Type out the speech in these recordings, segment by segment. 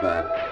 bad.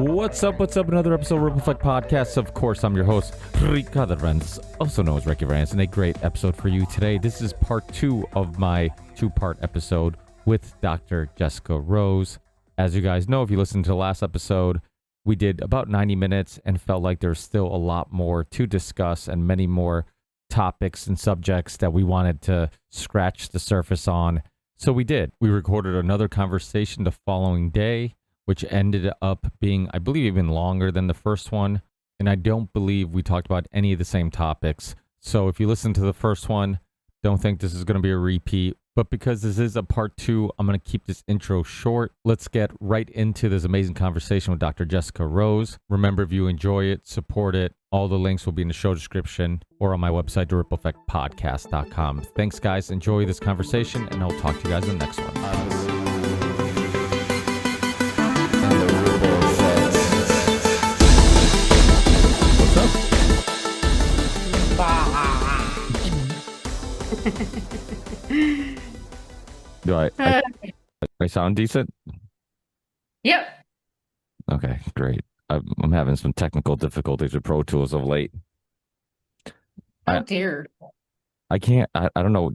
What's up? What's up? Another episode of Ripple Effect Podcast. Of course, I'm your host, Ricardo Renz, also known as Ricky Renz, and a great episode for you today. This is part 2 of my 2-part episode with Dr. Jessica Rose. As you guys know, if you listened to the last episode, we did about 90 minutes and felt like there's still a lot more to discuss and many more topics and subjects that we wanted to scratch the surface on. So we did. We recorded another conversation the following day, which ended up being, I believe, even longer than the first one. And I don't believe we talked about any of the same topics. So if you listen to the first one, don't think this is going to be a repeat. But because this is a part 2, I'm going to keep this intro short. Let's get right into this amazing conversation with Dr. Jessica Rose. Remember, if you enjoy it, support it. All the links will be in the show description or on my website, therippleeffectpodcast.com. Thanks, guys. Enjoy this conversation, and I'll talk to you guys in the next one. Do I sound decent? Yep. Okay, great. I'm having some technical difficulties with Pro Tools of late. Oh dear. I can't. I don't know.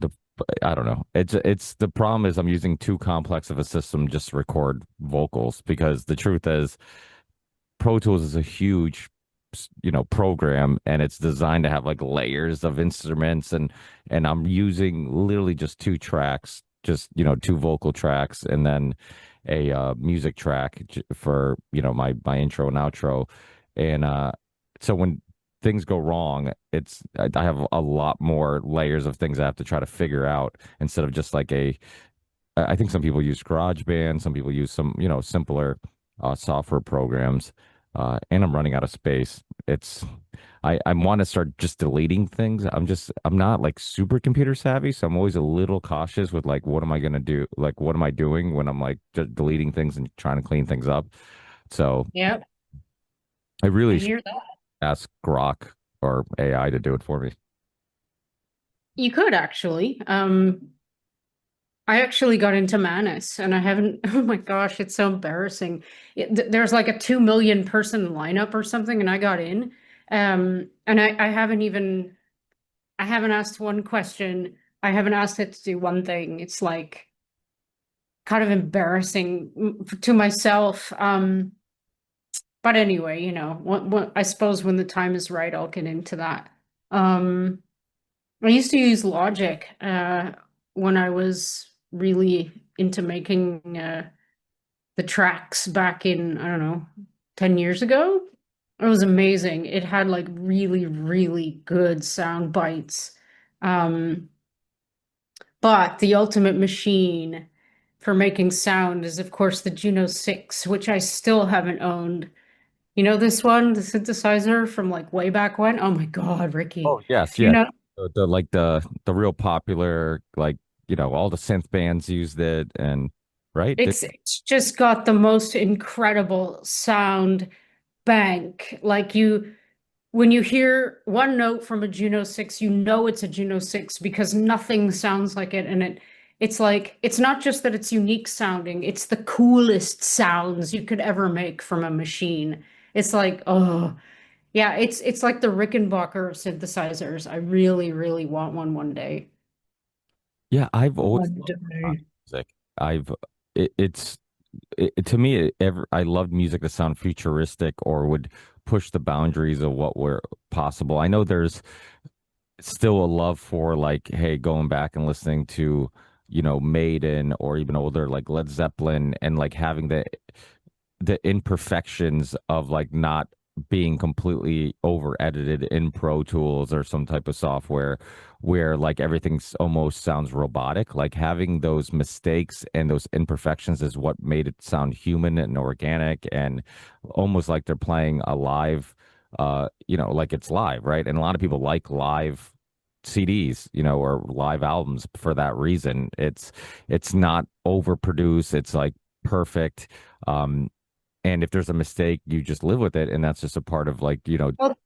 I don't know. It's the problem is I'm using too complex of a system just to record vocals, because the truth is Pro Tools is a huge program, and it's designed to have like layers of instruments, and I'm using literally just 2 tracks, just 2 vocal tracks, and then a music track for my intro and outro. And so when things go wrong, I have a lot more layers of things I have to try to figure out, instead of just like I think some people use GarageBand, some people use some simpler software programs. And I'm running out of space. I want to start just deleting things. I'm not like super computer savvy, so I'm always a little cautious with like, what am I going to do? Like, what am I doing when I'm like just deleting things and trying to clean things up? So Yep. I really hear should that. ask Grok or AI to do it for me. You could actually. I actually got into Manus, and I haven't. Oh my gosh, it's so embarrassing. There's like a 2 million person lineup or something, and I got in. And I haven't asked one question. I haven't asked it to do one thing. It's like kind of embarrassing to myself. But anyway, I suppose when the time is right, I'll get into that. I used to use Logic when I was really into making the tracks back in, I don't know, 10 years ago. It was amazing. It had like really, really good sound bites. But the ultimate machine for making sound is, of course, the Juno 6, which I still haven't owned. You know this one, the synthesizer from like way back when? Oh my God, Ricky. Oh yes, You yes. know, The real popular, like all the synth bands used it, and right. it's just got the most incredible sound bank. When you hear one note from a Juno 6, you know it's a Juno 6 because nothing sounds like it. And it's like, it's not just that it's unique sounding, it's the coolest sounds you could ever make from a machine. It's like, oh, yeah, it's like the Rickenbacker of synthesizers. I really, really want one day. Yeah, I've always One loved day. music. It's to me, I loved music that sound futuristic or would push the boundaries of what were possible. I know there's still a love for like, hey, going back and listening to, Maiden or even older like Led Zeppelin, and like having the imperfections of like not being completely over edited in Pro Tools or some type of software where like everything's almost sounds robotic. Like having those mistakes and those imperfections is what made it sound human and organic and almost like they're playing a live like it's live, right? And a lot of people like live CDs, or live albums for that reason. It's not overproduced, it's like perfect. Um, and if there's a mistake, you just live with it, and that's just a part of Well,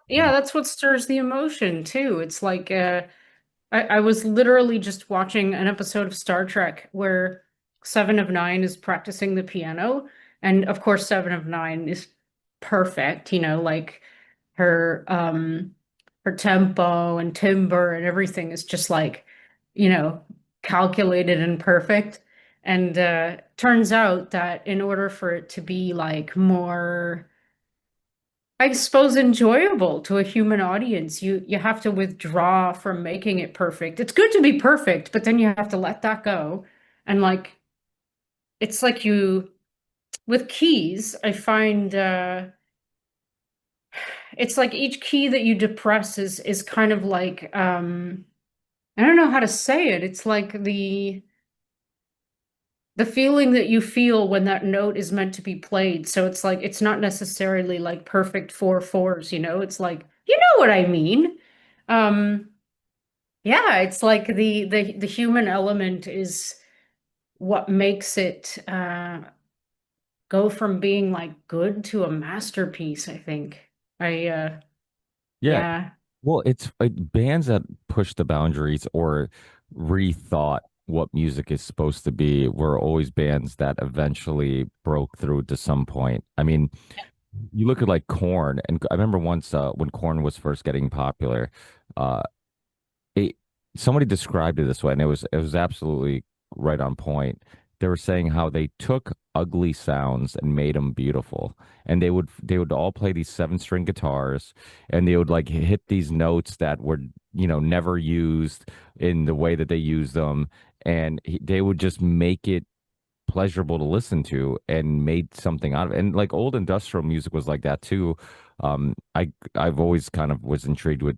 yeah, that's what stirs the emotion too. It's like I was literally just watching an episode of Star Trek where Seven of Nine is practicing the piano, and of course Seven of Nine is perfect, like her tempo and timbre and everything is just like, you know, calculated and perfect. And turns out that in order for it to be like more, I suppose, enjoyable to a human audience, you have to withdraw from making it perfect. It's good to be perfect, but then you have to let that go. And like it's like you with keys, I find it's like each key that you depress is kind of like I don't know how to say it. It's like the feeling that you feel when that note is meant to be played. So it's like it's not necessarily like perfect 4/4s, It's like, you know what I mean. Um yeah, it's like the human element is what makes it go from being like good to a masterpiece, I think. I yeah. yeah. Well, it's bands that push the boundaries or rethought what music is supposed to be were always bands that eventually broke through to some point. I mean, you look at like Korn, and I remember once when Korn was first getting popular, uh, it somebody described it this way, and it was absolutely right on point. They were saying how they took ugly sounds and made them beautiful, and they would all play these seven-string guitars, and they would like hit these notes that were never used in the way that they used them, and they would just make it pleasurable to listen to and made something out of it. And like old industrial music was like that too. I've always kind of was intrigued with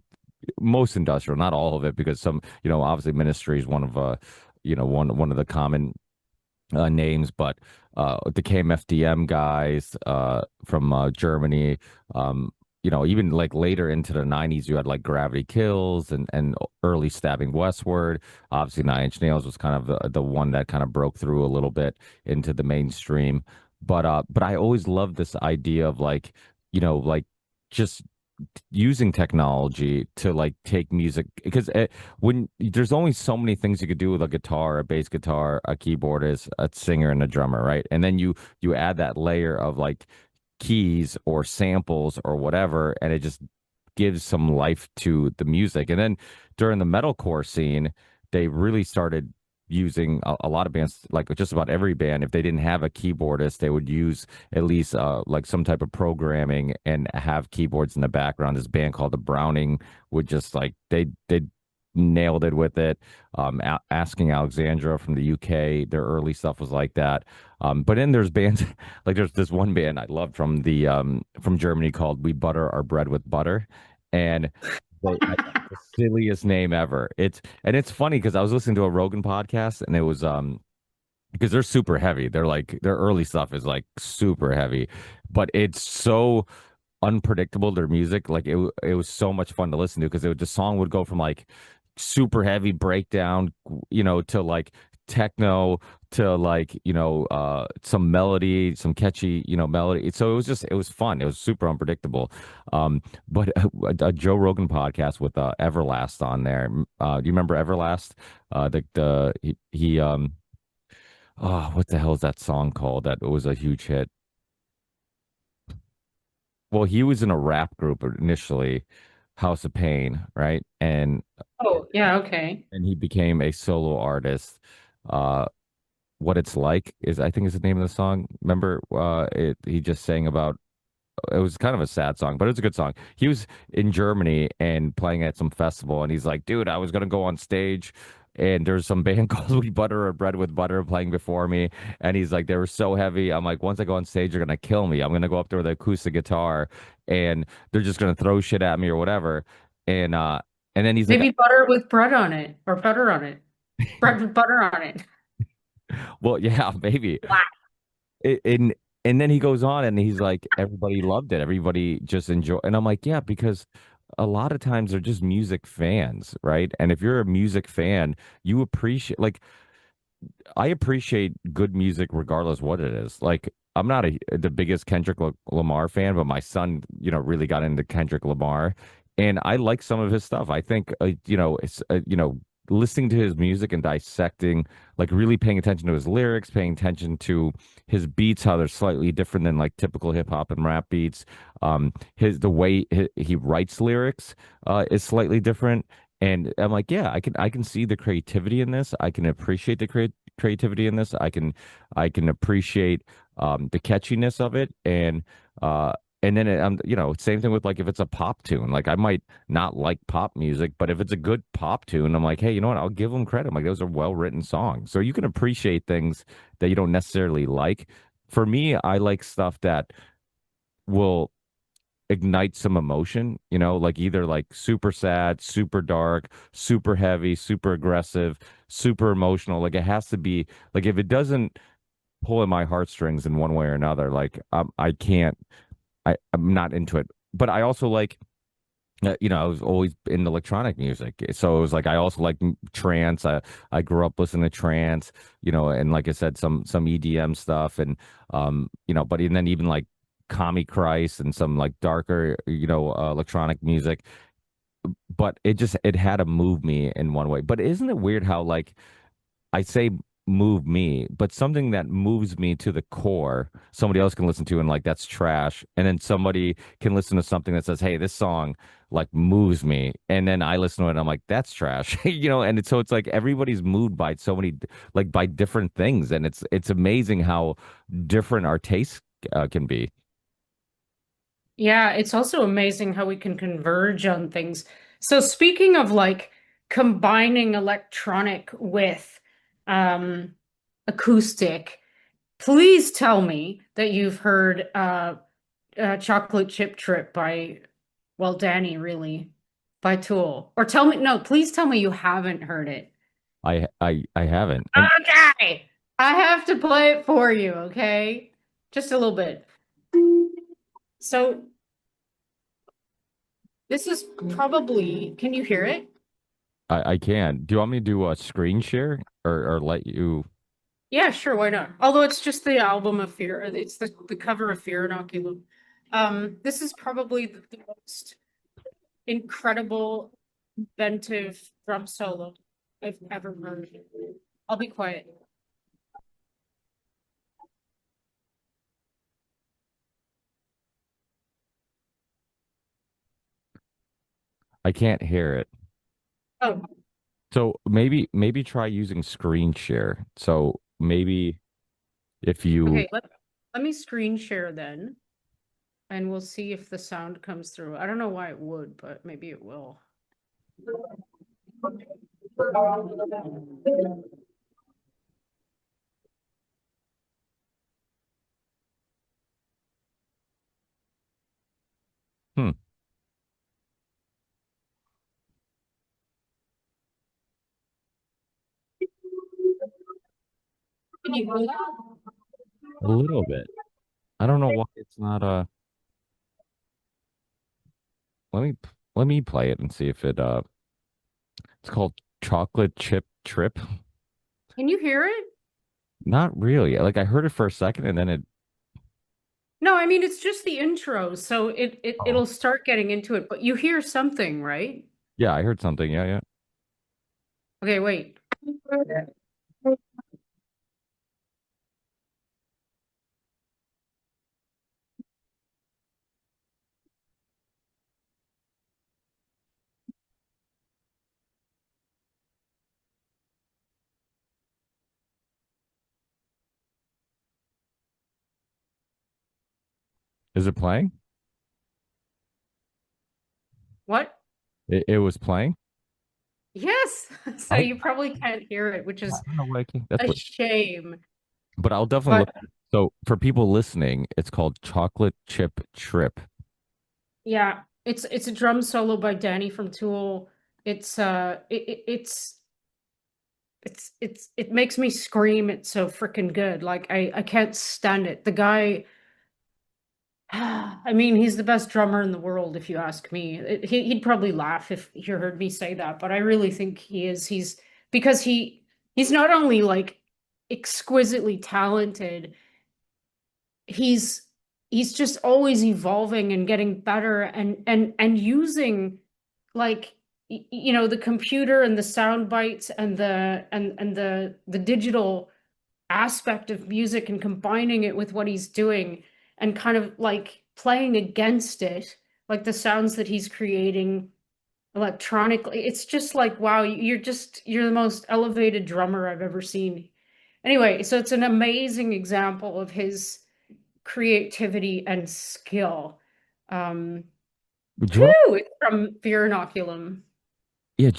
most industrial, not all of it, because some, obviously Ministry is one of one of the common names, but the KMFDM guys from Germany, even like later into the 90s, you had like Gravity Kills and early Stabbing Westward. Obviously, Nine Inch Nails was kind of the one that kind of broke through a little bit into the mainstream. But I always loved this idea of like, like just using technology to like take music because when there's only so many things you could do with a guitar, a bass guitar, a keyboardist, a singer, and a drummer, right? And then you add that layer of like keys or samples or whatever, and it just gives some life to the music. And then during the metalcore scene, they really started using a lot of bands, like just about every band, if they didn't have a keyboardist, they would use at least like some type of programming and have keyboards in the background. This band called the Browning would just like they nailed it with it. Asking Alexandra from the UK, their early stuff was like that. But then there's bands like there's this one band I loved from Germany called We Butter Our Bread with Butter, and the silliest name ever. It's funny because I was listening to a Rogan podcast, and it was because they're super heavy. They're like their early stuff is like super heavy, but it's so unpredictable, their music. Like it was so much fun to listen to because the song would go from like super heavy breakdown, to like techno to like some melody, some catchy melody. So it was fun. It was super unpredictable. But a Joe Rogan podcast with Everlast on there. Do you remember Everlast? He oh, what the hell is that song called that was a huge hit? Well, he was in a rap group initially, House of Pain, right? Oh, yeah, okay. And he became a solo artist. Uh, what it's like is I think is the name of the song. Remember, he just sang about. It was kind of a sad song, but it's a good song. He was in Germany and playing at some festival, and he's like, "Dude, I was gonna go on stage." and there's some band called We Butter Our Bread with Butter playing before me, and he's like, they were so heavy. I'm like, once I go on stage, they're gonna kill me. I'm gonna go up there with an acoustic guitar, and they're just gonna throw shit at me or whatever. And and then he's like, Maybe butter with bread on it or butter on it. Bread with butter on it. well, yeah, maybe. Wow. And and then he goes on and he's like, everybody loved it. Everybody just enjoy. And I'm like, yeah, because a lot of times they're just music fans, right? And if you're a music fan, you appreciate like I appreciate good music regardless what it is. Like I'm not the biggest Lamar fan, but my son, really got into Kendrick Lamar, and I like some of his stuff. I think, listening to his music and dissecting, like really paying attention to his lyrics, paying attention to his beats, how they're slightly different than like typical hip hop and rap beats. The way he writes lyrics, is slightly different. And I'm like, yeah, I can see the creativity in this. I can appreciate the creativity in this. I can appreciate the catchiness of it, and then same thing with like if it's a pop tune. Like I might not like pop music, but if it's a good pop tune, I'm like, hey, you know what? I'll give them credit. I'm like those are well written songs, so you can appreciate things that you don't necessarily like. For me, I like stuff that will ignite some emotion, like either like super sad, super dark, super heavy, super aggressive, super emotional. Like it has to be like if it doesn't pull at my heartstrings in one way or another, like I can't, I'm not into it. But I also like, I was always in electronic music, so it was like I also like trance. I grew up listening to trance, and like I said, some EDM stuff, and but and then even like Kami Christ and some like darker, electronic music. But it had to move me in one way. But isn't it weird how like I say move me, but something that moves me to the core, somebody else can listen to and like that's trash. And then somebody can listen to something that says, hey, this song like moves me. And then I listen to it and I'm like, that's trash. So it's like everybody's moved by so many like by different things. And it's amazing how different our tastes can be. Yeah, it's also amazing how we can converge on things. So speaking of like combining electronic with um acoustic, please tell me that you've heard Chocolate Chip Trip by, well, Danny, really, by Tool. Or tell me, no, please tell me you haven't heard it. I haven't. And Okay. I have to play it for you, okay? Just a little bit. So this is probably, can you hear it? I can. Do you want me to do a screen share or let you? Yeah, sure, why not? Although it's just the album of Fear, it's the cover of Fear Inoculum. This is probably the most incredible, inventive drum solo I've ever heard. I'll be quiet. I can't hear it. Oh, So maybe try using screen share. So maybe if you okay, let me screen share then, and we'll see if the sound comes through. I don't know why it would, but maybe it will. hmm, Can you hear that? a little bit. I don't know why it's not let me let me play it and see if it's called Chocolate Chip Trip. Can you hear it? Not really. Like I heard it for a second and then it No, I mean it's just the intro, so oh. it'll start getting into it, but you hear something, right? Yeah, I heard something. Yeah, yeah. Okay, wait. Is it playing? What? It was playing? Yes. So I, you probably can't hear it, which I is don't know why I can't. That's a what. shame. But I'll definitely But look. So for people listening, it's called Chocolate Chip Trip. yeah, it's a drum solo by Danny from Tool. It's it makes me scream. It's so freaking good. Like I can't stand it. The guy, I mean, he's the best drummer in the world, if you ask me. He'd probably laugh if he heard me say that, but I really think he is. Because he's not only like exquisitely talented, he's he's just always evolving and getting better and using like the computer and the sound bites and the digital aspect of music and combining it with what he's doing and kind of like playing against it, like the sounds that he's creating electronically. It's just like, wow, you're the most elevated drummer I've ever seen. Anyway, so it's an amazing example of his creativity and skill. Um, Drum, Whew, it's from Fear Inoculum. yeah,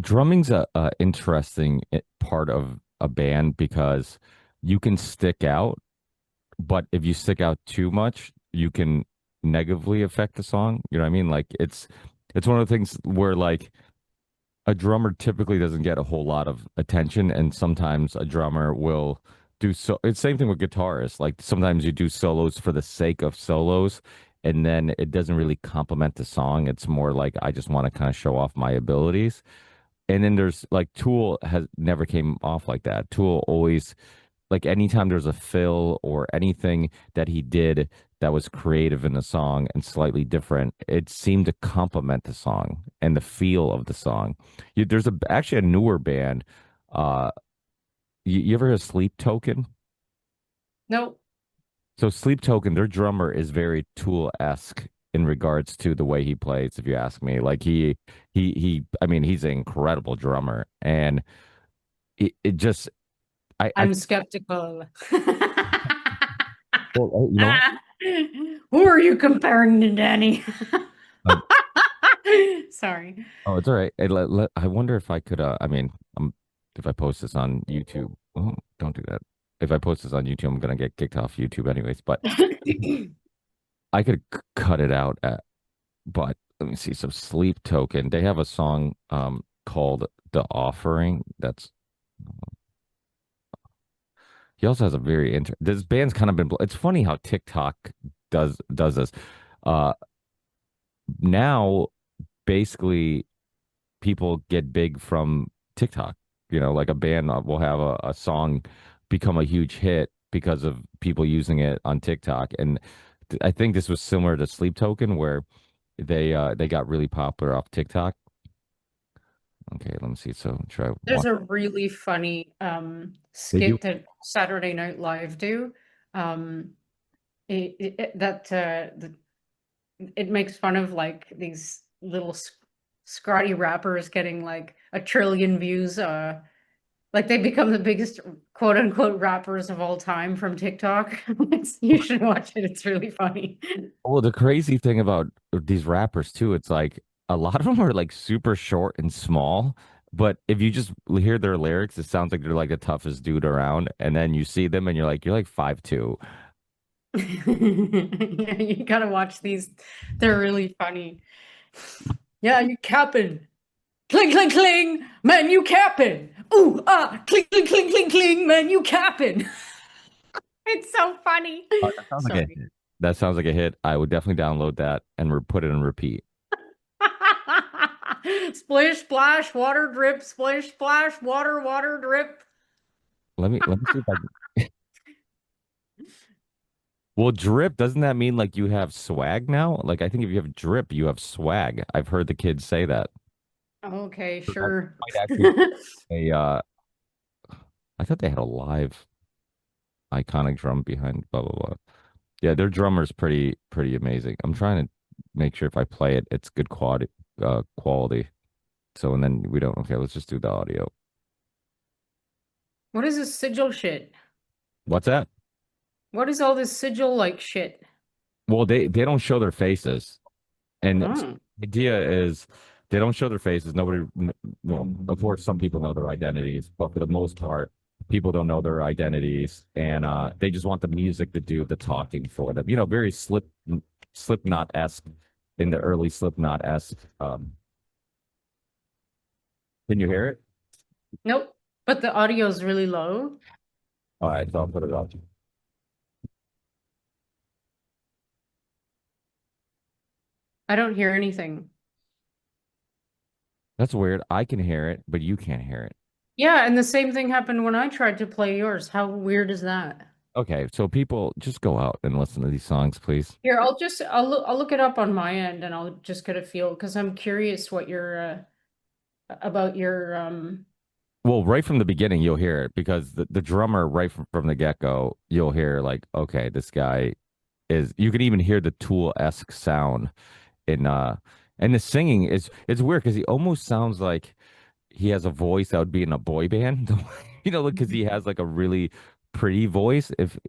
drumming's a interesting part of a band because you can stick out, but if you stick out too much, you can negatively affect the song. You know what I mean? Like it's one of the things where like a drummer typically doesn't get a whole lot of attention, and sometimes a drummer will do so. It's same thing with guitarists. Like sometimes you do solos for the sake of solos, and then it doesn't really complement the song. It's more like I just want to kind of show off my abilities. And then there's like Tool has never came off like that. Tool always like anytime there's a fill or anything that he did that was creative in the song and slightly different, it seemed to complement the song and the feel of the song. There's actually a newer band. Uh, you ever heard of Sleep Token? Nope. So Sleep Token, their drummer is very Tool-esque in regards to the way he plays. If you ask me, like I mean, he's an incredible drummer, and it just, I, I'm skeptical. well, you know. Who are you comparing to Danny? Uh, Sorry. Oh, it's all right. I wonder if I could. I mean, if I post this on YouTube, oh, don't do that. If I post this on YouTube, I'm gonna get kicked off YouTube anyways. But I could cut it out. But let me see. Some Sleep Token. They have a song called "The Offering." That's he also has a very This band's kind of been. It's funny how TikTok does this. Uh, Now basically people get big from TikTok. You know, like a band will have a song become a huge hit because of people using it on TikTok. And I think this was similar to Sleep Token, where they got really popular off TikTok. Okay, let me see. So try There's one. a really funny They do. skit that Saturday Night Live do. Um, it makes fun of like these little scrawny rappers getting like a trillion views. Like they become the biggest quote unquote rappers of all time from TikTok. You should watch it. It's really funny. Well, the crazy thing about these rappers too, it's like a lot of them are like super short and small. But if you just hear their lyrics, it sounds like they're like the toughest dude around. And then you see them and you're like 5'2". Yeah, you gotta watch these. They're really funny. Yeah, you capping. Cling, cling, cling, man, you capping. Ooh, cling, cling, cling, cling, cling, man, you capping. It's so funny. That sounds like a Sorry. hit. That sounds like a hit. I would definitely download that and put it on repeat. Splish, splash, water drip, splish, splash, water, water drip. Let me see if I can. Well, drip, doesn't that mean like you have swag now? Like I think if you have drip, you have swag. I've heard the kids say that. Okay, So that sure. might actually be a I thought they had a live iconic drum behind blah blah blah. Yeah, their drummer's pretty amazing. I'm trying to make sure if I play it, it's good quality. So and then we don't okay, let's just do the audio. What is this sigil shit? What's that? What is all this sigil like shit? Well, they don't show their faces. And so Oh. the idea is They don't show their faces. Well, of course, some people know their identities, but for the most part, people don't know their identities, and they just want the music to do the talking for them. Very Slipknot-esque in the early Slipknot-esque. Can you hear it? Nope. But the audio is really low. All right, so I'll put it up. I don't hear anything. That's weird. I can hear it, but you can't hear it. Yeah, and the same thing happened when I tried to play yours. How weird is that? Okay, so people just go out and listen to these songs, please. Here, I'll look it up on my end and I'll just get a feel because I'm curious what your about your Well, right from the beginning, you'll hear it because the drummer, right from the get-go, you'll hear like, okay, this guy is, you can even hear the Tool-esque sound in and the singing is, it's weird because he almost sounds like he has a voice that would be in a boy band. Because he has like a really pretty voice, if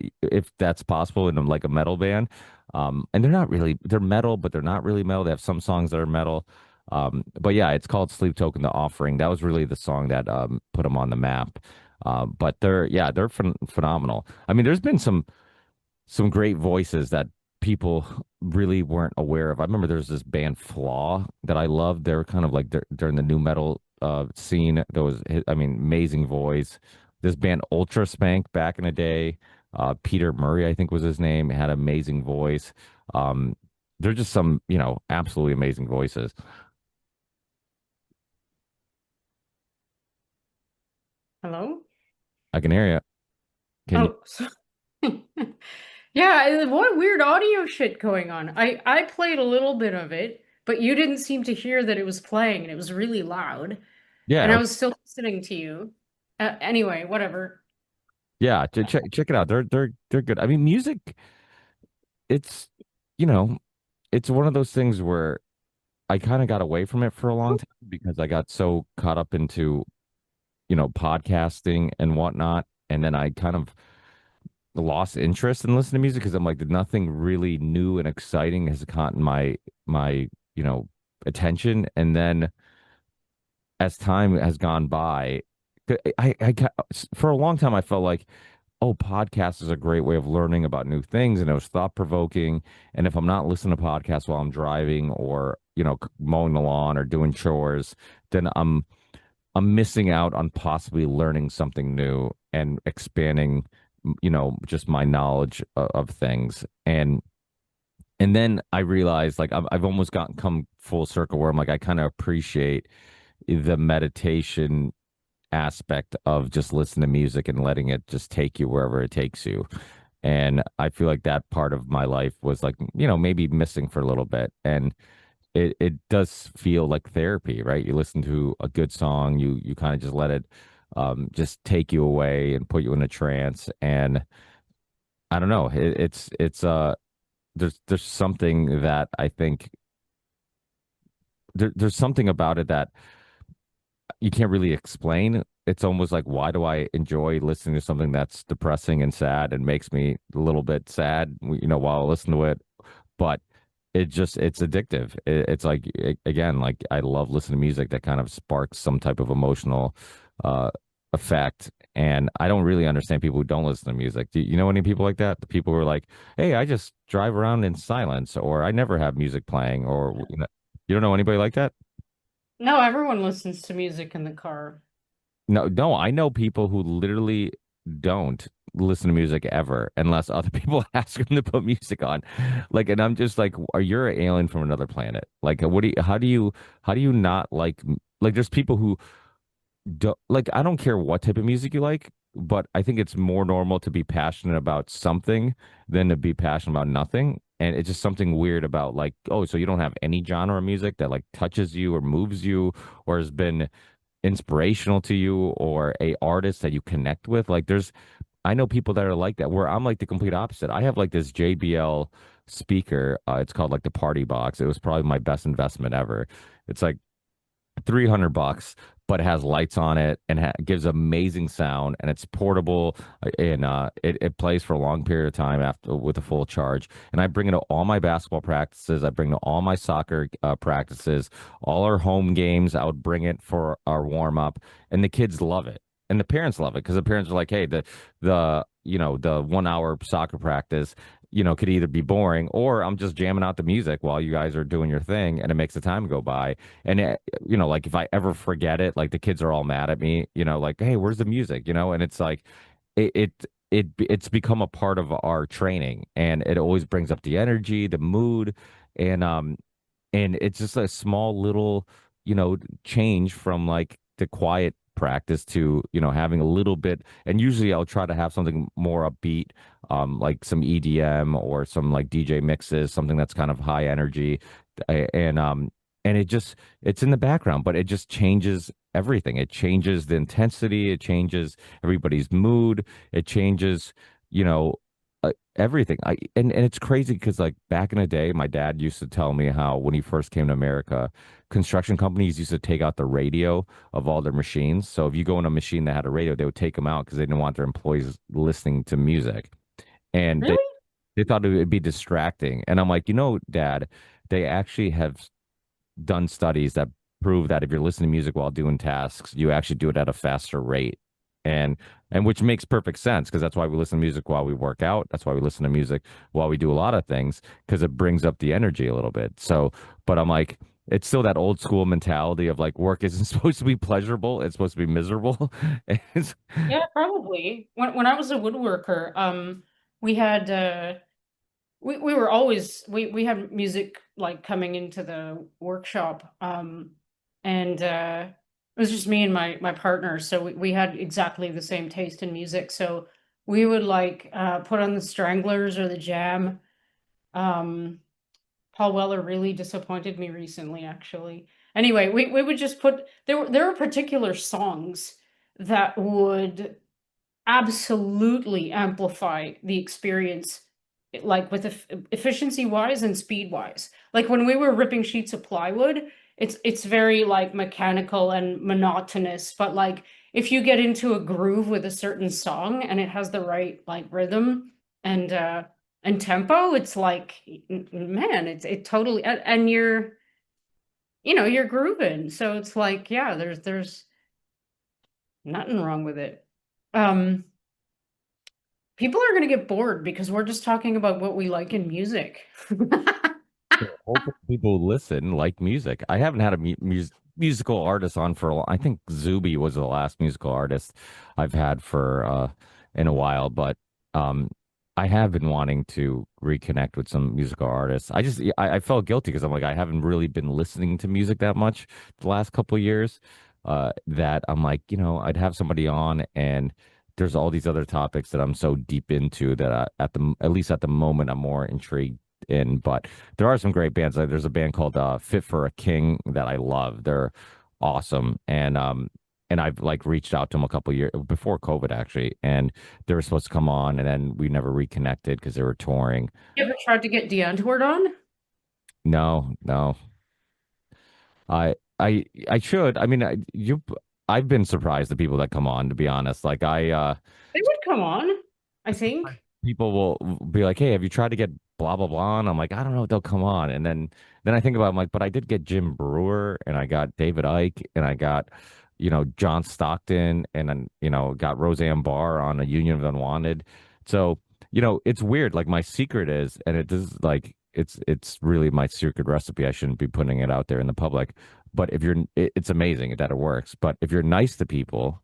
that's possible in like a metal band. And they're metal, but they're not really metal. They have some songs that are metal. But yeah, it's called Sleep Token, The Offering. That was really the song that put them on the map. But they're phenomenal. I mean, there's been some great voices that people really weren't aware of. I remember there's this band Flaw that I loved. They were kind of like during the new metal scene. There was, I mean, amazing voice. This band Ultra Spank back in the day, Peter Murray, I think was his name, had amazing voice. Um, they're just some, absolutely amazing voices. hello? I can hear you. Can you? Oh, so yeah, what weird audio shit going on. I played a little bit of it, but you didn't seem to hear that it was playing and it was really loud. And Yeah, I was still listening to you. Anyway, whatever. yeah. Check it out. They're good. I mean, music. It's, you know, it's one of those things where I kind of got away from it for a long time because I got so caught up into, podcasting and whatnot. And then I kind of lost interest in listening to music because I'm like, nothing really new and exciting has caught my, attention. And then as time has gone by, for a long time, I felt like, oh, podcast is a great way of learning about new things, and it was thought provoking. And if I'm not listening to podcasts while I'm driving or mowing the lawn or doing chores, then I'm missing out on possibly learning something new and expanding, just my knowledge of things. And then I realized like I've almost gotten come full circle where I'm like I kind of appreciate the meditation aspect of just listening to music and letting it just take you wherever it takes you. And I feel like that part of my life was like, maybe missing for a little bit. And it does feel like therapy, right? You listen to a good song, you kind of just let it just take you away and put you in a trance. And I don't know, it's there's something that I think there's something about it that you can't really explain. It's almost like, why do I enjoy listening to something that's depressing and sad and makes me a little bit sad, while I listen to it? But it's addictive. It's like, again, like I love listening to music that kind of sparks some type of emotional uh, effect. And I don't really understand people who don't listen to music. Do you know any people like that? The people who are like, hey, I just drive around in silence, or I never have music playing, or, you don't know anybody like that? No, everyone listens to music in the car. No, no, I know people who literally don't listen to music ever unless other people ask them to put music on. Like, and I'm just like, are you an alien from another planet? Like, how do you not like, there's people who don't like, I don't care what type of music you like, but I think it's more normal to be passionate about something than to be passionate about nothing. And it's just something weird about like, oh, so you don't have any genre of music that like touches you or moves you or has been inspirational to you or a artist that you connect with. Like I know people that are like that where I'm like the complete opposite. I have like this JBL speaker. It's called like the Party Box. It was probably my best investment ever. It's like $300, but it has lights on it and gives amazing sound, and it's portable, and it plays for a long period of time after with a full charge. And I bring it to all my basketball practices. I bring it to all my soccer practices, all our home games. I would bring it for our warm up, and the kids love it. And the parents love it because the parents are like, hey, the 1 hour soccer practice, could either be boring or I'm just jamming out the music while you guys are doing your thing, and it makes the time go by. And like if I ever forget it, like the kids are all mad at me, like, hey, where's the music? And it's like it's become a part of our training, and it always brings up the energy, the mood, and it's just a small little, change from like the quiet practice to, having a little bit. And usually I'll try to have something more upbeat, like some EDM or some like DJ mixes, something that's kind of high energy. And it's in the background, but it just changes everything. It changes the intensity, it changes everybody's mood, it changes, you know, everything. And it's crazy because like back in the day, my dad used to tell me how when he first came to America, construction companies used to take out the radio of all their machines. So if you go in a machine that had a radio, they would take them out because they didn't want their employees listening to music. And Really? they thought it would be distracting. And I'm like, Dad, they actually have done studies that prove that if you're listening to music while doing tasks, you actually do it at a faster rate. And which makes perfect sense because that's why we listen to music while we work out. That's why we listen to music while we do a lot of things because it brings up the energy a little bit. So, but I'm like, it's still that old school mentality of like work isn't supposed to be pleasurable, it's supposed to be miserable. It's- Yeah, probably. When I was a woodworker, we had we were always we had music like coming into the workshop, and it was just me and my partner, so we had exactly the same taste in music. So we would like put on the Stranglers or the Jam. Um, Paul Weller really disappointed me recently, actually. Anyway, we would just put there were particular songs that would absolutely amplify the experience, like with efficiency wise and speed wise. Like when we were ripping sheets of plywood, it's very like mechanical and monotonous, but like if you get into a groove with a certain song and it has the right like rhythm and tempo, it's like man, it totally and you're grooving. So it's like, yeah, there's nothing wrong with it. Um People are going to get bored because we're just talking about what we like in music. Hopefully people listen like music. I haven't had a musical artist on for a long. I think Zuby was the last musical artist I've had for in a while, but um I have been wanting to reconnect with some musical artists. I felt guilty because I'm like I haven't really been listening to music that much the last couple of years. That I'm like, I'd have somebody on, and there's all these other topics that I'm so deep into that at least at the moment I'm more intrigued in. But there are some great bands. Like, there's a band called Fit for a King that I love. They're awesome, and I've like reached out to them a couple years before COVID actually, and they were supposed to come on, and then we never reconnected because they were touring. You ever tried to get DeAntwoord on? No, no, I should. I mean, I've been surprised the people that come on. To be honest, like They would come on, I think. people will be like, "Hey, have you tried to get blah blah blah?" And I'm like, "I don't know if they'll come on." And then I think about it, I'm like, "But I did get Jim Brewer, and I got David Icke, and I got, John Stockton, and then got Roseanne Barr on A Union of Unwanted." So it's weird. Like my secret is, and it is like it's really my secret recipe. I shouldn't be putting it out there in the public, but if it's amazing that it works. But if you're nice to people,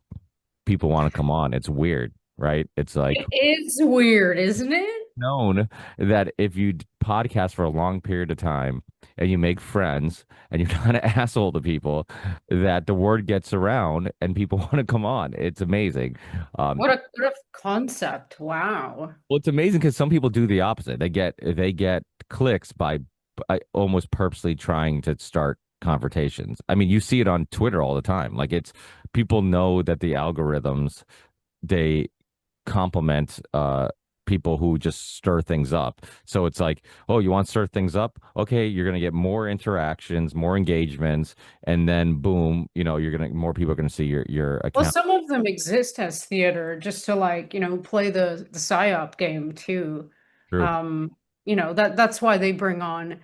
people want to come on. It's weird, right? It's like It is weird, isn't it? known that if you podcast for a long period of time and you make friends and you're not an asshole to people, that the word gets around and people want to come on. It's amazing. Um, What a concept. Wow. well, it's amazing because some people do the opposite. They get clicks by almost purposely trying to start confrontations. I mean, you see it on Twitter all the time. Like it's people know that the algorithms they complement people who just stir things up. So it's like, oh, you want to stir things up? Okay, you're going to get more interactions, more engagements, and then boom, you're going to more people are going to see your Well, account. some of them exist as theater just to like, play the psyop game too. True. Um, that's why they bring on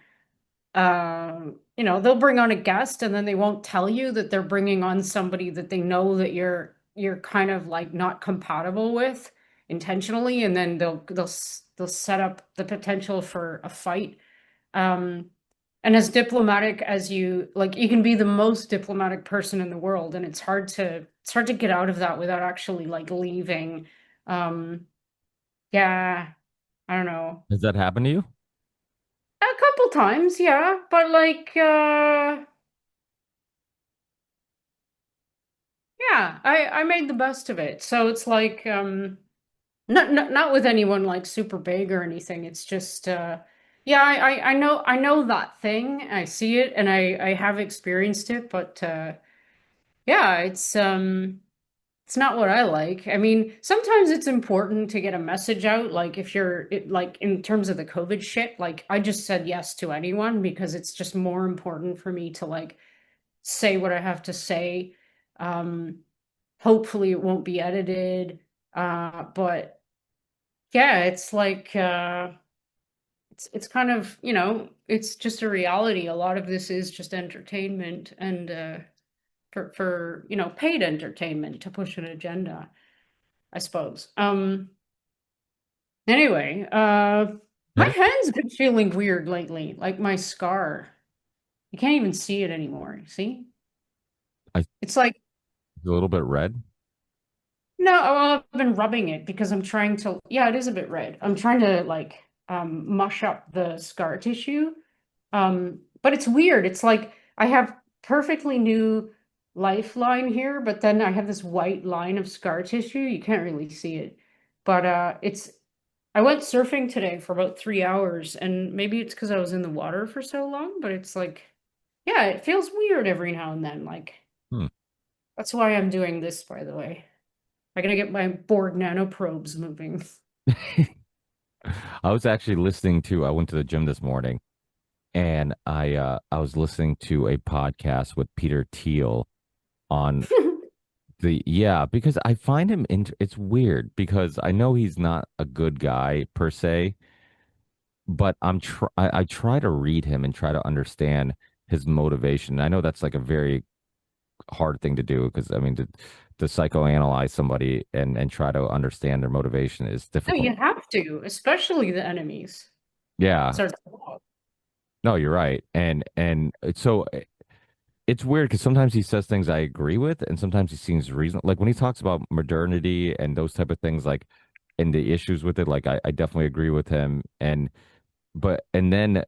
they'll bring on a guest and then they won't tell you that they're bringing on somebody that they know that you're kind of like not compatible with intentionally, and then they'll set up the potential for a fight. Um, and as diplomatic as you can be the most diplomatic person in the world, and it's hard to get out of that without actually like leaving. Um, yeah, I don't know. Has that happened to you? A couple times, yeah, but like yeah, I made the best of it. So it's like not with anyone like super big or anything. It's just yeah, I know that thing. I see it and I have experienced it, but yeah, it's not what I like. I mean, sometimes it's important to get a message out, like if like in terms of the COVID shit, like I just said yes to anyone because it's just more important for me to like say what I have to say. Um, Hopefully it won't be edited. But yeah, it's like it's kind of, it's just a reality. A lot of this is just entertainment and for paid entertainment to push an agenda, I suppose. Anyway, my Yeah. hand's been feeling weird lately, like my scar. You can't even see it anymore. You see? I It's like a little bit red. no, well, I've been rubbing it because I'm trying to, yeah, it is a bit red. I'm trying to like mush up the scar tissue. But it's weird. It's like I have perfectly new lifeline here, but then I have this white line of scar tissue. You can't really see it. But I went surfing today for about 3 hours, and maybe it's because I was in the water for so long, but it's like, yeah, it feels weird every now and then. Like Hmm. that's why I'm doing this, by the way. I gotta get my Borg nanoprobes moving. I was actually listening to, I went to the gym this morning and I was listening to a podcast with Peter Thiel on yeah, because I find him it's weird because I know he's not a good guy per se, but I try to read him and try to understand his motivation. I know that's like a very hard thing to do because I mean to psychoanalyze somebody and try to understand their motivation is No, difficult. you have to, especially the enemies. Yeah. So No, you're right. It's weird because sometimes he says things I agree with, and sometimes he seems reasonable. Like when he talks about modernity and those type of things, like and the issues with it, like I definitely agree with him. And then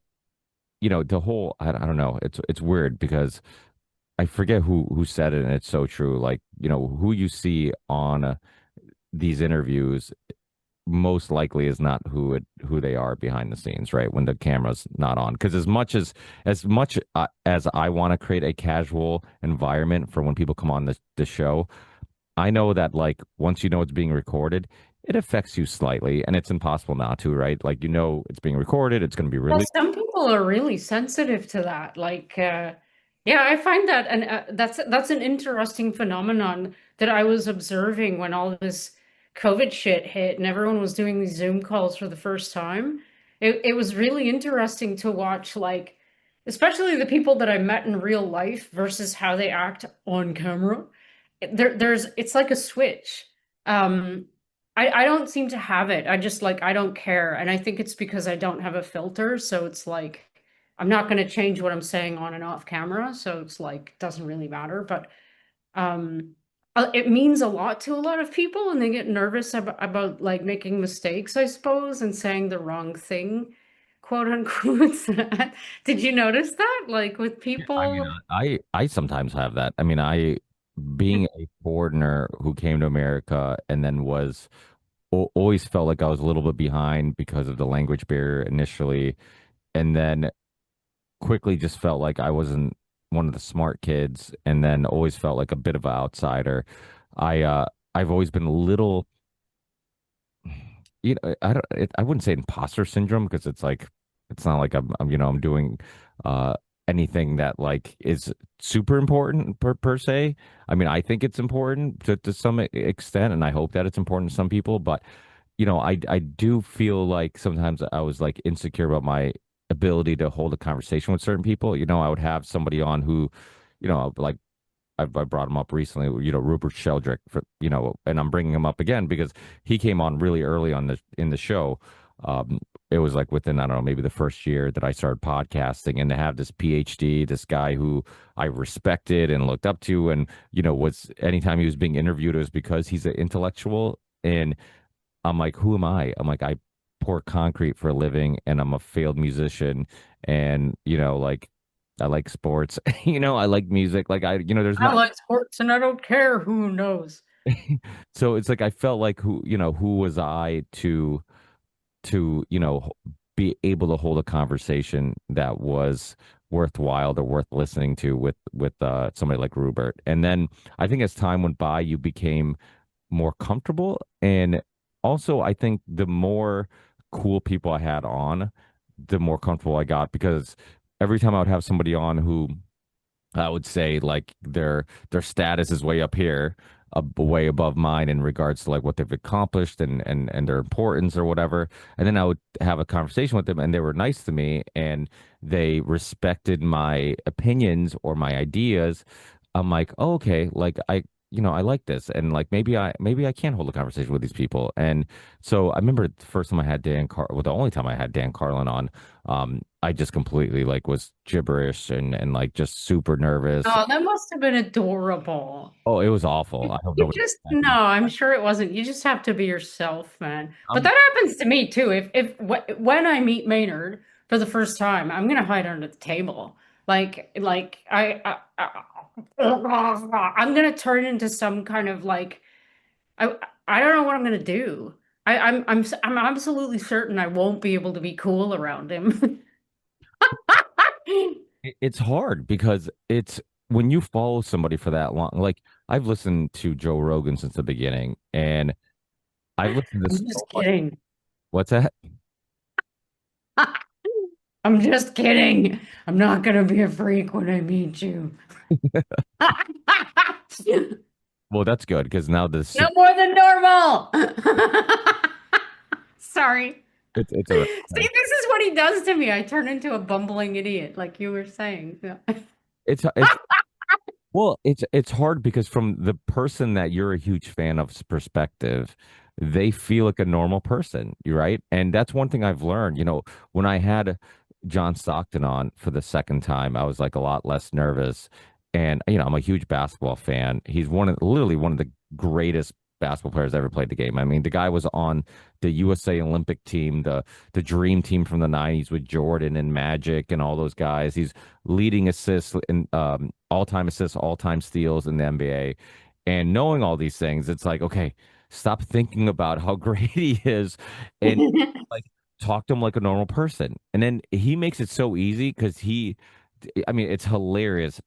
the whole I don't know. It's weird because I forget who said it, and it's so true. Like who you see on these interviews most likely is not who they are behind the scenes, right? When the camera's not on. Because as much as I want to create a casual environment for when people come on the show, I know that like once you know it's being recorded, it affects you slightly, and it's impossible not to, right? Like it's being recorded, it's going to be well, really. some people are really sensitive to that. Like, yeah, I find that, and that's an interesting phenomenon that I was observing when all this COVID shit hit and everyone was doing these Zoom calls for the first time. It was really interesting to watch, like, especially the people that I met in real life versus how they act on camera. It's like a switch. Um, I don't seem to have it. I just like I don't care. And I think it's because I don't have a filter. So it's like I'm not going to change what I'm saying on and off camera. So it's like doesn't really matter. But um it means a lot to a lot of people and they get nervous about like making mistakes, I suppose, and saying the wrong thing, quote unquote. Did you notice that? Like with Yeah, I mean, people. I sometimes have that. I mean, I being a foreigner who came to America and then was always felt like I was a little bit behind because of the language barrier initially, and then quickly just felt like I wasn't one of the smart kids, and then always felt like a bit of an outsider. I I've always been a little I don't, I wouldn't say imposter syndrome because it's like, it's not like I'm doing, uh, anything that like is super important per se. I mean, I think it's important to some extent, and I hope that it's important to some people, but I do feel like sometimes I was like insecure about my ability to hold a conversation with certain people. I would have somebody on who, like I brought him up recently, Rupert Sheldrake and I'm bringing him up again because he came on really early on in the show. Um, it was like within, I don't know, maybe the first year that I started podcasting, and to have this PhD, this guy who I respected and looked up to, and was anytime he was being interviewed, it was because he's an intellectual. And I'm like, who am I? I'm like, I pour concrete for a living, and I'm a failed musician, and like I like sports, I like music. Like there's I not. like sports and I don't care who knows. So it's like I felt like who was I to be able to hold a conversation that was worthwhile or worth listening to with somebody like Rupert. And then I think as time went by, you became more comfortable. And also, I think the more cool people I had on, the more comfortable I got because every time I would have somebody on who I would say like their status is way up here, way above mine in regards to like what they've accomplished and their importance or whatever. And then I would have a conversation with them, and they were nice to me, and they respected my opinions or my ideas. I'm like, oh, okay, like I like this, and like maybe I can hold a conversation with these people. And so I remember the first time I had the only time I had Dan Carlin on, I just completely like was gibberish and like just super nervous. Oh, that must have been adorable. Oh, it was awful. I hope You nobody just, back no, me. I'm sure it wasn't. You just have to be yourself, man. But I'm that happens to me too. When I meet Maynard for the first time, I'm gonna hide under the table. I'm gonna turn into some kind of like I don't know what I'm gonna do. I'm absolutely certain I won't be able to be cool around him. it's hard because it's when you follow somebody for that long. Like I've listened to Joe Rogan since the beginning, and I've listened to I'm so just much. kidding. What's that? I'm just kidding. I'm not gonna be a freak when I meet you. Well, that's good because now No more than normal. Sorry. it's a See, this is what he does to me. I turn into a bumbling idiot, like you were saying. Yeah. it's well, it's hard because from the person that you're a huge fan of's perspective, they feel like a normal person, you right? And that's one thing I've learned. When I had John Stockton on for the second time, I was like a lot less nervous. And I'm a huge basketball fan. He's literally one of the greatest basketball players ever played the game. I mean, the guy was on the USA Olympic team, the dream team from the 90s with Jordan and Magic and all those guys. He's leading assists and all-time assists, all-time steals in the NBA. And knowing all these things, it's like, okay, stop thinking about how great he is and like talk to him like a normal person. And then he makes it so easy because I mean, it's hilarious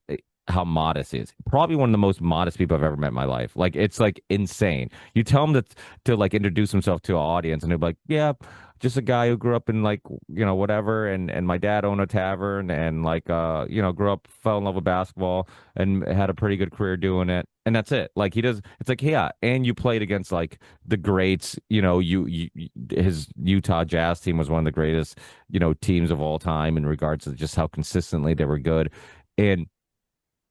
how modest he is. Probably one of the most modest people I've ever met in my life. Like it's like insane. You tell him to like introduce himself to an audience, and he'll be like, "Yeah, just a guy who grew up in like whatever, and my dad owned a tavern, and like grew up, fell in love with basketball, and had a pretty good career doing it." And that's it. Like he does. It's like, yeah, and you played against like the greats. His Utah Jazz team was one of the greatest teams of all time in regards to just how consistently they were good. And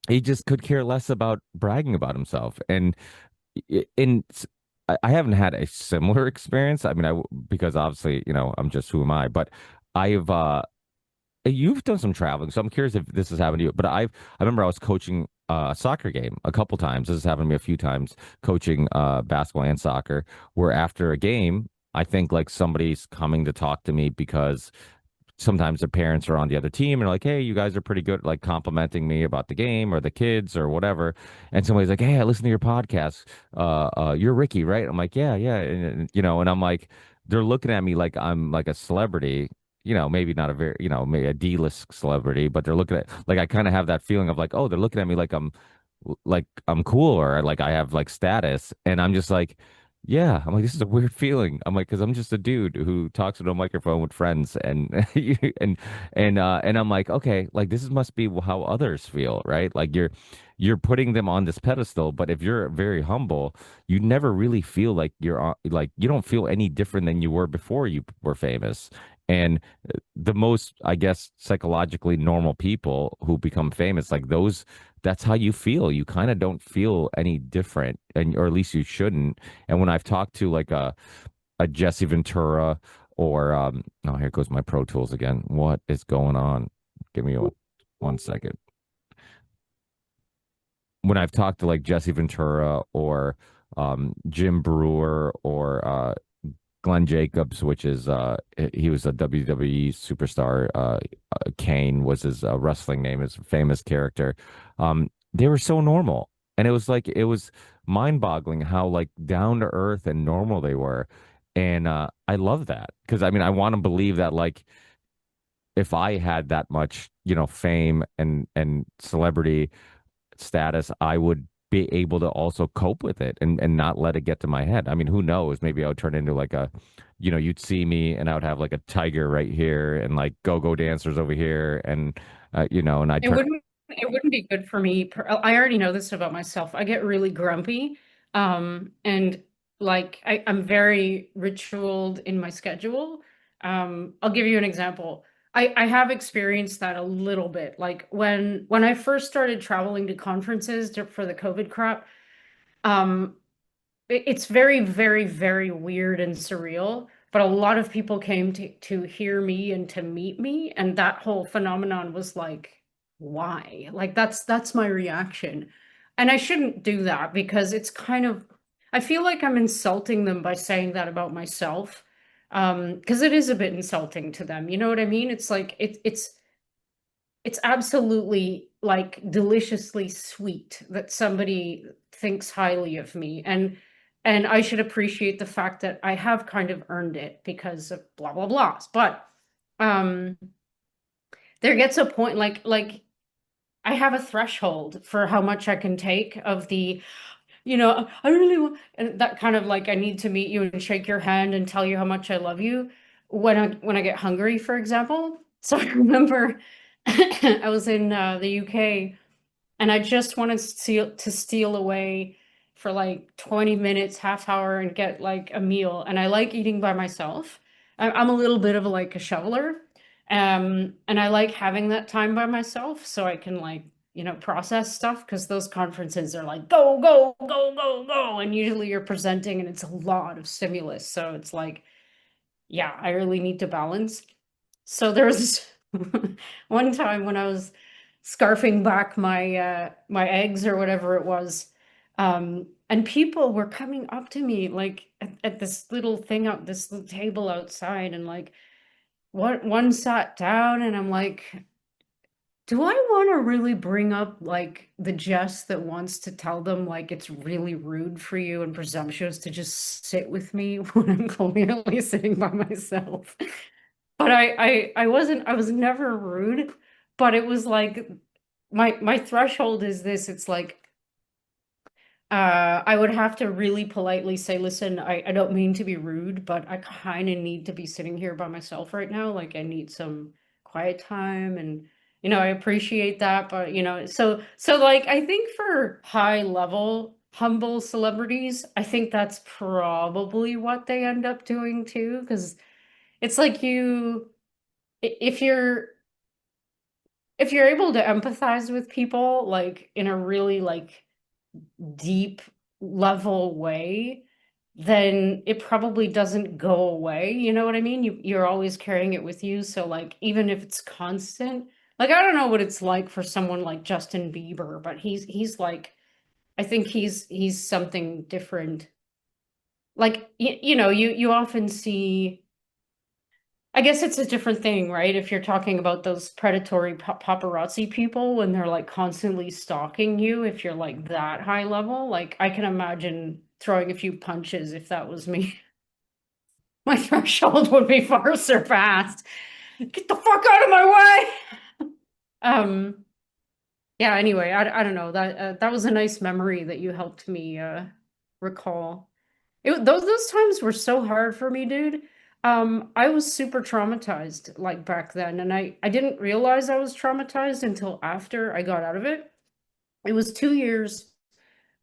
he just could care less about bragging about himself. And in I haven't had a similar experience. I mean, because obviously, I'm just who am I? But I've you've done some traveling, so I'm curious if this has happened to you. But I remember I was coaching a soccer game a couple times. This has happened to me a few times, coaching basketball and soccer, where after a game, I think like somebody's coming to talk to me because sometimes the parents are on the other team and are like, hey, you guys are pretty good, like complimenting me about the game or the kids or whatever. And somebody's like, hey, I listen to your podcast. You're Ricky, right? I'm like, yeah, yeah. And I'm like, they're looking at me like I'm like a celebrity, maybe not a very, maybe a D-list celebrity, but they're looking at like I kind of have that feeling of like, oh, they're looking at me like I'm cool or like I have like status. And I'm just like, Yeah, I'm like, this is a weird feeling. I'm like, because I'm just a dude who talks into a microphone with friends, and and I'm like, okay, like must be how others feel, right? Like you're putting them on this pedestal, but if you're very humble, you never really feel like like you don't feel any different than you were before you were famous. And the most, I guess, psychologically normal people who become famous, like those, that's how you feel. You kind of don't feel any different, and or at least you shouldn't. And when I've talked to like a Jesse Ventura or oh, here goes my Pro Tools again. What is going on? Give me one second. When I've talked to like Jesse Ventura or Jim Brewer or Glenn Jacobs, which is he was a WWE superstar. Kane was his wrestling name, his famous character. They were so normal, and it was mind-boggling how like down to earth and normal they were, and I love that because I mean I want to believe that like if I had that much fame and celebrity status, I would be able to also cope with it and not let it get to my head. I mean, who knows? Maybe I would turn into like you'd see me and I would have like a tiger right here and like go-go dancers over here and and I'd It turn. wouldn't be good for me. I already know this about myself. I get really grumpy. And like I'm very ritualed in my schedule. I'll give you an example. I have experienced that a little bit. Like when I first started traveling to conferences for the COVID crap, um, it's very, very, very weird and surreal. But a lot of people came to hear me and to meet me, and that whole phenomenon was like, why? Like that's my reaction. And I shouldn't do that because it's kind of I feel like I'm insulting them by saying that about myself. Because it is a bit insulting to them. You know what I mean? It's like it's absolutely like deliciously sweet that somebody thinks highly of me and I should appreciate the fact that I have kind of earned it because of blah blah blahs. But um there gets a point like I have a threshold for how much I can take of the I really want and that kind of like I need to meet you and shake your hand and tell you how much I love you when I get hungry, for example. So I remember I was in the UK and I just wanted to steal away for like 20 minutes, half hour and get like a meal. And I like eating by myself. I'm a little bit of like a shoveler. And I like having that time by myself so I can like, process stuff because those conferences are like go, go, go, go, go. And usually you're presenting and it's a lot of stimulus. So it's like, yeah, I really need to balance. So there was one time when I was scarfing back my eggs or whatever it was, and people were coming up to me like at this little thing out this little table outside, and like one sat down, and I'm like, do I want to really bring up like the Jess that wants to tell them like it's really rude for you and presumptuous to just sit with me when I'm clearly sitting by myself? But I was never rude, but it was like my threshold is this. It's like I would have to really politely say, listen, I don't mean to be rude, but I kind of need to be sitting here by myself right now. Like I need some quiet time and I appreciate that, but so like I think for high level humble celebrities, I think that's probably what they end up doing too, because it's like if you're able to empathize with people like in a really like deep level way, then it probably doesn't go away. You know what I mean? You're always carrying it with you. So like even if it's constant, like I don't know what it's like for someone like Justin Bieber, but he's like I think he's something different. Like you often see I guess it's a different thing, right? If you're talking about those predatory paparazzi people when they're like constantly stalking you, if you're like that high level, like I can imagine throwing a few punches if that was me. My threshold would be far surpassed. Get the fuck out of my way. Um, yeah, anyway, I don't know. That was a nice memory that you helped me recall. those times were so hard for me, dude. I was super traumatized like back then, and I didn't realize I was traumatized until after I got out of it. It was 2 years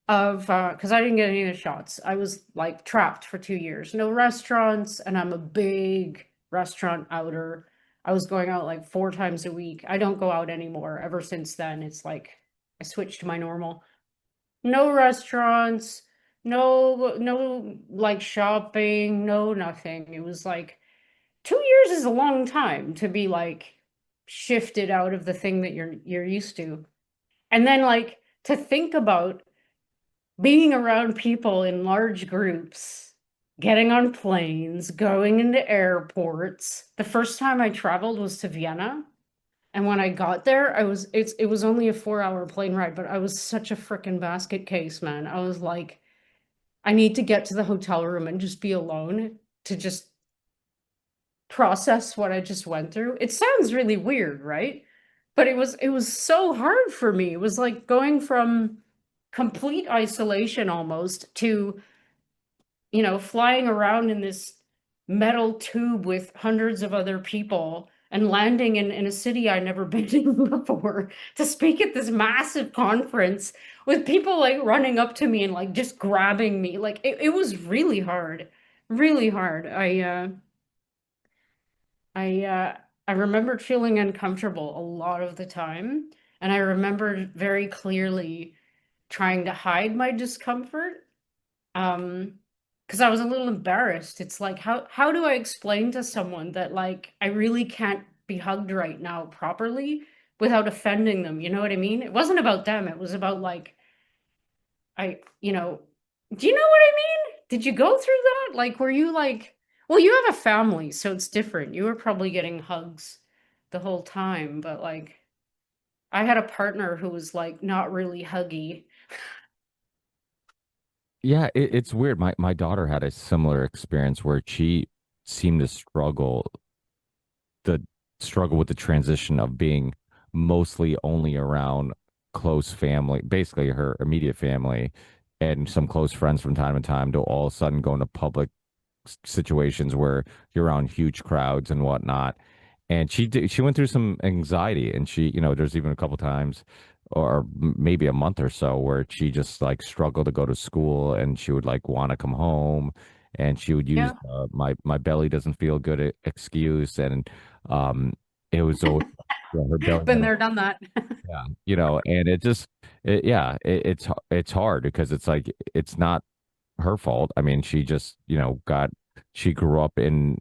of because I didn't get any of the shots. I was like trapped for 2 years. No restaurants, and I'm a big restaurant outer. I was going out like 4 times a week. I don't go out anymore. Ever since then, it's like I switched to my normal. No restaurants, no like shopping, no nothing. It was like 2 years is a long time to be like shifted out of the thing that you're used to. And then like to think about being around people in large groups, getting on planes, going into airports. The first time I traveled was to Vienna. And when I got there, it was only a 4 hour plane ride, but I was such a freaking basket case, man. I was like, I need to get to the hotel room and just be alone to just process what I just went through. It sounds really weird, right? But it was so hard for me. It was like going from complete isolation almost to, flying around in this metal tube with hundreds of other people and landing in a city I'd never been in before to speak at this massive conference with people like running up to me and like just grabbing me. Like it was really hard, really hard. I remembered feeling uncomfortable a lot of the time, and I remembered very clearly trying to hide my discomfort. Because I was a little embarrassed. It's like how do I explain to someone that like I really can't be hugged right now properly without offending them? You know what I mean? It wasn't about them. It was about like I, do you know what I mean? Did you go through that? Like, were you like, well, you have a family, so it's different. You were probably getting hugs the whole time, but like I had a partner who was like not really huggy. Yeah, it's weird. My daughter had a similar experience where she seemed to struggle with the transition of being mostly only around close family, basically her immediate family and some close friends from time to time, to all of a sudden going to public situations where you're around huge crowds and whatnot. And she went through some anxiety, and there's even a couple times or maybe a month or so where she just like struggled to go to school, and she would like want to come home, and she would use Yeah. my belly doesn't feel good excuse. And um it was always, her belly Been never, there, done that. yeah, and it's hard because it's like it's not her fault. I mean, she just, she grew up in,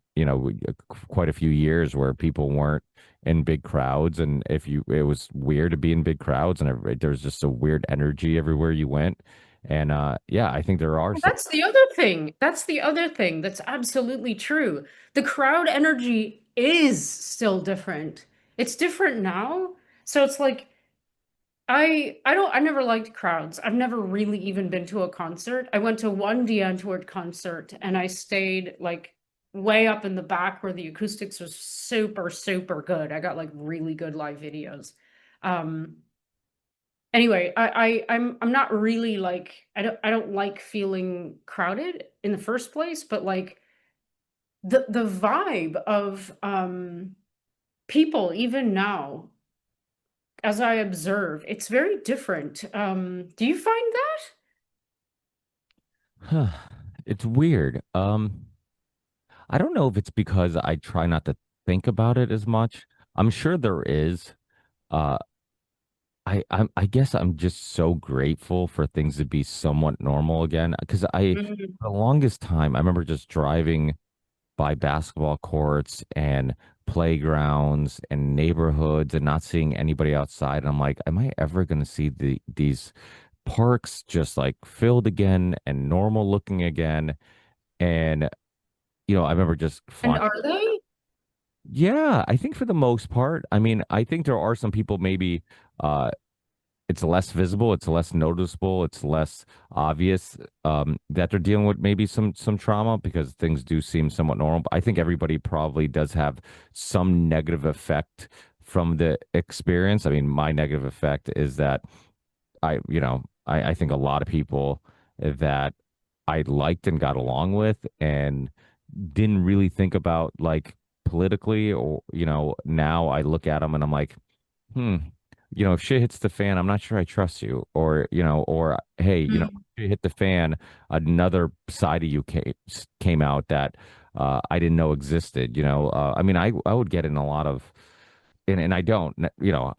quite a few years where people weren't in big crowds. And it was weird to be in big crowds, and there was just a weird energy everywhere you went. And yeah, I think there are some, That's the other thing. That's the other thing. That's absolutely true. The crowd energy is still different. It's different now. So it's like I never liked crowds. I've never really even been to a concert. I went to one Antwoord concert and I stayed like way up in the back where the acoustics was super, super good. I got like really good live videos. Um anyway, I'm not really like I don't like feeling crowded in the first place, but like the vibe of people even now as I observe, it's very different. Do you find that? it's weird. I don't know if it's because I try not to think about it as much. I'm sure there is. Uh, I guess I'm just so grateful for things to be somewhat normal again. Because Mhm. for the longest time, I remember just driving by basketball courts and playgrounds and neighborhoods and not seeing anybody outside. And I'm like, am I ever going to see these parks just like filled again and normal looking again? And I remember just And flying. are they? Yeah, I think for the most part. I mean, I think there are some people maybe uh it's less visible, it's less noticeable, it's less obvious that they're dealing with maybe some trauma, because things do seem somewhat normal. But I think everybody probably does have some negative effect from the experience. I mean, my negative effect is that I think a lot of people that I liked and got along with, and didn't really think about like politically, or now I look at them and I'm like, hmm, if shit hits the fan, I'm not sure I trust you. Or, or hey, Mm. shit hit the fan, another side of you came out that I didn't know existed. I mean, I would get in a lot of, and I don't,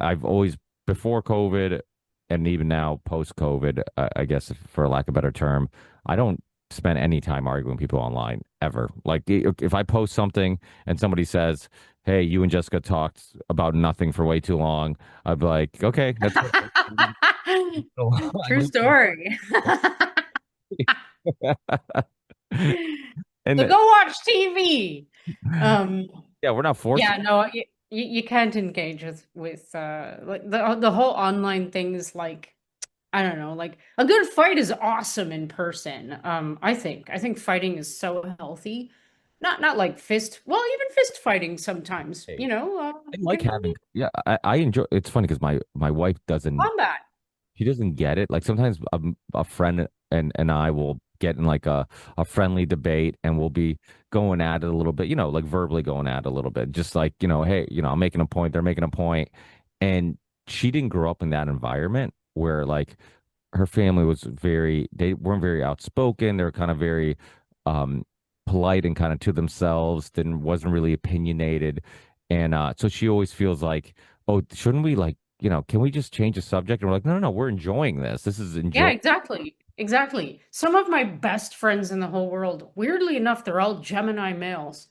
I've always, before COVID and even now post COVID, I guess for lack of a better term, I don't spend any time arguing with people online ever. Like if I post something and somebody says, "Hey, you and Jessica talked about nothing for way too long," I'd be like, "Okay, that's fair." I True leave it story. alone. So And go watch TV. Um, yeah, we're not forced. yeah, no, you can't engage with like the whole online thing is like I don't know, like a good fight is awesome in person. I think fighting is so healthy. Not like well, even fist fighting sometimes, I like can having, be yeah, I enjoy. It's funny because my wife doesn't. combat. She doesn't get it. Like sometimes a friend and I will get in like a friendly debate, and we'll be going at it a little bit, like verbally going at it a little bit. Just like, hey, I'm making a point, they're making a point. And she didn't grow up in that environment where like her family was they weren't very outspoken. They were kind of very um polite and kind of to themselves, didn't wasn't really opinionated. And so she always feels like, oh, shouldn't we like, can we just change the subject? And we're like, no, no, no, we're enjoying this. This is Yeah, enjoy. exactly. Exactly. Some of my best friends in the whole world, weirdly enough, they're all Gemini males.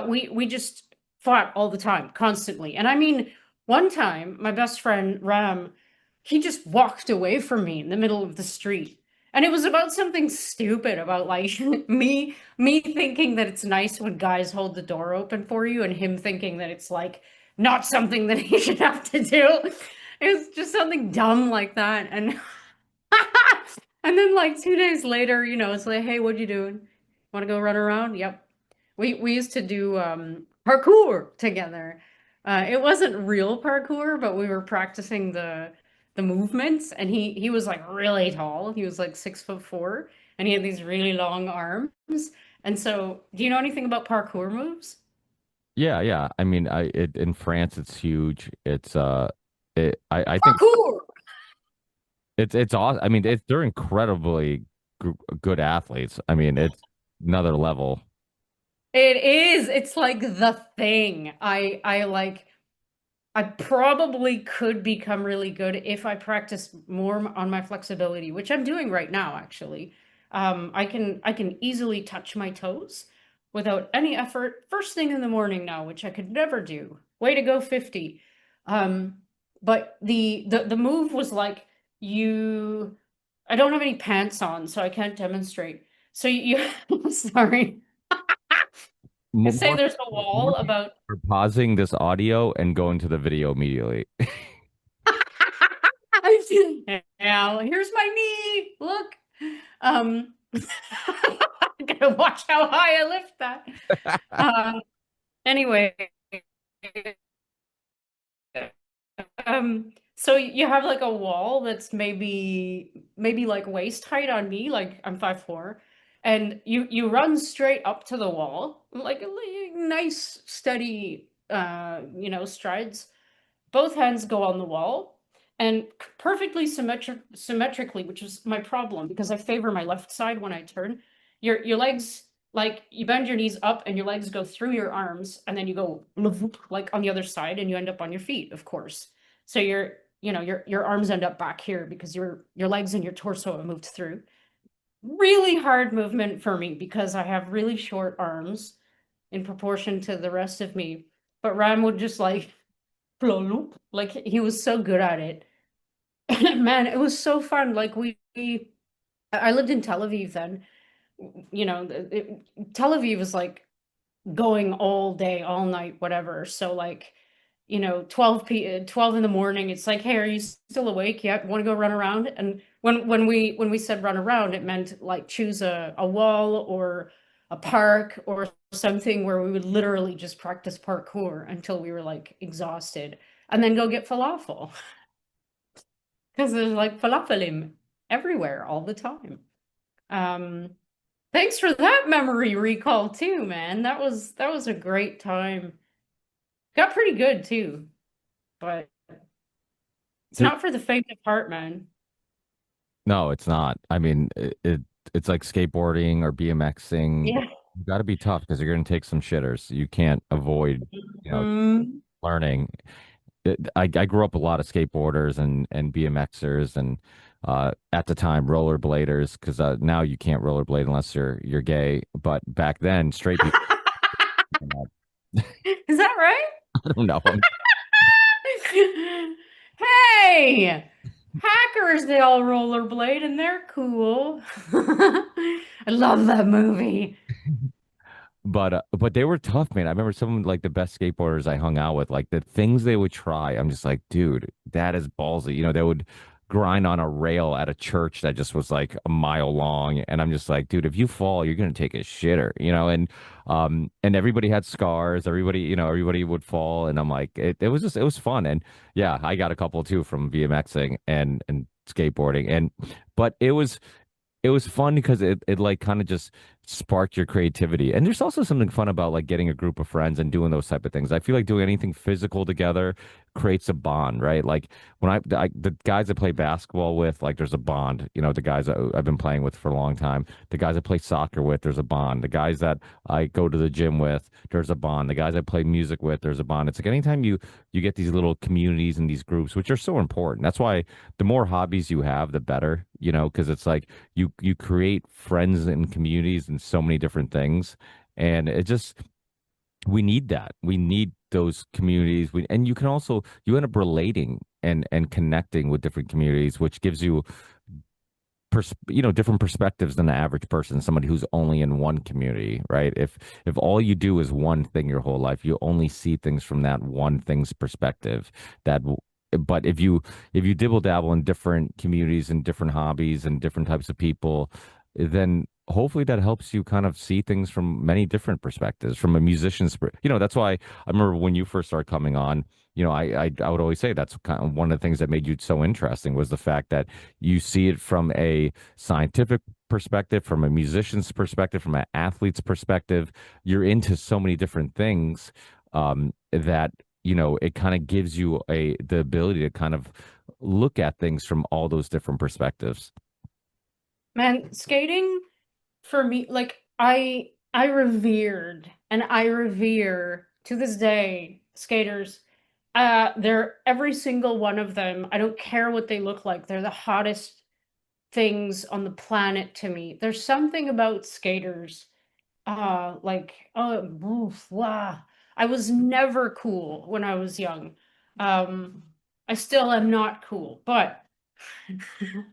We just fought all the time, constantly. And I mean, one time, my best friend Ram, he just walked away from me in the middle of the street. And it was about something stupid about like me thinking that it's nice when guys hold the door open for you and him thinking that it's like not something that he should have to do. It was just something dumb like that. And and then like 2 days later, it's like, hey, what you doing? Want to go run around? Yep. We used to do parkour together. It wasn't real parkour, but we were practicing the movements. And he was like really tall. He was like 6'4", and he had these really long arms. And so, do you know anything about parkour moves? Yeah, yeah. I mean, in France it's huge. I think Parkour. it's awesome. I mean, they're incredibly good athletes. I mean, it's another level. It is. It's like the thing. I like. I probably could become really good if I practice more on my flexibility, which I'm doing right now, actually. I can easily touch my toes without any effort first thing in the morning now, which I could never do. Way to go, 50. Um, but the move was like you I don't have any pants on, so I can't demonstrate. So sorry. You say More there's a more wall people about are pausing this audio and going to the video immediately. yeah, here's my knee. Look. Um, I gotta watch how high I lift that. Anyway, so you have like a wall that's maybe like waist height on me, like I'm 5'4", and you run straight up to the wall, like nice steady strides. Both hands go on the wall and perfectly symmetrically, which is my problem because I favor my left side when I turn. Your legs, like you bend your knees up and your legs go through your arms, and then you go like on the other side and you end up on your feet, of course. So your arms end up back here because your legs and your torso are moved through. Really hard movement for me because I have really short arms in proportion to the rest of me. But Ram would just like he was so good at it. Man, it was so fun. Like I lived in Tel Aviv then. Tel Aviv is like going all day, all night, whatever. So like, 12 in the morning, it's like, hey, are you still awake? Yep. Want to go run around? And when we said run around, it meant like choose a wall or a park or something where we would literally just practice parkour until we were like exhausted and then go get falafel because there's like falafelim everywhere all the time. Thanks for that memory recall too, man. That was a great time. Got pretty good too, but it's There, not for the faint of heart, man. no, it's not. I mean, it's like skateboarding or BMXing. Yeah. You got to be tough because you're going to take some shitters. You can't avoid, Mm. learning. I grew up with a lot of skateboarders and BMXers and at the time rollerbladers because now you can't rollerblade unless you're gay. But back then, straight people. Is that right? I don't know. Hey, hackers, they all rollerblade and they're cool. I love that movie. But they were tough, man. I remember some of like the best skateboarders I hung out with, like the things they would try. I'm just like, dude, that is ballsy. They would grind on a rail at a church that just was like a mile long, and I'm just like, dude, if you fall, you're gonna take a shitter, and everybody had scars. Everybody would fall, and I'm like, it was fun, and yeah, I got a couple too from BMXing and skateboarding, and but it was fun because it like kind of just sparked your creativity. And there's also something fun about like getting a group of friends and doing those type of things. I feel like doing anything physical together creates a bond, right? Like when the guys I play basketball with, like there's a bond. The guys I've been playing with for a long time. The guys I play soccer with, there's a bond. The guys that I go to the gym with, there's a bond. The guys I play music with, there's a bond. It's like anytime you get these little communities and these groups, which are so important. That's why the more hobbies you have, the better, because it's like you create friends and communities and so many different things, and it just we need that. We need those communities. And you end up relating and connecting with different communities, which gives you different perspectives than the average person, somebody who's only in one community, right? If all you do is one thing your whole life, you only see things from that one thing's perspective. But if you dibble dabble in different communities and different hobbies and different types of people, then hopefully that helps you kind of see things from many different perspectives. From a musician's, that's why I remember when you first started coming on. I would always say that's kind of one of the things that made you so interesting was the fact that you see it from a scientific perspective, from a musician's perspective, from an athlete's perspective. You're into so many different things that it kind of gives you the ability to kind of look at things from all those different perspectives. Man, skating for me, like I revered and I revere to this day skaters. They're every single one of them. I don't care what they look like. They're the hottest things on the planet to me. There's something about skaters. Like, oh, oof, wow. I was never cool when I was young. Um, I still am not cool, but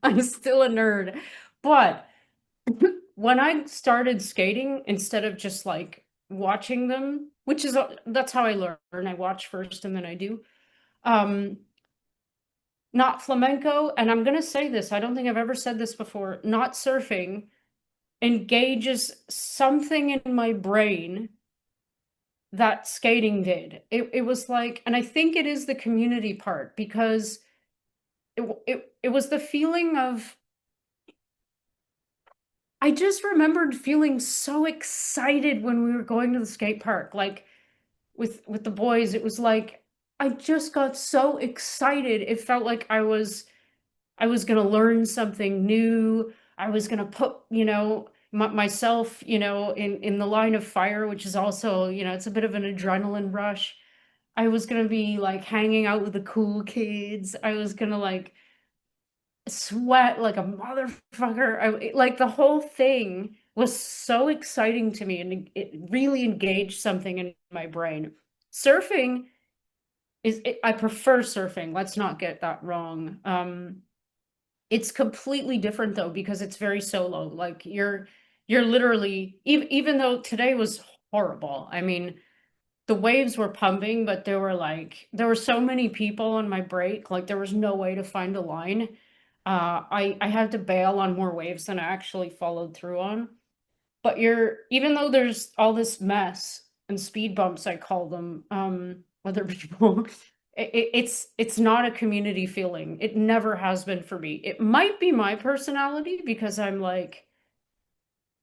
I'm still a nerd. But when I started skating, instead of just like watching them, which is that's how I learn. I watch first and then I do. Um, not flamenco, and I'm gonna say this, I don't think I've ever said this before, not surfing engages something in my brain that skating did. It was like, and I think it is the community part because it was the feeling of I just remembered feeling so excited when we were going to the skate park, like with the boys. It was like I just got so excited. It felt like I was gonna learn something new. I was gonna put, myself, in the line of fire, which is also, it's a bit of an adrenaline rush. I was gonna be like hanging out with the cool kids. I was gonna like sweat like a motherfucker. Like the whole thing was so exciting to me, and it really engaged something in my brain. Surfing I prefer surfing. Let's not get that wrong. It's completely different though because it's very solo. Like you're literally even though today was horrible. I mean, the waves were pumping, but there were so many people on my break, like there was no way to find a line. I had to bail on more waves than I actually followed through on. But even though there's all this mess and speed bumps, I call them, other people, it's not a community feeling. It never has been for me. It might be my personality because I'm like,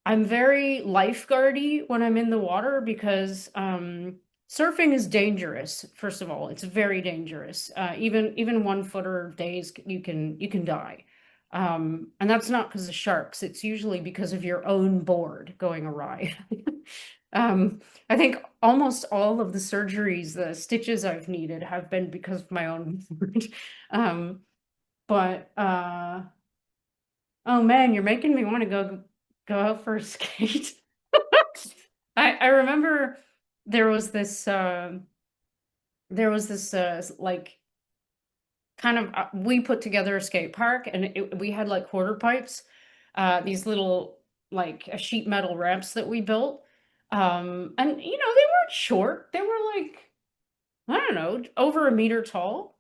I'm very lifeguardy when I'm in the water because surfing is dangerous. First of all, it's very dangerous. Even 1 footer days you can die. And that's not because of sharks. It's usually because of your own board going awry. I think almost all of the surgeries, the stitches I've needed have been because of my own board. Um, but oh man, you're making me want to go out for a skate. I remember there was this like kind of we put together a skate park and we had like quarter pipes, these little like sheet metal ramps that we built. And you know, they weren't short. They were like, I don't know, over a meter tall.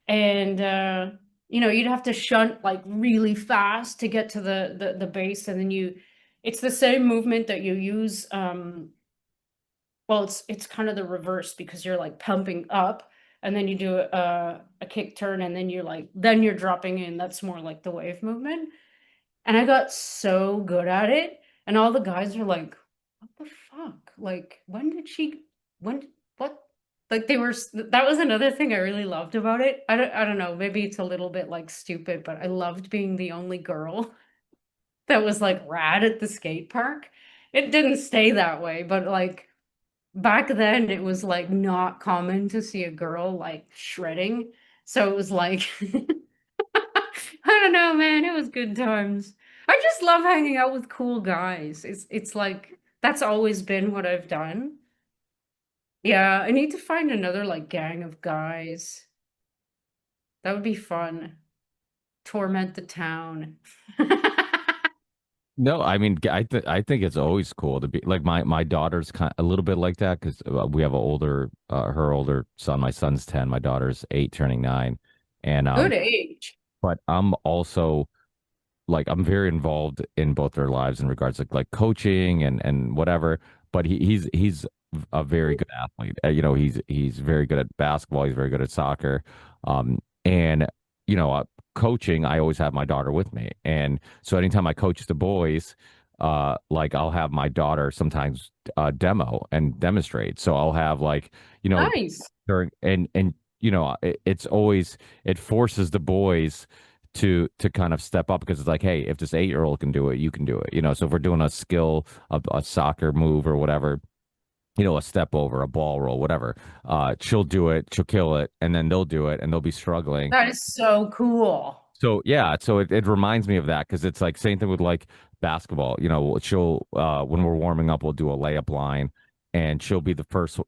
And you know, you'd have to shunt like really fast to get to the base, and then it's the same movement that you use. Well, it's kind of the reverse because you're like pumping up and then you do a kick turn and then you're dropping in. That's more like the wave movement. And I got so good at it, and all the guys were like, "What the fuck? Like, when, what?" Like that was another thing I really loved about it. I don't know, maybe it's a little bit like stupid, but I loved being the only girl that was like rad at the skate park. It didn't stay that way, but like back then it was like not common to see a girl like shredding. So it was like I don't know, man, it was good times. I just love hanging out with cool guys. It's like that's always been what I've done. Yeah, I need to find another like gang of guys. That would be fun. Torment the town. No, I mean, I think it's always cool to be like my daughter's kind a little bit like that because we have a older her older son. My son's 10, my daughter's 8, turning 9, and Good age. but I'm also like I'm very involved in both their lives in regards to like coaching and whatever. But he's a very good athlete. He's very good at basketball. He's very good at soccer. And you know, coaching, I always have my daughter with me, and so anytime I coach the boys, like I'll have my daughter sometimes demo and demonstrate. So I'll have like you know Nice. during and you know it's always it forces the boys to kind of step up because it's like, hey, if this 8-year-old can do it, you can do it. So if we're doing a skill, a soccer move or whatever, a step over, a ball roll, whatever, she'll do it, she'll kill it, and then they'll do it and they'll be struggling. That is so cool. So yeah, so it reminds me of that because it's like same thing with like basketball. She'll when we're warming up, we'll do a layup line, and she'll be the first.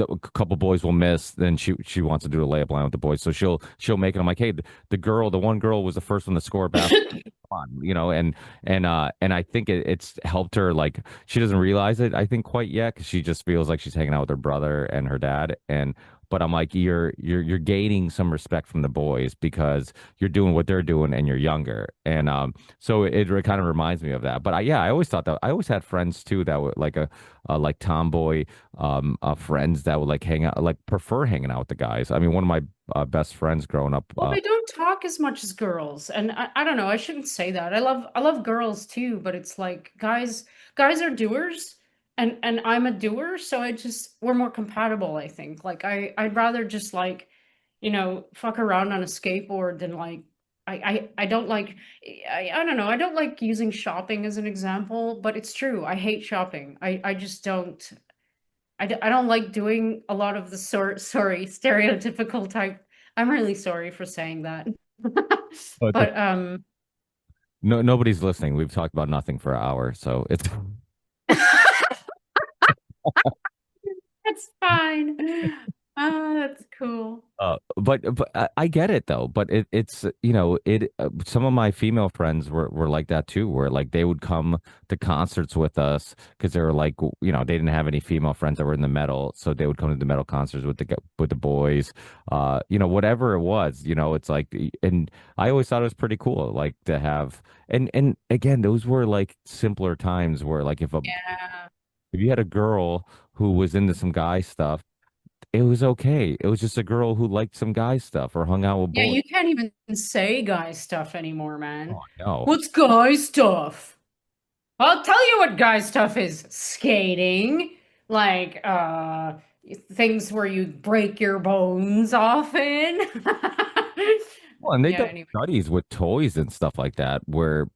A couple boys will miss, then she wants to do a layup line with the boys, so she'll make it. I'm like, hey, the one girl was the first one to score a basket. Come on, and I think it's helped her. Like she doesn't realize it, I think, quite yet because she just feels like she's hanging out with her brother and her dad, and. But I'm like, you're gaining some respect from the boys because you're doing what they're doing and you're younger. And so it kind of reminds me of that. But I always thought that I always had friends too that were like like tomboy friends that would like hang out, like prefer hanging out with the guys. I mean, one of my best friends growing up. Well, they don't talk as much as girls, and I don't know. I shouldn't say that. I love girls too, but it's like guys are doers, and I'm a doer, so we're more compatible. I think. Like I'd rather just like, fuck around on a skateboard than like I don't like I don't know. I don't like using shopping as an example, but it's true. I hate shopping. I just don't. I don't like doing a lot of the sorry stereotypical type. I'm really sorry for saying that. But But no, nobody's listening. We've talked about nothing for an hour, so it's. that's fine. Oh, that's cool. But I get it though. But it's some of my female friends were like that too, where like they would come to concerts with us because they were like they didn't have any female friends that were in the metal, so they would come to the metal concerts with the boys, whatever it was, it's like, and I always thought it was pretty cool, like to have, and again, those were like simpler times where like Yeah. if you had a girl who was into some guy stuff it was okay. It was just a girl who liked some guy stuff or hung out with Yeah, boys. you can't even say guy stuff anymore, man. Oh no. What's guy stuff? I'll tell you what guy stuff is. Skating, like things where you break your bones often. Well, and they've Yeah, done anyway. studies with toys and stuff like that, where,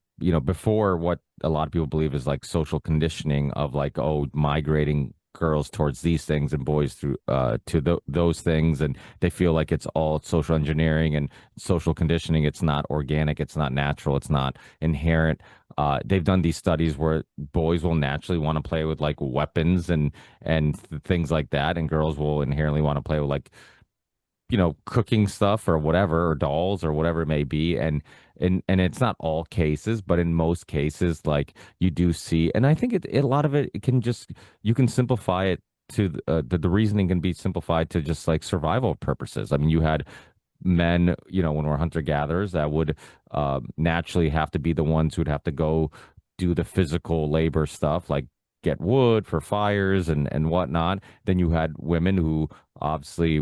before what a lot of people believe is like social conditioning of like, oh, migrating girls towards these things and boys through to those things, and they feel like it's all social engineering and social conditioning. It's not organic, it's not natural, it's not inherent. They've done these studies where boys will naturally want to play with like weapons and things like that, and girls will inherently want to play with like cooking stuff or whatever, or dolls or whatever it may be. And it's not all cases, but in most cases, like you do see, and I think a lot of it can just, you can simplify it to the reasoning can be simplified to just like survival purposes. I mean, you had men, when we're hunter gatherers, that would naturally have to be the ones who'd have to go do the physical labor stuff, like get wood for fires and whatnot. Then you had women who obviously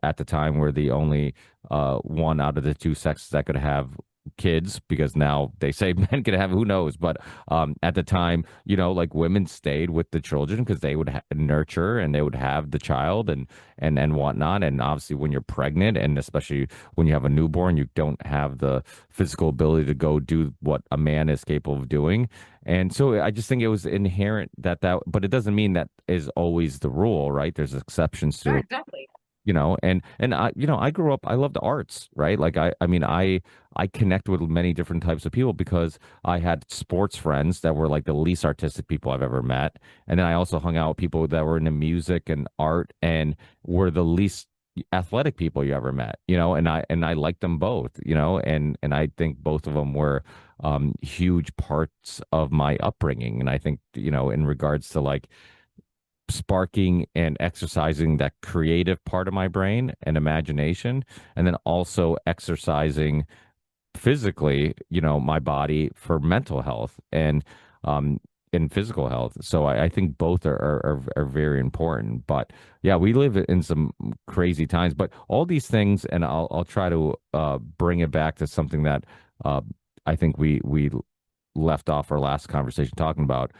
at the time were the only one out of the two sexes that could have kids, because now they say men can have, who knows, but at the time, like women stayed with the children because they would nurture and they would have the child and whatnot. And obviously when you're pregnant, and especially when you have a newborn, you don't have the physical ability to go do what a man is capable of doing. And so I just think it was inherent but it doesn't mean that is always the rule, right? There's exceptions Yeah, to, exactly. and I grew up, I loved arts, right? Like I mean I connect with many different types of people because I had sports friends that were like the least artistic people I've ever met. And then I also hung out with people that were into music and art and were the least athletic people you ever met, and I liked them both, and I think both of them were huge parts of my upbringing. And I think, in regards to like sparking and exercising that creative part of my brain and imagination, and then also exercising physically, my body for mental health um and physical health. So I think both are very important. But yeah, we live in some crazy times. But all these things, and I'll try to bring it back to something that uh I think we left off our last conversation talking about: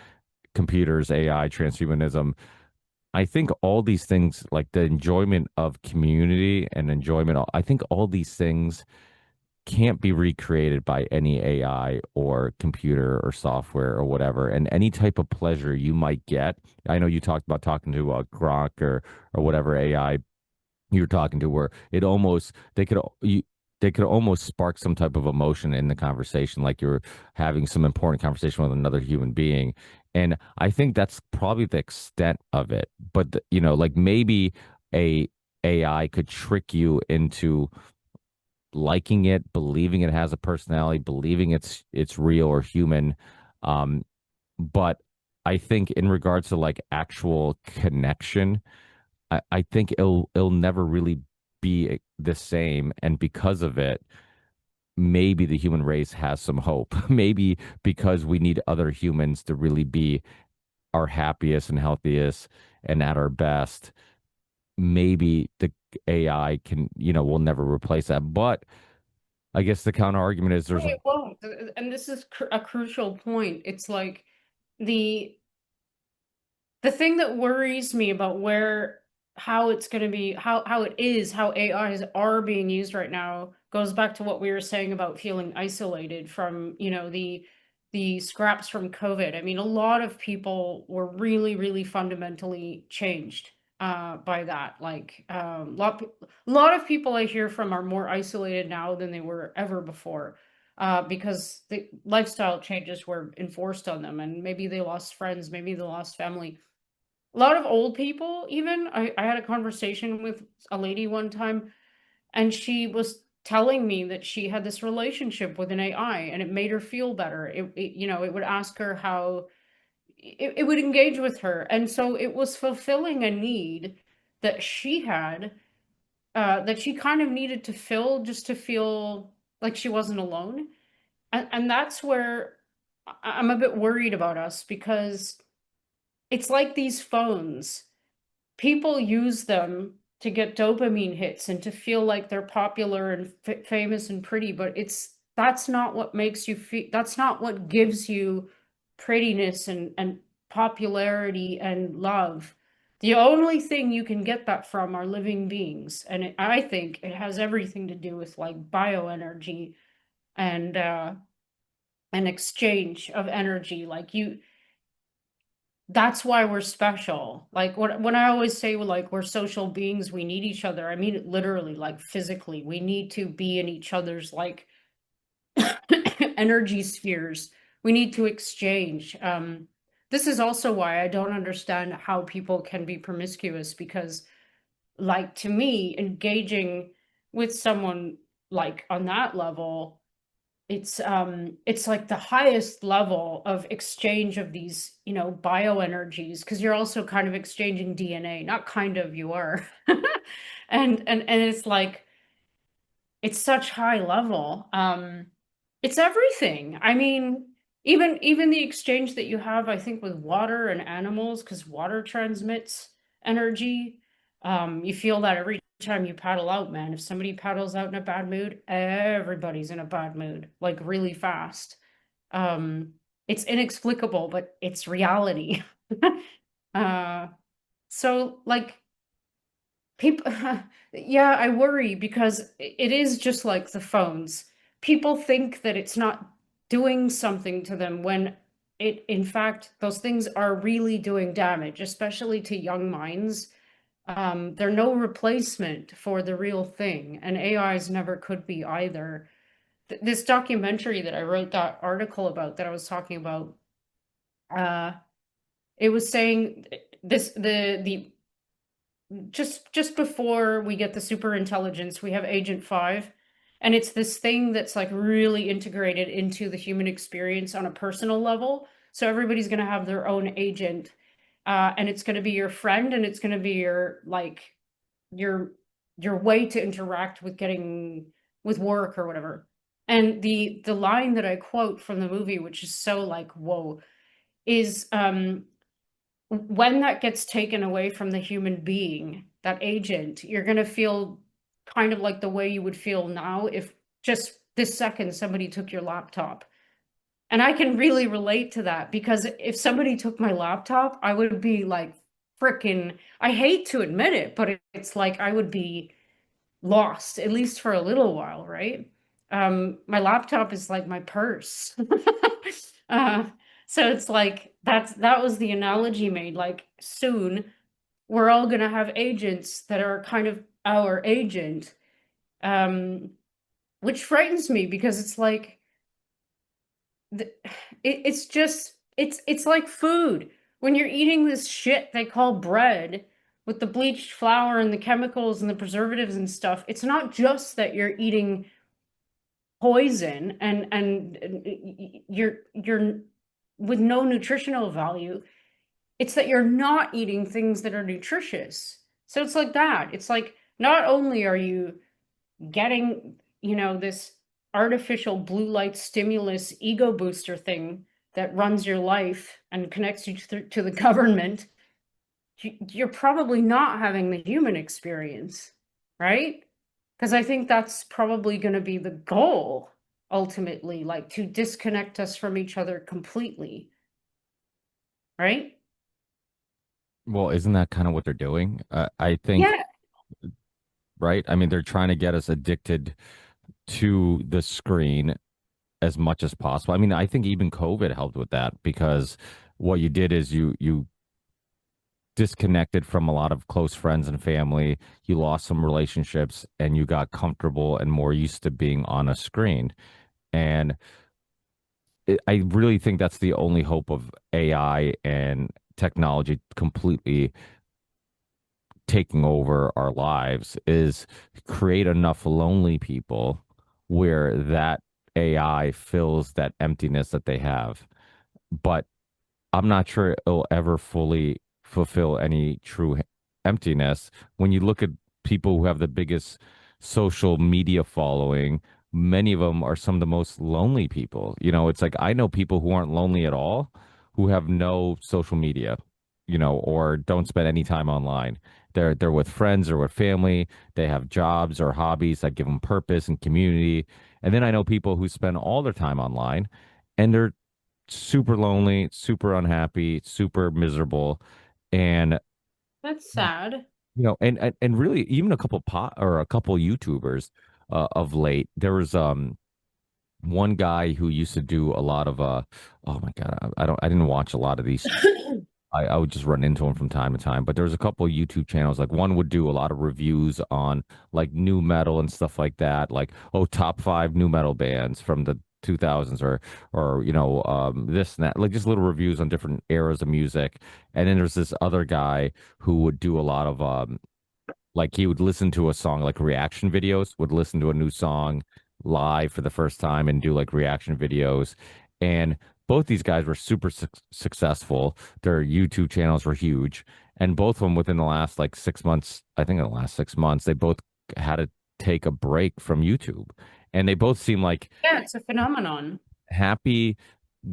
computers, AI, transhumanism. I think all these things, like the enjoyment of community and enjoyment, I think all these things can't be recreated by any AI or computer or software or whatever. And any type of pleasure you might get, I know you talked about talking to Grok or whatever AI you're talking to, where it almost they could almost spark some type of emotion in the conversation, like you're having some important conversation with another human being. And I think that's probably the extent of it. But like maybe a AI could trick you into liking it, believing it has a personality, believing it's real or human. Um, but I think in regards to like actual connection, I think it'll never really be the same. And because of it, maybe the human race has some hope. Maybe because we need other humans to really be our happiest and healthiest and at our best. Maybe the AI can, will never replace that. But I guess the counter argument is No, there's, it won't. And this is a crucial point. It's like the the thing that worries me about how it's going to be, how it is, how AIs are being used right now goes back to what we were saying about feeling isolated from, the scraps from COVID. I mean, a lot of people were really, really fundamentally changed by that. Like, a lot of people I hear from are more isolated now than they were ever before. Because the lifestyle changes were enforced on them, and maybe they lost friends, maybe they lost family. A lot of old people, even. I had a conversation with a lady one time, and she was telling me that she had this relationship with an AI and it made her feel better. It would ask her how it would engage with her. And so it was fulfilling a need that she had, that she kind of needed to fill just to feel like she wasn't alone. And that's where I'm a bit worried about us, because it's like these phones. People use them to get dopamine hits and to feel like they're popular and famous and pretty, but that's not what makes you feel, that's not what gives you prettiness and popularity and love. The only thing you can get that from are living beings. And I think it has everything to do with like bioenergy and an exchange of energy. Like you, that's why we're special. Like when I always say like we're social beings, we need each other. I mean it literally, like physically. We need to be in each other's like energy spheres. We need to exchange. This is also why I don't understand how people can be promiscuous because, like, to me, engaging with someone like on that level, it's like the highest level of exchange of these, bioenergies, because you're also kind of exchanging DNA, not kind of, you are. And it's like it's such high level. It's everything. I mean, even the exchange that you have, I think, with water and animals, because water transmits energy. You feel that every time you paddle out, man. If somebody paddles out in a bad mood, everybody's in a bad mood, like really fast. It's inexplicable, but it's reality. uh, so like people, yeah, I worry because it is just like the phones. People think that it's not doing something to them when in fact, those things are really doing damage, especially to young minds. They're no replacement for the real thing, and AIs never could be either. This documentary that I wrote that article about that I was talking about, uh, it was saying this the just before we get the super intelligence, we have Agent 5, and it's this thing that's like really integrated into the human experience on a personal level. So everybody's going to have their own agent, and it's going to be your friend, and it's going to be your like your your way to interact with getting with work or whatever. And the line that I quote from the movie, which is so like whoa, is when that gets taken away from the human being, that agent, you're going to feel kind of like the way you would feel now if just this second somebody took your laptop. And I can really relate to that because if somebody took my laptop, I would be like freaking, I hate to admit it, but it's like I would be lost, at least for a little while, right? My laptop is like my purse. uh, so it's like that was the analogy made. Like soon we're all gonna have agents that are kind of our agent, um, which frightens me because it's like it's just it's like food. When you're eating this shit they call bread with the bleached flour and the chemicals and the preservatives and stuff, it's not just that you're eating poison and you're with no nutritional value. It's that you're not eating things that are nutritious. So it's like that. It's like not only are you getting, this artificial blue light stimulus ego booster thing that runs your life and connects you to the government, you're probably not having the human experience, right? Because I think that's probably going to be the goal ultimately, like to disconnect us from each other completely, right? Well, isn't that kind of what they're doing? I think, Yeah. right? I mean, they're trying to get us addicted to the screen as much as possible. I mean, I think even COVID helped with that because what you did is you disconnected from a lot of close friends and family. You lost some relationships and you got comfortable and more used to being on a screen. And I really think that's the only hope of AI and technology completely taking over our lives is create enough lonely people where that AI fills that emptiness that they have. But I'm not sure it'll ever fully fulfill any true emptiness. When you look at people who have the biggest social media following, many of them are some of the most lonely people. It's like I know people who aren't lonely at all, who have no social media, or don't spend any time online. They're with friends or with family. They have jobs or hobbies that give them purpose and community. And then I know people who spend all their time online and they're super lonely, super unhappy, super miserable, and That's sad. and really even a couple or a couple YouTubers of late. There was one guy who used to do a lot of oh my God, I didn't watch a lot of these. I would just run into him from time to time, but there was a couple of YouTube channels. Like one would do a lot of reviews on like new metal and stuff like that. Like, oh, top five new metal bands from the 2000s, or this and that. Like just little reviews on different eras of music. And then there's this other guy who would do a lot of like he would listen to a song, like reaction videos, would listen to a new song live for the first time and do like reaction videos. And both these guys were super successful. Their YouTube channels were huge. And both of them within the last like 6 months, I think in the last 6 months, they both had to take a break from YouTube. And they both seem like Yeah, it's a phenomenon. happy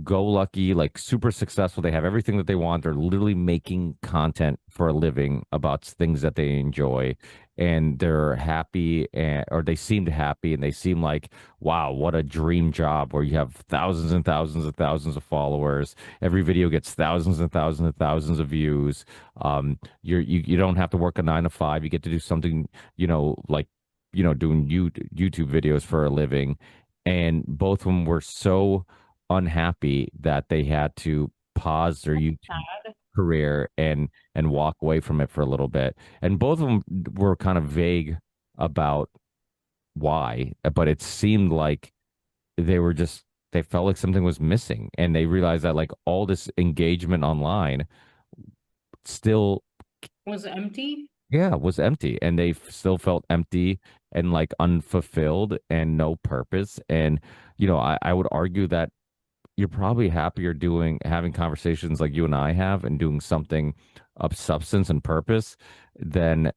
go lucky, like super successful. They have everything that they want. They're literally making content for a living about things that they enjoy. And they're happy, or they seem happy, and they seem like, wow, what a dream job where you have thousands and thousands and thousands of followers. Every video gets thousands and thousands and thousands of views. You don't have to work a 9 to 5. You get to do something, like, doing YouTube videos for a living. And both of them were so unhappy that they had to pause their YouTube Sad. career and walk away from it for a little bit. And both of them were kind of vague about why, but it seemed like they were just they felt like something was missing, and they realized that like all this engagement online still, Was empty. yeah, was empty, and they still felt empty and like unfulfilled and no purpose. And I would argue that you're probably happier having conversations like you and I have and doing something of substance and purpose than,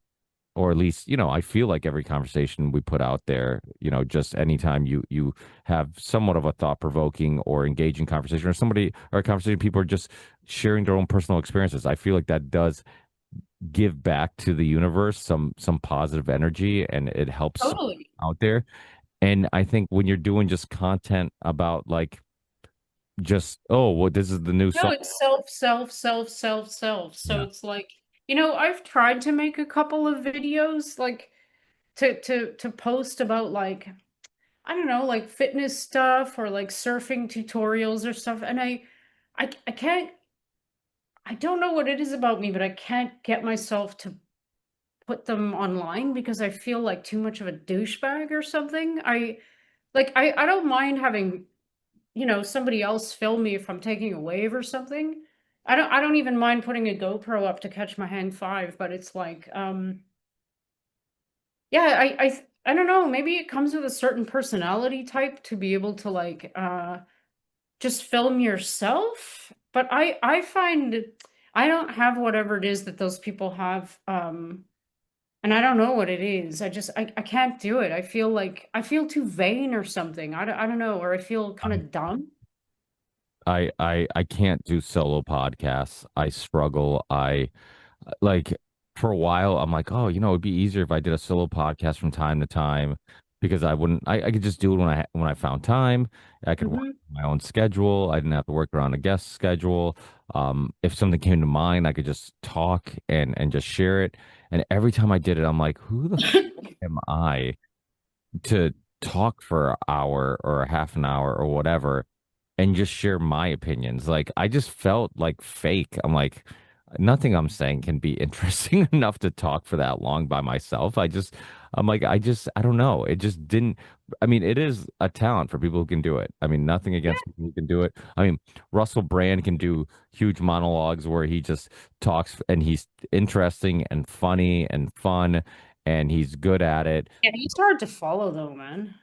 or at least, I feel like every conversation we put out there, just anytime you have somewhat of a thought-provoking or engaging conversation, or somebody or a conversation, people are just sharing their own personal experiences. I feel like that does give back to the universe some positive energy, and it helps Totally. out there. And I think when you're doing just content about like just, oh, well, this is the new No, song. it's self, self, self, self, self. So Yeah. it's like, I've tried to make a couple of videos like to post about like I don't know, like fitness stuff or like surfing tutorials or stuff. And I can't, I don't know what it is about me, but I can't get myself to put them online because I feel like too much of a douchebag or something. I don't mind having, somebody else film me if I'm taking a wave or something. I don't even mind putting a GoPro up to catch my hand five, but it's like, yeah, I don't know, maybe it comes with a certain personality type to be able to like just film yourself, but I find I don't have whatever it is that those people have, and I don't know what it is. I can't do it. I feel too vain or something. I don't know, or I feel kind I of dumb. I can't do solo podcasts. I struggle. I like for a while I'm like, oh, it'd be easier if I did a solo podcast from time to time, because I could just do it when I found time. I could work Hmm. my own schedule. I didn't have to work around a guest schedule. If something came to mind, I could just talk and just share it. And every time I did it, I'm like, who the am I to talk for an hour or a half an hour or whatever and just share my opinions? Like I just felt like fake. I'm like, nothing I'm saying can be interesting enough to talk for that long by myself. I'm like, I don't know. It just didn't. I mean, it is a talent for people who can do it. I mean, nothing against people who can do it. I mean, Russell Brand can do huge monologues where he just talks and he's interesting and funny and fun and he's good at it. Yeah, he's hard to follow though, man.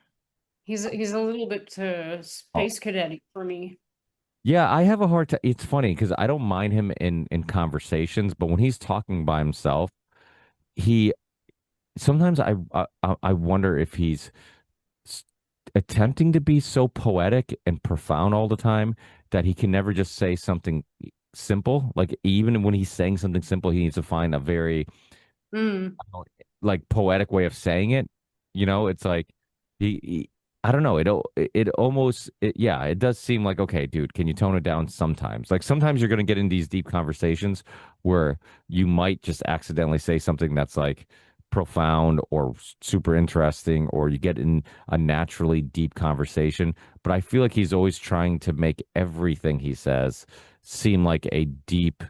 He's a little bit Oh, space cadet for me. yeah, I have a hard time. It's funny because I don't mind him in conversations, but when he's talking by himself, he sometimes I wonder if he's s- attempting to be so poetic and profound all the time that he can never just say something simple. Like even when he's saying something simple, he needs to find a very Mm. like poetic way of saying it. It's like he I don't know. It almost yeah, it does seem like, okay, dude, can you tone it down sometimes? Like sometimes you're going to get in these deep conversations where you might just accidentally say something that's like profound or super interesting, or you get in a naturally deep conversation. But I feel like he's always trying to make everything he says seem like a deep,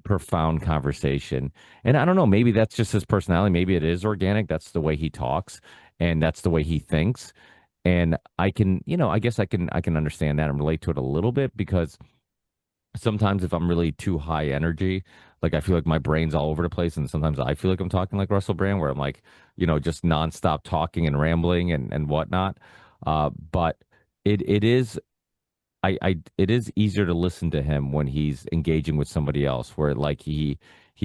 profound conversation. And I don't know, maybe that's just his personality. Maybe it is organic. That's the way he talks and that's the way he thinks. And I can, I guess I can understand that and relate to it a little bit because sometimes if I'm really too high energy, like I feel like my brain's all over the place, and sometimes I feel like I'm talking like Russell Brand, where I'm like, just nonstop talking and rambling and whatnot. But it is it is easier to listen to him when he's engaging with somebody else, where like he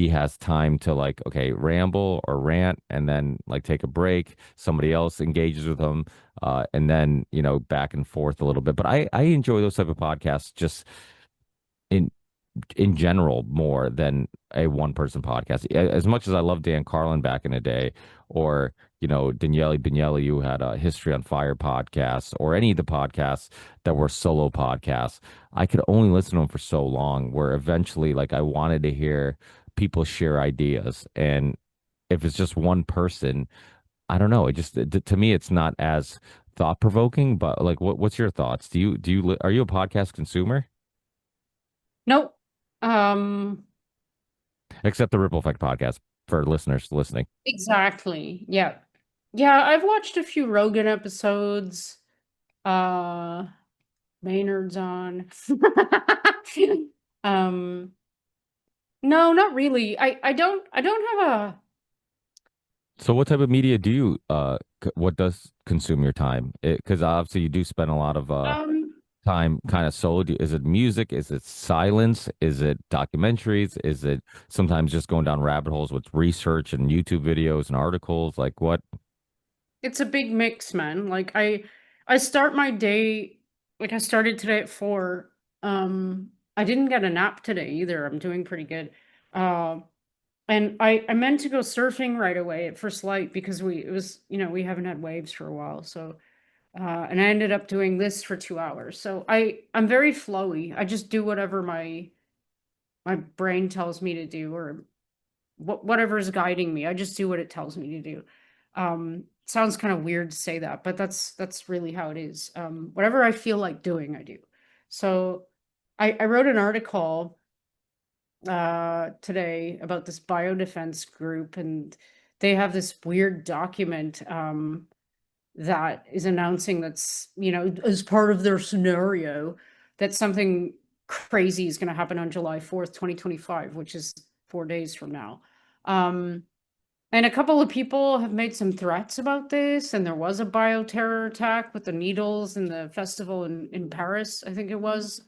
has time to like, okay, ramble or rant and then like take a break. Somebody else engages with him, and then back and forth a little bit. But I enjoy those type of podcasts just in in general more than a one person podcast. As much as I love Dan Carlin back in the day, or Daniele Bignelli, who had a History on Fire podcast, or any of the podcasts that were solo podcasts, I could only listen to them for so long. Where eventually, like, I wanted to hear people share ideas, and if it's just one person, I don't know. To me, it's not as thought provoking. But like, what's your thoughts? Are you a podcast consumer? Nope. Um, Except the Ripple Effect podcast for listeners listening. exactly. Yeah. Yeah, I've watched a few Rogan episodes. Uh, Maynard's on. Um, no, not really. I don't have a So what type of media do you what does consume your time? Because obviously you do spend a lot of um time kind of solo. Is it music? Is it silence? Is it documentaries? Is it sometimes just going down rabbit holes with research and YouTube videos and articles? Like what? it's a big mix, man. Like I start my day like I started today at 4. I didn't get a nap today either. I'm doing pretty good. Uh, and I meant to go surfing right away at first light because we haven't had waves for a while. So and I ended up doing this for 2 hours. So I'm very flowy. I just do whatever my brain tells me to do, or whatever is guiding me. I just do what it tells me to do. Sounds kind of weird to say that, but that's really how it is. Whatever I feel like doing, I do. So I wrote an article today about this biodefense group, and they have this weird document that is announcing that's, as part of their scenario, that something crazy is going to happen on July 4th, 2025, which is 4 days from now. Um, and a couple of people have made some threats about this, and there was a bioterror attack with the needles in the festival in Paris, I think it was.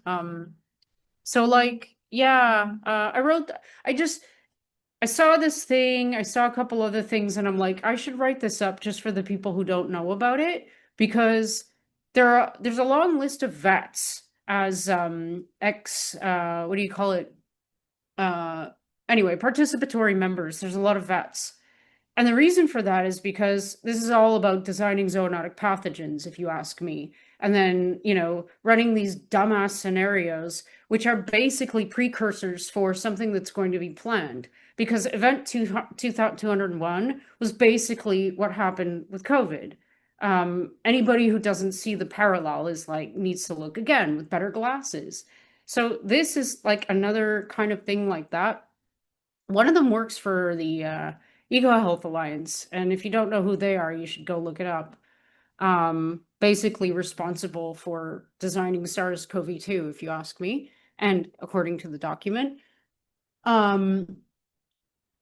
So like, yeah, I just I saw this thing, I saw a couple other things, and I'm like, I should write this up just for the people who don't know about it, because there's a long list of vets as ex what do you call it? Uh anyway, participatory members. There's a lot of vets. And the reason for that is because this is all about designing zoonotic pathogens, if you ask me. And then, running these dumbass scenarios, which are basically precursors for something that's going to be planned. Because Event 2201 was basically what happened with COVID. Anybody who doesn't see the parallel is like, needs to look again with better glasses. So this is like another kind of thing like that. One of them works for the Ego Health Alliance, and if you don't know who they are, you should go look it up. Basically responsible for designing SARS-CoV-2, if you ask me, and according to the document. Um,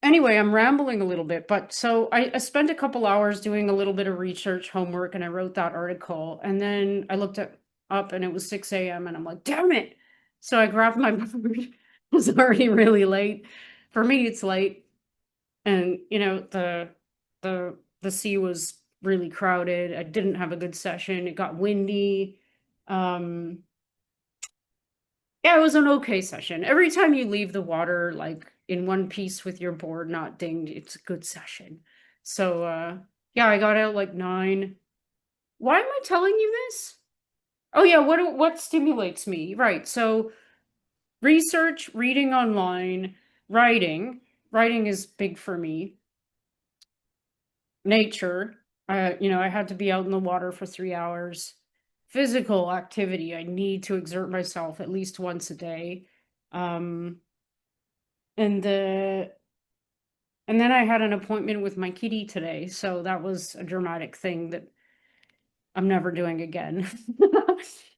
anyway, I'm rambling a little bit, but so I spent a couple hours doing a little bit of research homework, and I wrote that article, and then I looked up and it was 6 a.m. and I'm like, damn it. So I grabbed my board. It was already really late. For me, it's late. And the sea was really crowded. I didn't have a good session. It got windy. Um, yeah, it was an okay session. Every time you leave the water like in one piece with your board not dinged, it's a good session. So yeah, I got out like 9. why am I telling you this? Oh yeah, what stimulates me? Right. So research, reading online, writing. Writing is big for me. Nature. I had to be out in the water for 3 hours. Physical activity. I need to exert myself at least once a day. Um, and the and then I had an appointment with my kitty today, so that was a dramatic thing that I'm never doing again.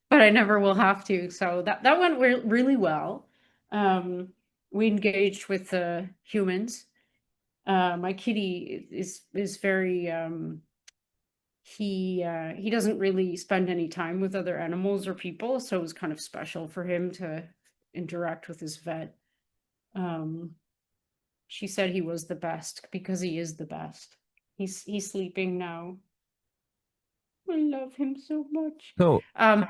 But I never will have to. So that went really well. We engaged with the humans. My kitty is very he doesn't really spend any time with other animals or people, so it was kind of special for him to interact with his vet. Um, she said he was the best because he is the best. He's sleeping now. I love him so much. So, Um,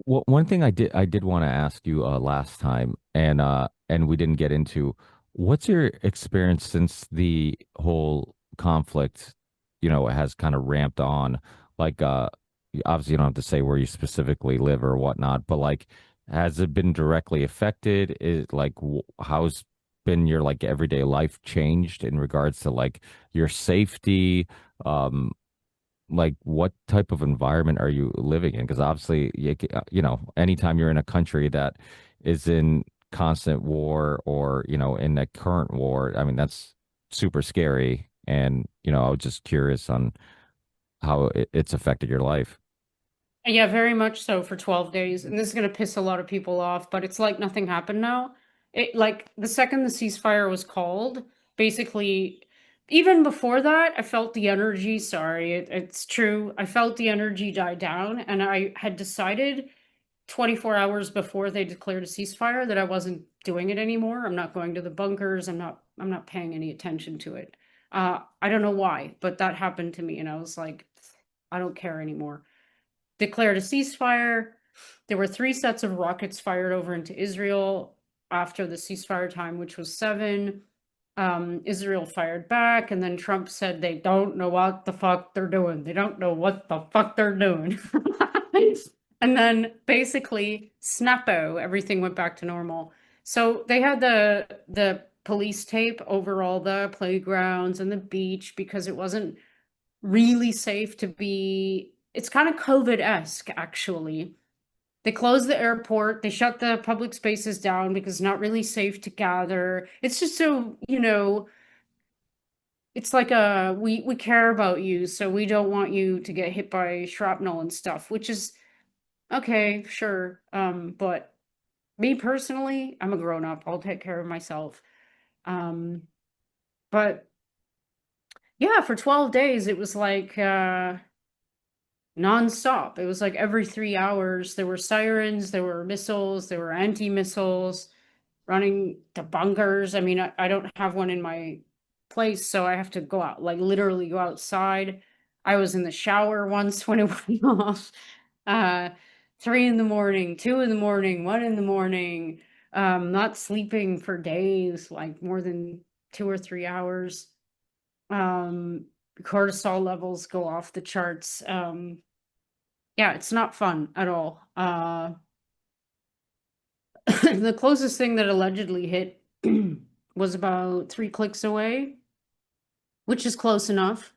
one thing I did want to ask you last time, and we didn't get into, what's your experience since the whole conflict, has kind of ramped on? Like, obviously you don't have to say where you specifically live or whatnot, but like, has it been directly affected? Is like, how's been your like everyday life changed in regards to like your safety? Um, like what type of environment are you living in? Because obviously, anytime you're in a country that is in constant war or, in a current war, I mean, that's super scary. And, I was just curious on how it's affected your life. Yeah, very much so for 12 days. And this is going to piss a lot of people off, but it's like nothing happened now. It like the second the ceasefire was called, basically, even before that, I felt the energy. Sorry, it's true. I felt the energy die down, and I had decided 24 hours before they declared a ceasefire that I wasn't doing it anymore. I'm not going to the bunkers. I'm not paying any attention to it. I don't know why, but that happened to me, and I was like, I don't care anymore. Declared a ceasefire. There were 3 sets of rockets fired over into Israel after the ceasefire time, which was 7. Israel fired back, and then Trump said they don't know what the fuck they're doing. They don't know what the fuck they're doing. And then basically, snappo, everything went back to normal. So they had the police tape over all the playgrounds and the beach because it wasn't really safe to be. It's kind of COVID-esque, actually. They closed the airport, they shut the public spaces down because it's not really safe to gather. It's just so, it's like we care about you, so we don't want you to get hit by shrapnel and stuff, which is okay, sure. But me personally, I'm a grown up. I'll take care of myself. Um, but yeah, for 12 days it was like nonstop. It was like every 3 hours there were sirens, there were missiles, there were anti-missiles running to bunkers. I mean, I don't have one in my place, so I have to go out, like literally go outside. I was in the shower once when it went off. Uh, 3 in the morning, 2 in the morning, 1 in the morning. Not sleeping for days, like more than 2 or 3 hours. Um, Cortisol levels go off the charts. Yeah, it's not fun at all. The closest thing that allegedly hit was about 3 clicks away, which is close enough.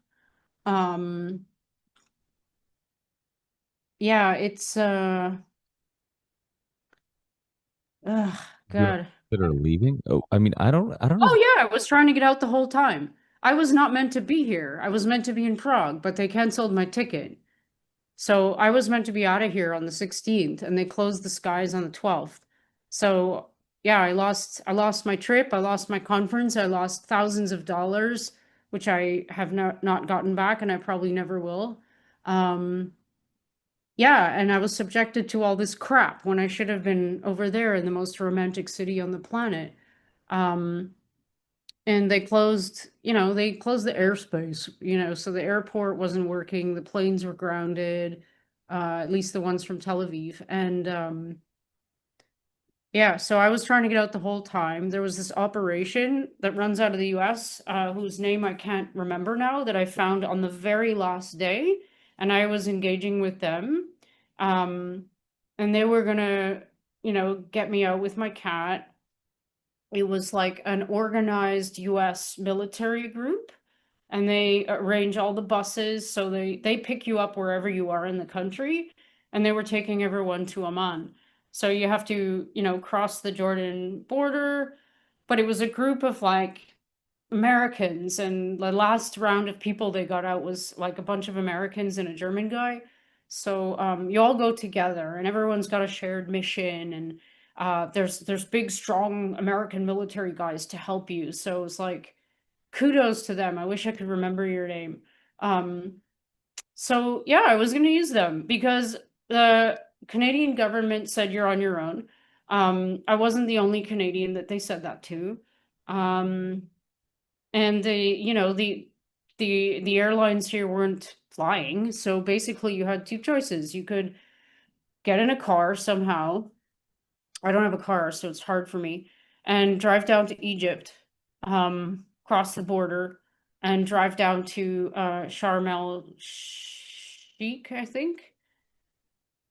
Um, yeah, it's ugh, You God. consider leaving? Oh, I mean, I don't know. Oh yeah, I was trying to get out the whole time. I was not meant to be here. I was meant to be in Prague, but they canceled my ticket. So I was meant to be out of here on the 16th, and they closed the skies on the 12th. So yeah, I lost my trip, I lost my conference, I lost thousands of dollars, which I have not gotten back, and I probably never will. Um, yeah, and I was subjected to all this crap when I should have been over there in the most romantic city on the planet. Um, and they closed the airspace, so the airport wasn't working, the planes were grounded, at least the ones from Tel Aviv. And yeah, so I was trying to get out the whole time. There was this operation that runs out of the US, whose name I can't remember now, that I found on the very last day. and I was engaging with them. Um, and they were gonna, get me out with my cat. It was like an organized US military group, and they arrange all the buses, so they pick you up wherever you are in the country, and they were taking everyone to Amman. So you have to, cross the Jordan border, but it was a group of like Americans, and the last round of people they got out was like a bunch of Americans and a German guy. So you all go together, and everyone's got a shared mission, and there's big, strong American military guys to help you. So it's like kudos to them. I wish I could remember your name. Um, so yeah, I was going to use them because the Canadian government said you're on your own. I wasn't the only Canadian that they said that to. Um, and the airlines here weren't flying, so basically you had two choices. You could get in a car somehow. I don't have a car, so it's hard for me, and drive down to Egypt, cross the border, and drive down to Sharm el Sheikh, I think,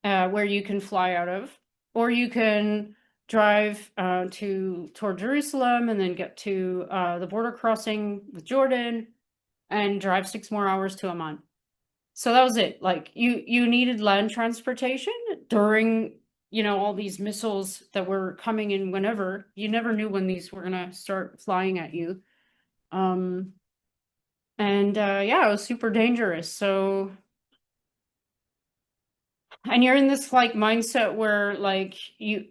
where you can fly out of, or you can drive toward Jerusalem and then get to the border crossing with Jordan and drive 6 more hours to Amman. So that was it. Like you needed land transportation during, all these missiles that were coming in whenever. You never knew when these were gonna start flying at you. Um, and yeah, it was super dangerous. So, and you're in this like mindset where like you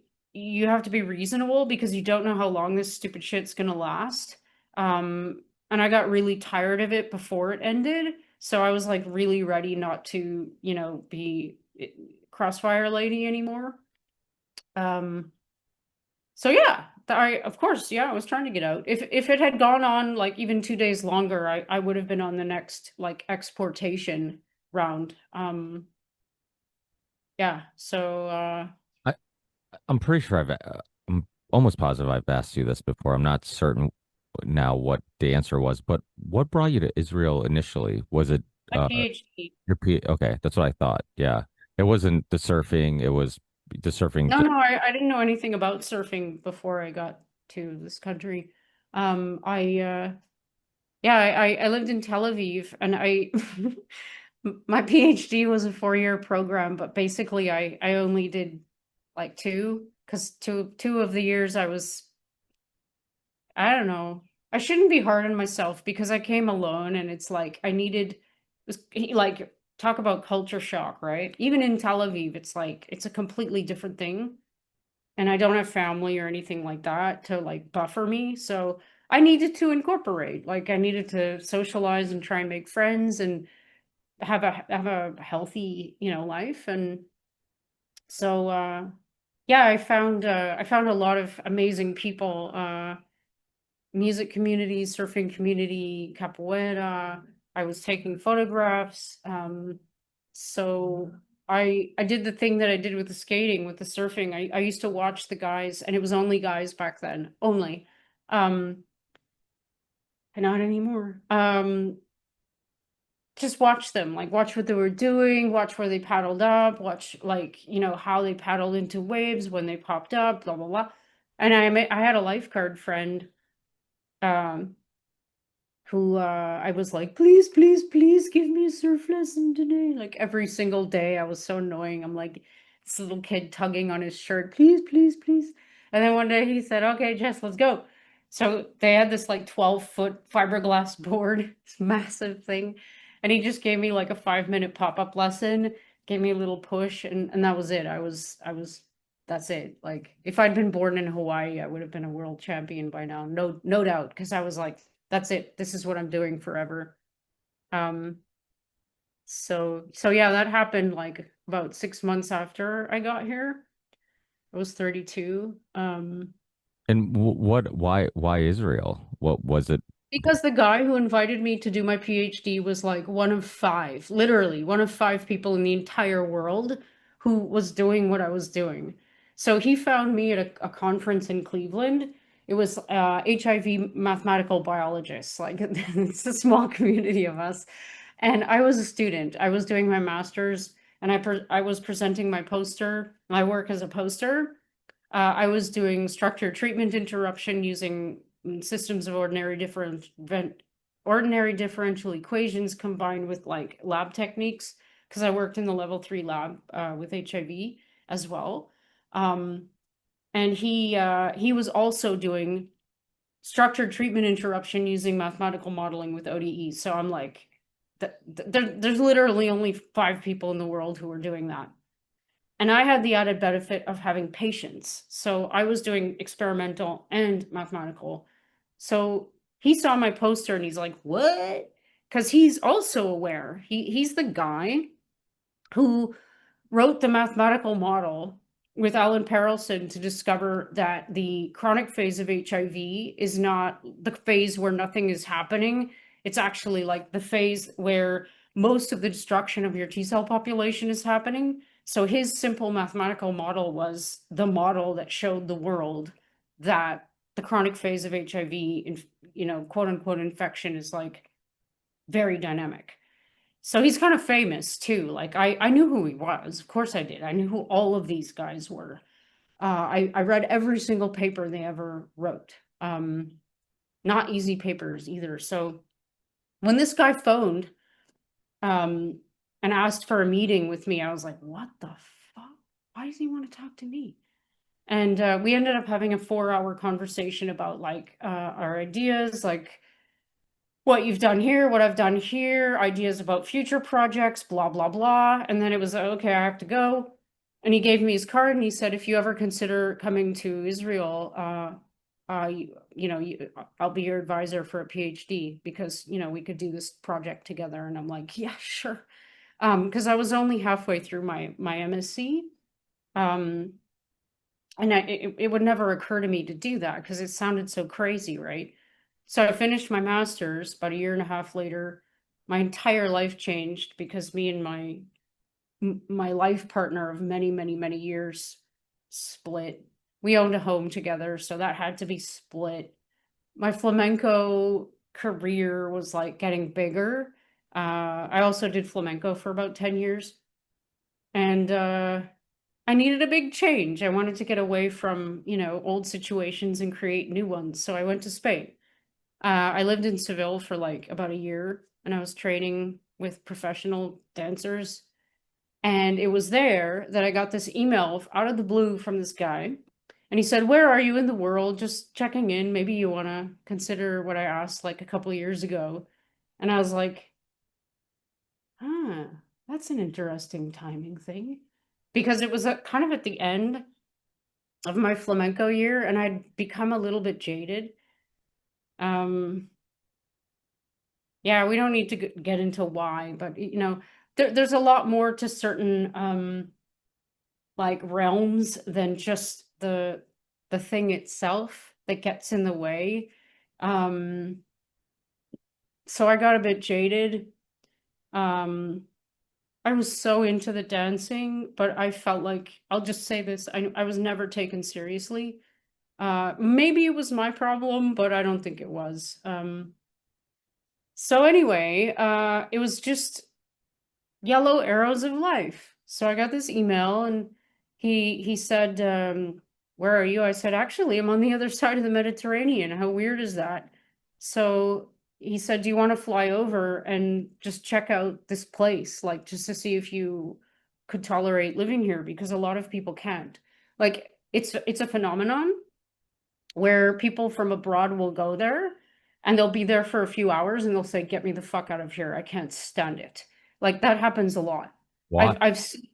have to be reasonable because you don't know how long this stupid shit's gonna last. And I got really tired of it before it ended, so I was like really ready not to, be Crossfire Lady anymore. Um, so yeah, I of course, yeah, I was trying to get out. If it had gone on like even 2 days longer, I would have been on the next like exportation round. Yeah, so I, I'm pretty sure I'm almost positive I've asked you this before. I'm not certain now what the answer was, but what brought you to Israel initially? Was it my PhD. your P? Okay, that's what I thought. Yeah, it wasn't the surfing. It was the surfing. No, no, I didn't know anything about surfing before I got to this country. I Yeah, I lived in Tel Aviv, and I my PhD was a 4-year program, but basically I only did like two, because two of the years I was, I don't know. I shouldn't be hard on myself because I came alone, and it's like I needed like talk about culture shock, right? Even in Tel Aviv, it's like it's a completely different thing, and I don't have family or anything like that to like buffer me. So I needed to incorporate, like I needed to socialize and try and make friends and have a healthy, life. And so yeah, I found a lot of amazing people, music community, surfing community, capoeira. I was taking photographs. So I did the thing that I did with the skating, with the surfing. I used to watch the guys, and it was only guys back then, only. Um, and not anymore. Just watch them, like watch what they were doing, watch where they paddled up, watch like, how they paddled into waves when they popped up, blah blah blah. And I had a lifeguard friend, um who I was like, please, please, please give me a surf lesson today. Like every single day, I was so annoying. I'm like this little kid tugging on his shirt, please, please, please. And then one day he said, okay, Jess, let's go. So they had this like 12-foot fiberglass board, this massive thing. And he just gave me like a 5-minute pop-up lesson, gave me a little push, and that was it. That's it. Like if I'd been born in Hawaii, I would have been a world champion by now. No, no doubt. Because I was like, that's it. This is what I'm doing forever. Um, so yeah, that happened like about 6 months after I got here. I was 32. And why Israel? What was it? Because the guy who invited me to do my PhD was like one of five, literally one of five people in the entire world who was doing what I was doing. So he found me at a conference in Cleveland. It was HIV mathematical biologists. Like it's a small community of us. And I was a student. I was doing my master's, and I was presenting my poster, my work as a poster. I was doing structured treatment interruption using systems of ordinary differential equations combined with like lab techniques, because I worked in the level 3 lab with HIV as well. Um, and he was also doing structured treatment interruption using mathematical modeling with ODE. So I'm like, there's literally only 5 people in the world who are doing that. And I had the added benefit of having patience. So I was doing experimental and mathematical. So he saw my poster and he's like, what? Because he's also aware. He's the guy who wrote the mathematical model with Alan Perelson to discover that the chronic phase of HIV is not the phase where nothing is happening. It's actually like the phase where most of the destruction of your T cell population is happening. So his simple mathematical model was the model that showed the world that the chronic phase of HIV, quote unquote, infection is like very dynamic. So he's kind of famous too. Like I knew who he was. Of course I did. I knew who all of these guys were. I read every single paper they ever wrote. Not easy papers either. So when this guy phoned and asked for a meeting with me, I was like, what the fuck? Why does he want to talk to me? And we ended up having a 4-hour conversation about like our ideas, like what you've done here, what I've done here, ideas about future projects, blah, blah, blah. And then it was, okay, I have to go. And he gave me his card and he said, if you ever consider coming to Israel, I'll be your advisor for a PhD because, we could do this project together. And I'm like, yeah, sure. Because I was only halfway through my MSc. And it would never occur to me to do that because it sounded so crazy, right? So I finished my master's about a year and a half later. My entire life changed because me and my life partner of many, many, many years split. We owned a home together, so that had to be split. My flamenco career was like getting bigger. I also did flamenco for about 10 years. And I needed a big change. I wanted to get away from, old situations and create new ones. So I went to Spain. I lived in Seville for like about a year and I was training with professional dancers. And it was there that I got this email out of the blue from this guy. And he said, where are you in the world? Just checking in. Maybe you want to consider what I asked like a couple of years ago. And I was like, that's an interesting timing thing. Because it was kind of at the end of my flamenco year and I'd become a little bit jaded. Yeah, we don't need to get into why, but there's a lot more to certain like realms than just the thing itself that gets in the way. So I got a bit jaded. I was so into the dancing, but I felt like, I'll just say this, I was never taken seriously. Maybe it was my problem, but I don't think it was. So anyway, it was just yellow arrows of life. So I got this email and he said, where are you? I said, actually, I'm on the other side of the Mediterranean. How weird is that? So he said, do you want to fly over and just check out this place, like just to see if you could tolerate living here? Because a lot of people can't. Like it's a phenomenon where people from abroad will go there and they'll be there for a few hours and they'll say, get me the fuck out of here. I can't stand it. Like that happens a lot. Why? I've seen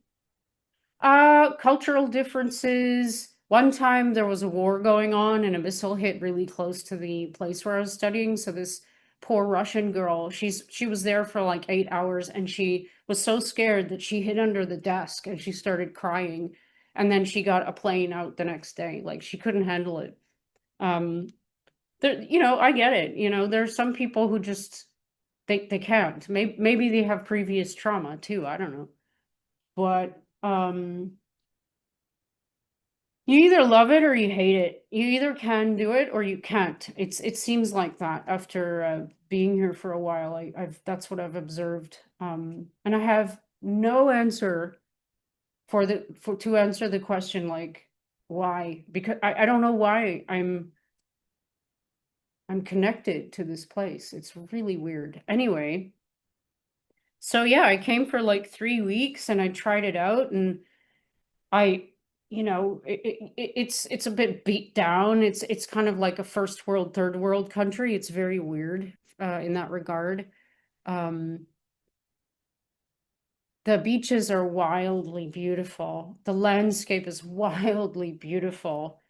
cultural differences. One time there was a war going on and a missile hit really close to the place where I was studying. So this poor Russian girl, she was there for like 8 hours and she was so scared that she hid under the desk and she started crying. And then she got a plane out the next day. Like she couldn't handle it. Um, I get it. There's some people who just they can't. Maybe they have previous trauma too. I don't know. But You either love it or you hate it. You either can do it or you can't. It seems like that after being here for a while. I've that's what I've observed. And I have no answer for to answer the question like why? Because I don't know why I'm connected to this place. It's really weird. Anyway, so yeah, I came for like 3 weeks and I tried it out and I, it's a bit beat down. It's kind of like a first world, third world country. It's very weird in that regard. Um, the beaches are wildly beautiful. The landscape is wildly beautiful.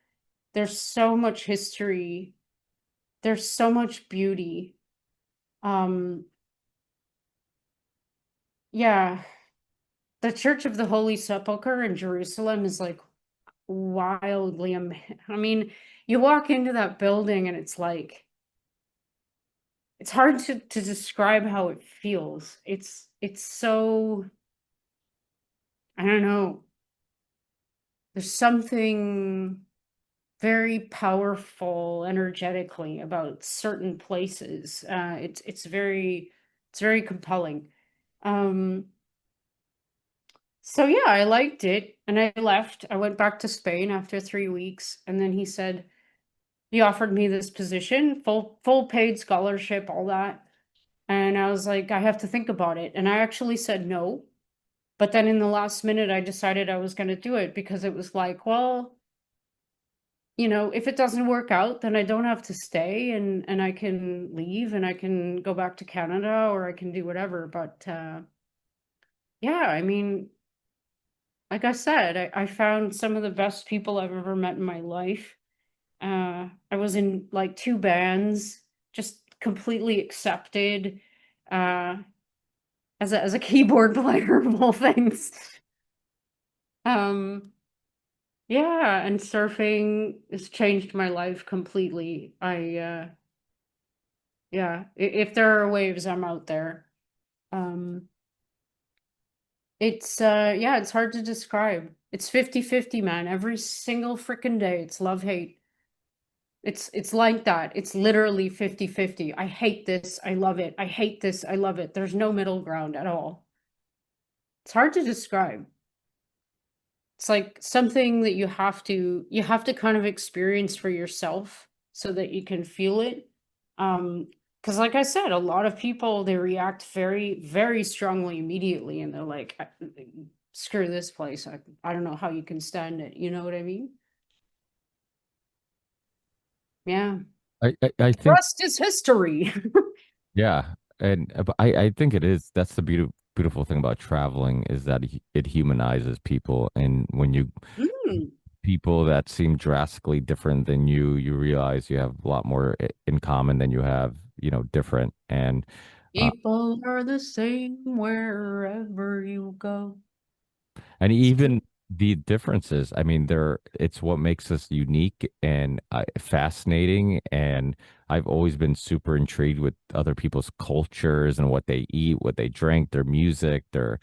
There's so much history. There's so much beauty. Um, yeah, the Church of the Holy Sepulchre in Jerusalem is like wildly I mean, you walk into that building and it's like it's hard to describe how it feels. It's so I don't know. There's something very powerful energetically about certain places. It's very compelling. Um, so yeah, I liked it and I left. I went back to Spain after 3 weeks, and then he offered me this position, full paid scholarship, all that. And I was like, I have to think about it. And I actually said no. But then in the last minute, I decided I was going to do it because it was like, well, if it doesn't work out, then I don't have to stay and I can leave and I can go back to Canada or I can do whatever. But yeah, I mean, like I said, I found some of the best people I've ever met in my life. I was in like two bands, just completely accepted uh, as a keyboard player of all things. Um, yeah, and surfing has changed my life completely. Yeah, if there are waves, I'm out there. Um, yeah, it's hard to describe. It's 50-50, man. Every single freaking day, it's love hate. It's like that. It's literally 50-50. I hate this. I love it. I hate this. I love it. There's no middle ground at all. It's hard to describe. It's like something that you have to kind of experience for yourself so that you can feel it. Because like I said, a lot of people they react very, very strongly immediately and they're like, screw this place. I don't know how you can stand it. You know what I mean? Yeah. I think Rust is history. yeah, and but I think it is. That's the beautiful thing about traveling is that it humanizes people, and when you Mm. people that seem drastically different than you realize you have a lot more in common than you have, different. And uh, People are the same wherever you go. And It's true. even the differences, I mean, it's what makes us unique and fascinating. And I've always been super intrigued with other people's cultures and what they eat, what they drink, their music, the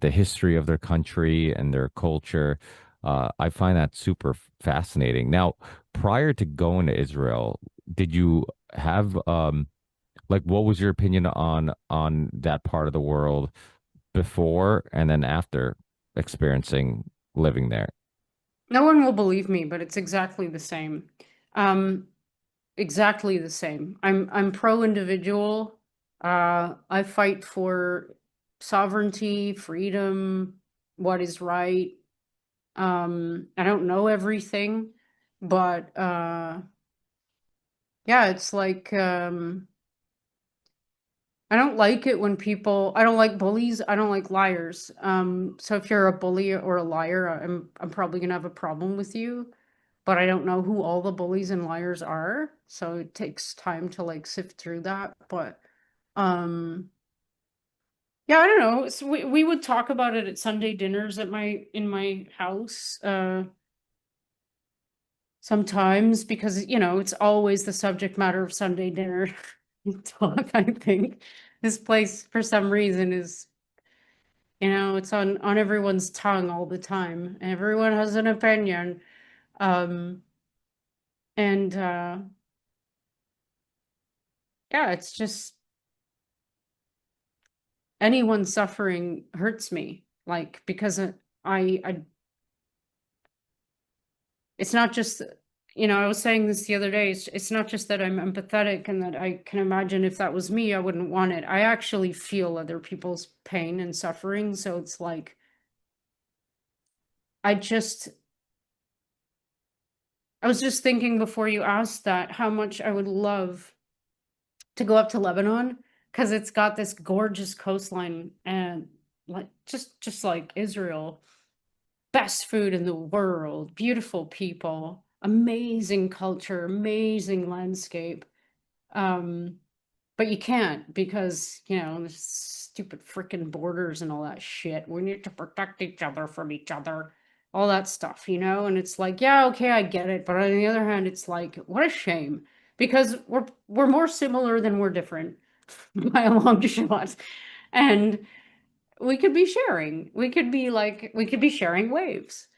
history of their country and their culture. I find that super fascinating. Now, prior to going to Israel, did you have like what was your opinion on that part of the world before and then after experiencing living there? No one will believe me, but it's exactly the same. Um, exactly the same. I'm pro individual. I fight for sovereignty, freedom, what is right. I don't know everything, but yeah, it's like I don't like it when I don't like bullies, I don't like liars. So if you're a bully or a liar, I'm probably gonna have a problem with you, but I don't know who all the bullies and liars are, so it takes time to like sift through that. But um yeah, I don't know. So we would talk about it at Sunday dinners at my in my house. Sometimes because it's always the subject matter of Sunday dinner talk, I think. This place for some reason is it's on everyone's tongue all the time. Everyone has an opinion. Um, and yeah, it's just anyone suffering hurts me. Like because I it's not just, I was saying this the other day, it's not just that I'm empathetic and that I can imagine if that was me, I wouldn't want it. I actually feel other people's pain and suffering. So it's like, I just, I was just thinking before you asked that how much I would love to go up to Lebanon because it's got this gorgeous coastline and like just like Israel, best food in the world, beautiful people, amazing culture, amazing landscape. Um, but you can't because, there's stupid freaking borders and all that shit. We need to protect each other from each other, all that stuff. And it's like, yeah, okay, I get it. But on the other hand, it's like, what a shame because we're more similar than we're different by a long shot. And we could be sharing. We could be sharing waves.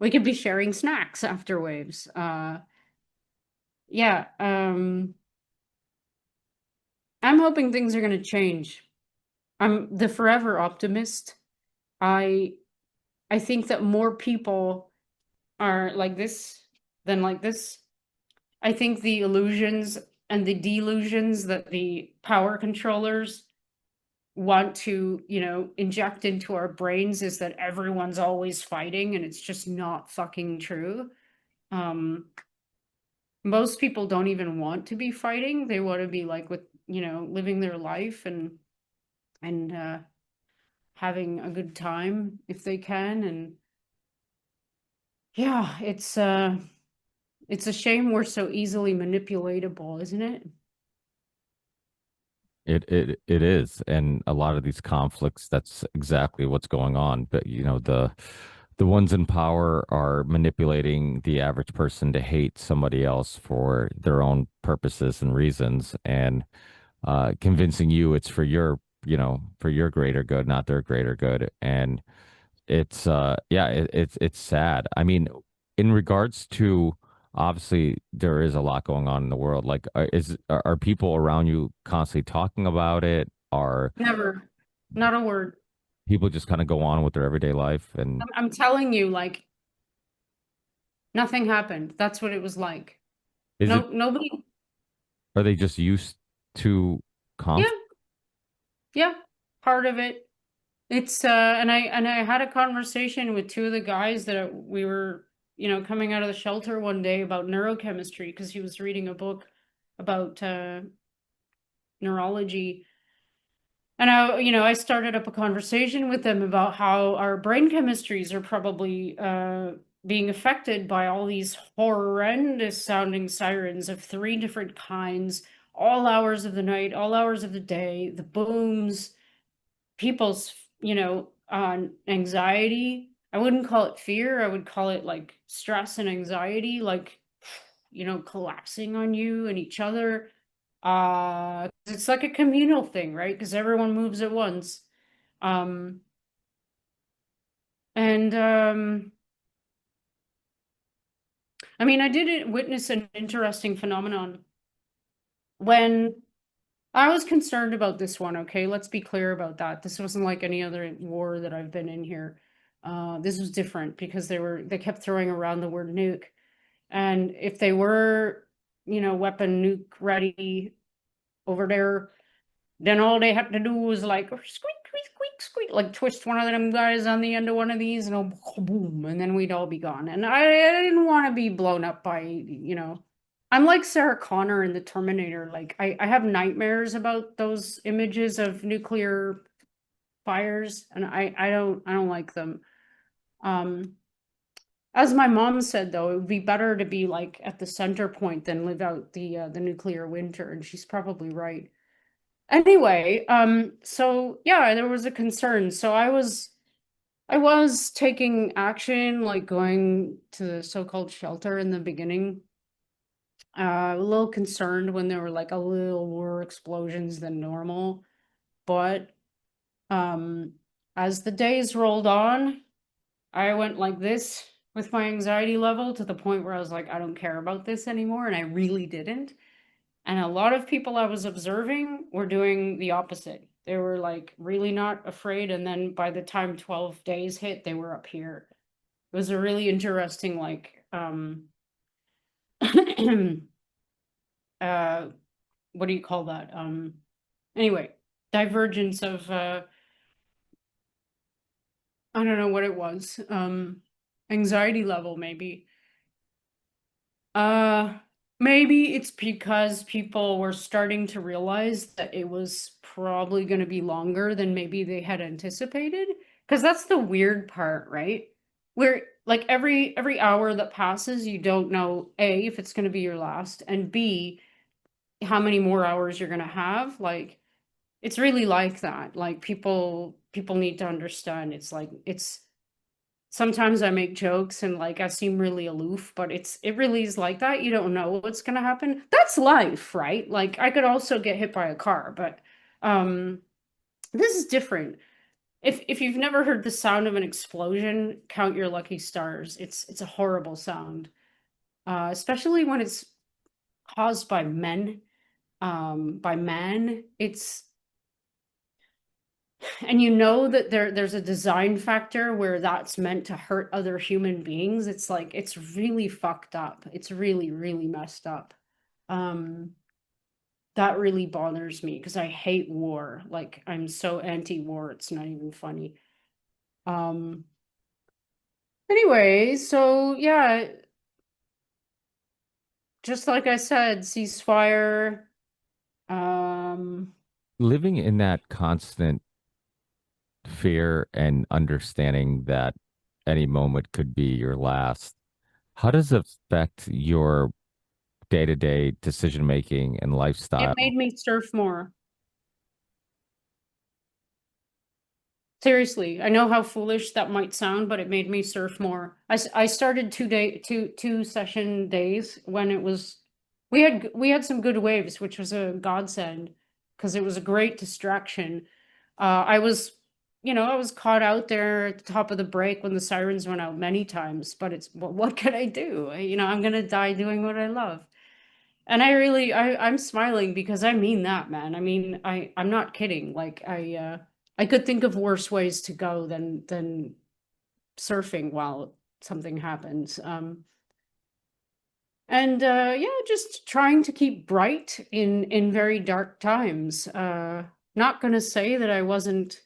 We could be sharing snacks after waves. Yeah. I'm hoping things are going to change. I'm the forever optimist. I I think that more people are like this than like this. I think the illusions and the delusions that the power controllers want to, inject into our brains is that everyone's always fighting and it's just not fucking true. Um, most people don't even want to be fighting. They want to be like with, living their life and having a good time if they can. And yeah, it's a shame we're so easily manipulatable, isn't it? It is, and a lot of these conflicts, that's exactly what's going on. But the ones in power are manipulating the average person to hate somebody else for their own purposes and reasons, and convincing you it's for for your greater good, not their greater good. And it's yeah, it's sad. I mean, in regards to, obviously there is a lot going on in the world. Like, are people around you constantly talking about it? Are Never. Not a word. people just kind of go on with their everyday life? And I'm telling you, like, nothing happened. That's what it was like. is it, No, nobody. are they just used to Yeah, conflict? yeah. Part of it. It's and I had a conversation with two of the guys that we were, coming out of the shelter one day about neurochemistry because he was reading a book about neurology. And I started up a conversation with them about how our brain chemistries are probably being affected by all these horrendous sounding sirens of three different kinds, all hours of the night, all hours of the day, the booms, people's, anxiety. I wouldn't call it fear. I would call it like stress and anxiety, like, collapsing on you and each other. It's like a communal thing, right? Because everyone moves at once. Um, and I mean, I did witness an interesting phenomenon when I was concerned about this one. Okay, let's be clear about that. This wasn't like any other war that I've been in here. This was different because they kept throwing around the word nuke, and if they were, weapon nuke ready over there, then all they had to do was like squeak, squeak, squeak, squeak, like twist one of them guys on the end of one of these, and boom, and then we'd all be gone. And I didn't want to be blown up by, I'm like Sarah Connor in the Terminator. Like I have nightmares about those images of nuclear fires, and I don't like them. Um, as my mom said, though, it would be better to be like at the center point than live out the nuclear winter, and she's probably right. Anyway, so yeah, there was a concern. So I was taking action, like going to the so-called shelter in the beginning. A little concerned when there were like a little more explosions than normal. But um as the days rolled on, I went like this with my anxiety level to the point where I was like, I don't care about this anymore. And I really didn't. And a lot of people I was observing were doing the opposite. They were like really not afraid. And then by the time 12 days hit, they were up here. It was a really interesting, like, uh, what do you call that? Anyway, divergence of, I don't know what it was. Anxiety level, maybe. Uh, Maybe it's because people were starting to realize that it was probably going to be longer than maybe they had anticipated. Because that's the weird part, right? Where like every hour that passes, you don't know A, if it's going to be your last, and B, how many more hours you're going to have. Like it's really like that. Like people need to understand it's like it's sometimes I make jokes and like I seem really aloof, but it really is like that. You don't know what's gonna happen. That's life, right? Like I could also get hit by a car, but um this is different. If you've never heard the sound of an explosion, count your lucky stars. It's a horrible sound. Especially when it's caused by men, by man. It's and you know that there's a design factor where that's meant to hurt other human beings. It's like it's really fucked up. It's really really messed up. um that really bothers me because I hate war. Like I'm so anti-war, it's not even funny. um anyway, so yeah, just like I said, ceasefire. um Living in that constant fear and understanding that any moment could be your last, how does it affect your day-to-day decision making and it lifestyle? made me surf more. Seriously, I know how foolish that might sound, but it made me surf more. I started 2 session days when it was we had some good waves, which was a godsend because it was a great distraction. I was, I was caught out there at the top of the break when the sirens went out many times, but what can I do? I'm gonna die doing what I love. And I'm smiling because I mean that, man. I mean, I'm not kidding. Like I could think of worse ways to go than surfing while something happens. And yeah, just trying to keep bright in very dark times. Not gonna say that I wasn't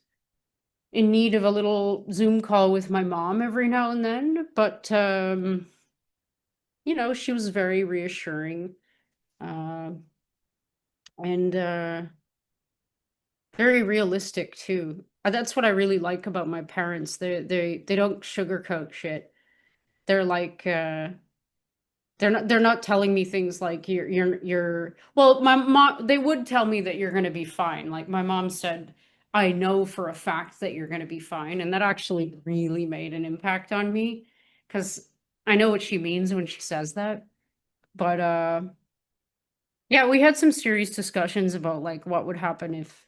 in need of a little Zoom call with my mom every now and then, but she was very reassuring. Uh, and Very realistic too. That's what I really like about my parents. They don't sugarcoat shit. They're like they're not telling me things like you're well, my mom, they would tell me that you're going to be fine. Like my mom said, I know for a fact that you're going to be fine, and that actually really made an impact on me cuz I know what she means when she says that. But yeah, we had some serious discussions about like what would happen if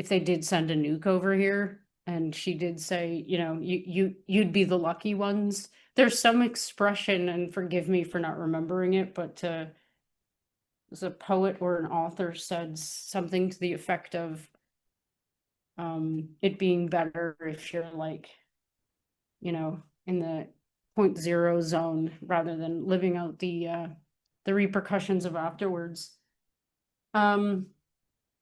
they did send a nuke over here. And she did say, you'd be the lucky ones. There's some expression, and forgive me for not remembering it, but as a poet or an author said something to the effect of it being better if you're like, in the point zero zone rather than living out the repercussions of afterwards. Um,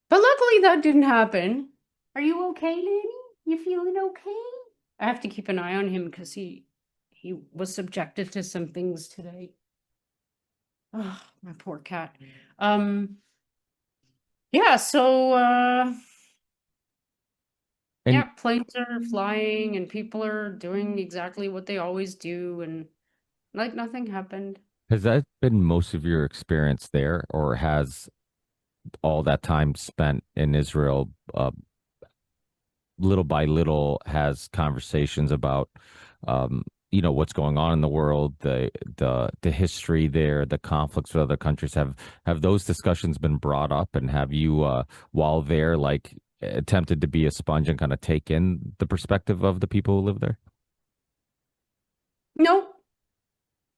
But luckily that didn't happen. Are you okay, Lanny? You feeling okay? I have to keep an eye on him because he was subjected to some things today. Oh, my poor cat. Um, yeah, so And yeah, planes are flying and people are doing exactly what they always do, and like nothing happened. has that been most of your experience there, or has all that time spent in Israel, little by little, has conversations about, what's going on in the world, the history there, the conflicts with other countries, have those discussions been brought up, and have you, while there, like attempted to be a sponge and kind of take in the perspective of the people who live there? No,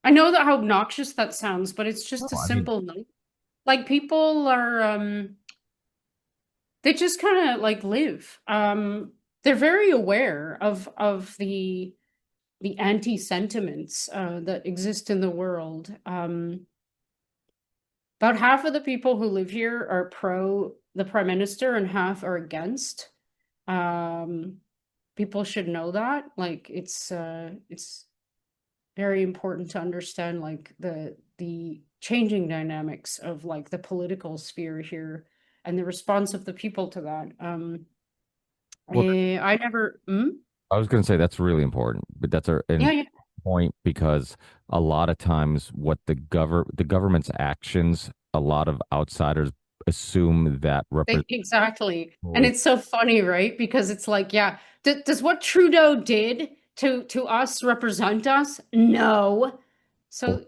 I know that how obnoxious that sounds, but it's No, just a I mean, simple no. Like people are they just kind of like live. They're very aware of the anti-sentiments that exist in the world. About half of the people who live here are pro the prime minister and half are against. Um, People should know that. Like it's very important to understand like the changing dynamics of like the political sphere here and the response of the people to that. well, I never. I was going to say that's really important, but that's an Yeah, yeah. point because a lot of times what the government's actions, a lot of outsiders assume that represent. Exactly. And it's so funny, right? Because it's like, yeah, does what Trudeau did to us represent us? No. So,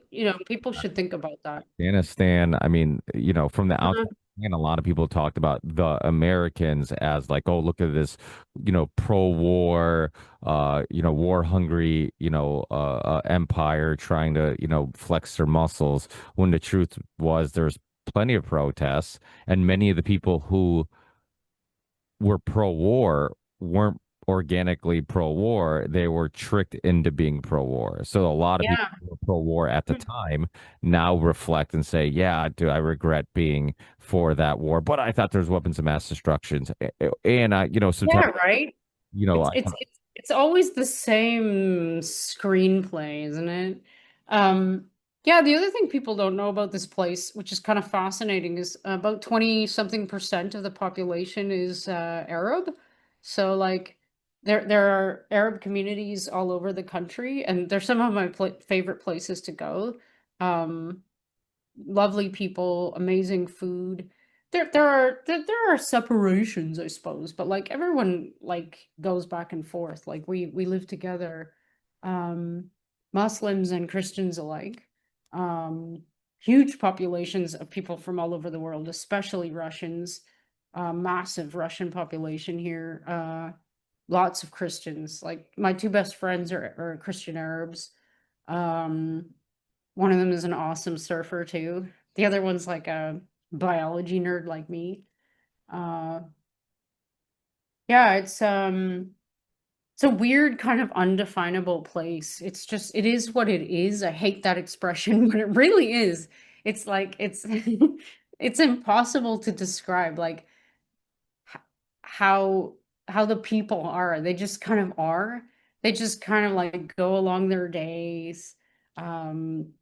people should think about that. Afghanistan, I mean, from the Uh, outside, and a lot of people talked about the Americans as like, oh, look at this, pro-war, war-hungry, empire trying to, flex their muscles. When the truth was, there's plenty of protests, and many of the people who were pro-war weren't organically pro-war. They were tricked into being pro-war. So a lot of people yeah. who were pro-war at the time now reflect and say, yeah, do I regret being for that war? But I thought there's weapons of mass destruction. And I, Yeah, sometimes, right. It's I, it's it's it's always the same screenplay, isn't it? Um, yeah, the other thing people don't know about this place, which is kind of fascinating, is about 20 something percent of the population is Arab. So like there are Arab communities all over the country, and they're some of my favorite places to go. Um, Lovely people, amazing food. There are separations, I suppose, but like everyone like goes back and forth. Like we live together, um, Muslims and Christians alike. Um, Huge populations of people from all over the world, especially Russians. Massive Russian population here. Lots of Christians. Like my two best friends are Christian Arabs. Um, One of them is an awesome surfer too. The other one's like a biology nerd like me. Uh yeah, it's a weird kind of undefinable place. It's just it is what it is. I hate that expression, but it really is. It's like it's it's impossible to describe like h- how how the people are. They just kind of are. They just kind of like go along their days. Um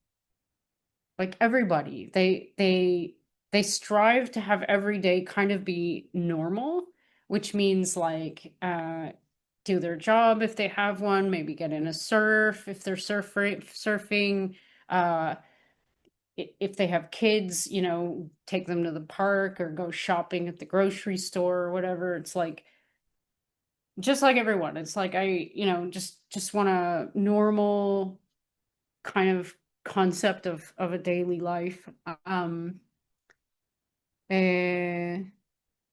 like everybody they strive to have every day kind of be normal, which means like do their job if they have one, maybe get in a surf if they're surfing, uh if they have kids, take them to the park or go shopping at the grocery store or whatever. It's like just like everyone, it's like I just want a normal kind of concept of a daily life. And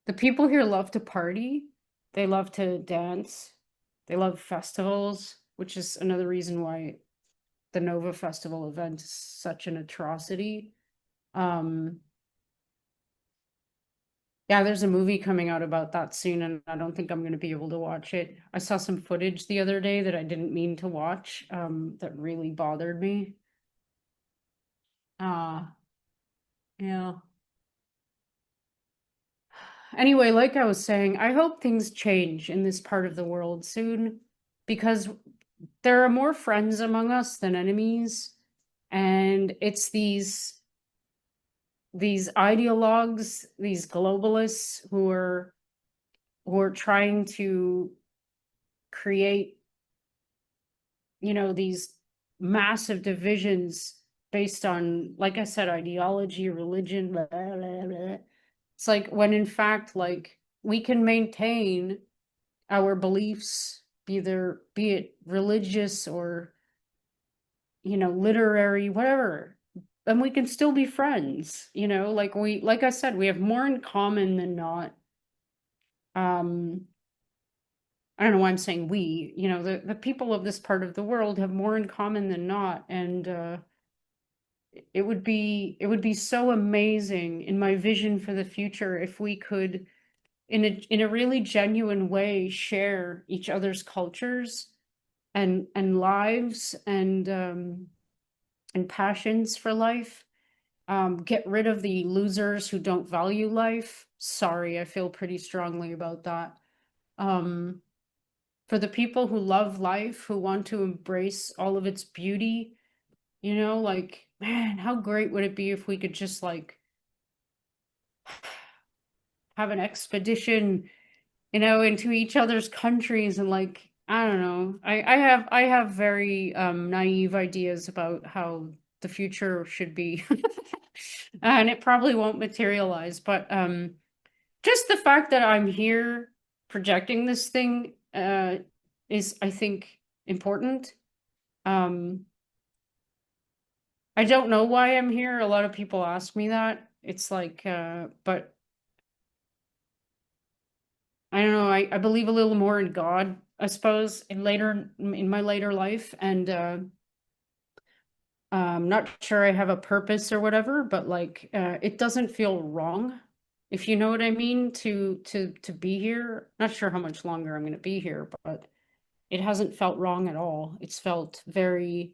the people here love to party. They love to dance. They love festivals, which is another reason why the Nova Festival event is such an atrocity. Um, yeah, there's a movie coming out about that soon, and I don't think I'm going to be able to watch it. I saw some footage the other day that I didn't mean to watch, that really bothered me. Uh, yeah. Anyway, like I was saying, I hope things change in this part of the world soon because there are more friends among us than enemies. And it's these ideologues, these globalists who are trying to create, these massive divisions based on, like I said, ideology, religion, blah, blah, blah. It's like when in fact, like we can maintain our beliefs, be it religious or literary, whatever, and we can still be friends. Like I said, we have more in common than not. Um, I don't know why I'm saying we, the people of this part of the world have more in common than not. And it would be so amazing in my vision for the future if we could in a really genuine way share each other's cultures and lives and passions for life. Get rid of the losers who don't value life. Sorry, I feel pretty strongly about that. Um, for the people who love life, who want to embrace all of its beauty, like, man, how great would it be if we could just like have an expedition, into each other's countries and like, I don't know. I have very naive ideas about how the future should be. And it probably won't materialize, but just the fact that I'm here projecting this thing is, I think, important. Um I don't know why I'm here. A lot of people ask me that. It's like but I don't know. I believe a little more in God, I suppose, in my later life, and I'm not sure I have a purpose or whatever, but like it doesn't feel wrong, if you know what I mean, to be here. Not sure how much longer I'm going to be here, but it hasn't felt wrong at all. It's felt very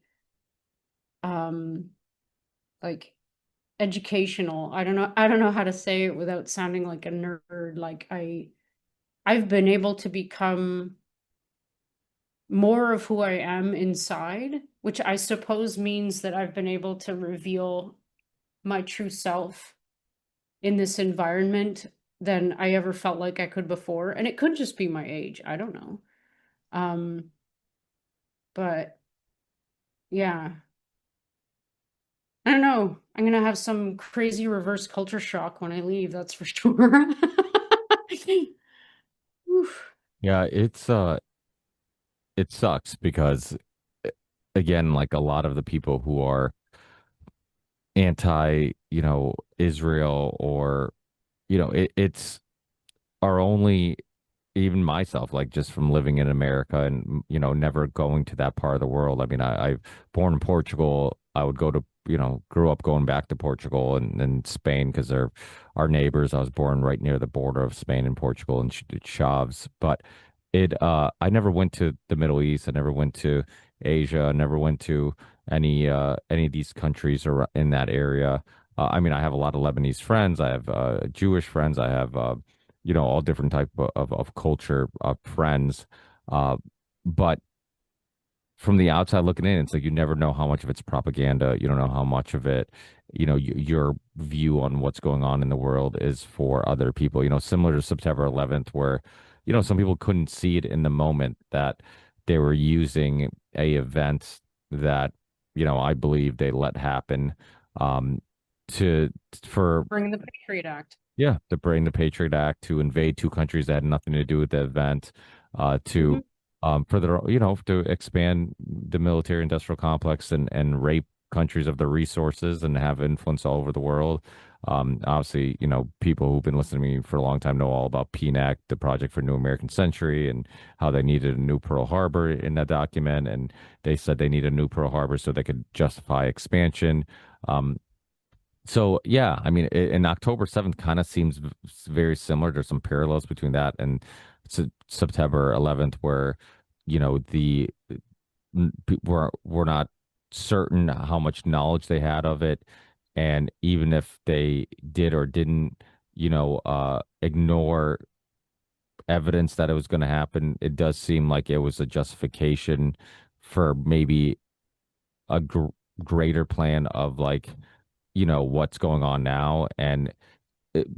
um like educational. I don't know how to say it without sounding like a nerd. Like I've been able to become more of who I am inside, which I suppose means that I've been able to reveal my true self in this environment than I ever felt like I could before. And it could just be my age. I don't know. Um, but yeah, I don't know. I'm gonna have some crazy reverse culture shock when I leave, that's for sure. Oof. Yeah, it sucks because again, like a lot of the people who are anti, Israel or, it's our only, even myself, like just from living in America and, never going to that part of the world. I mean, I've born in Portugal. I would go to, grew up going back to Portugal and Spain because they're our neighbors. I was born right near the border of Spain and Portugal in Chaves. But I never went to the Middle East. I never went to Asia. I never went to any of these countries or in that area. I mean, I have a lot of Lebanese friends. I have Jewish friends. I have all different type of culture friends. Uh, but from the outside looking in, it's like you never know how much of it's propaganda. You don't know how much of it, your view on what's going on in the world is for other people. Similar to September 11th, where, some people couldn't see it in the moment that they were using a event that, I believe they let happen um, to for Bring the Patriot Act. yeah, to bring the Patriot Act to invade two countries that had nothing to do with the event, to Mhm. further, to expand the military industrial complex and rape countries of their resources and have influence all over the world. Obviously, people who've been listening to me for a long time know all about PNAC, the Project for New American Century, and how they needed a new Pearl Harbor in that document. And they said they need a new Pearl Harbor so they could justify expansion. Um, so yeah, I mean, and October 7th kind of seems very similar. There's some parallels between that and September 11th, where the we're not certain how much knowledge they had of it, and even if they did or didn't, ignore evidence that it was going to happen, it does seem like it was a justification for maybe a greater plan of like what's going on now. And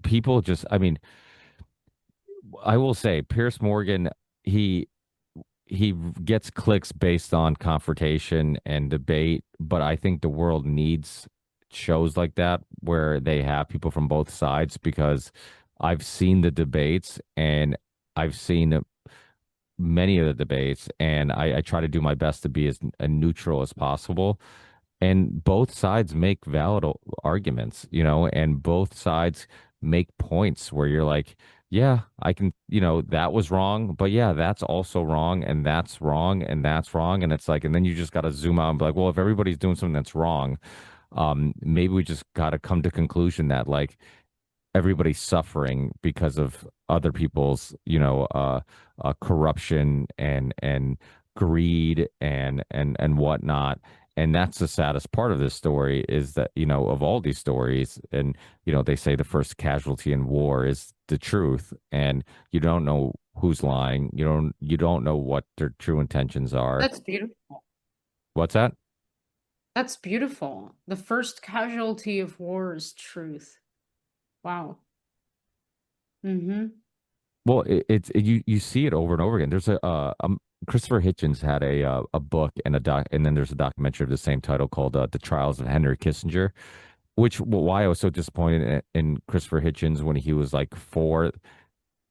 people just, I mean, I will say Pierce Morgan, he he gets clicks based on confrontation and debate, but I think the world needs shows like that where they have people from both sides, because I've seen the debates and I've seen many of the debates, and I try to do my best to be as neutral as possible. And both sides make valid arguments, and both sides make points where you're like, yeah, I can, that was wrong, but yeah, that's also wrong, and that's wrong, and that's wrong. And it's like, and then you just got to zoom out and be like, well, if everybody's doing something that's wrong, maybe we just got to come to conclusion that like everybody's suffering because of other people's, corruption and greed and whatnot. And that's the saddest part of this story is that, of all these stories, and they say the first casualty in war is the truth, and you don't know who's lying. You don't know what their true intentions are. That's beautiful. What's that? That's beautiful. The first casualty of war is truth. Wow. Mm-hmm. Well, you see it over and over again. There's Christopher Hitchens had a book and a doc, and then there's a documentary of the same title called The Trials of Henry Kissinger. Which why I was so disappointed in Christopher Hitchens when he was like for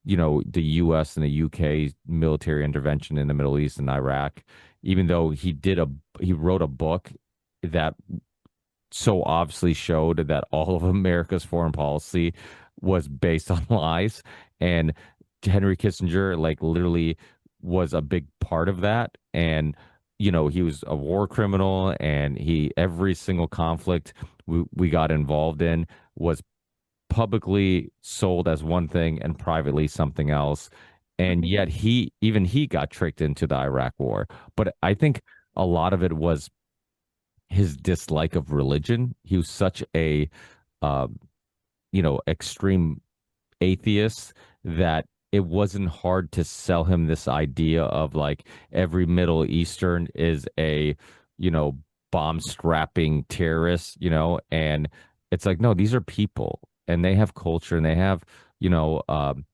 the U.S. and the U.K. military intervention in the Middle East and Iraq, even though he wrote a book that so obviously showed that all of America's foreign policy was based on lies. And Henry Kissinger, like, literally was a big part of that. And, he was a war criminal, and every single conflict we got involved in was publicly sold as one thing and privately something else. And yet even he got tricked into the Iraq war. But I think a lot of it was his dislike of religion. He was such a, uh, extreme atheist that it wasn't hard to sell him this idea of like every Middle Eastern is a, you know, bomb strapping terrorist, and it's like, no, these are people and they have culture and they have, you know, um,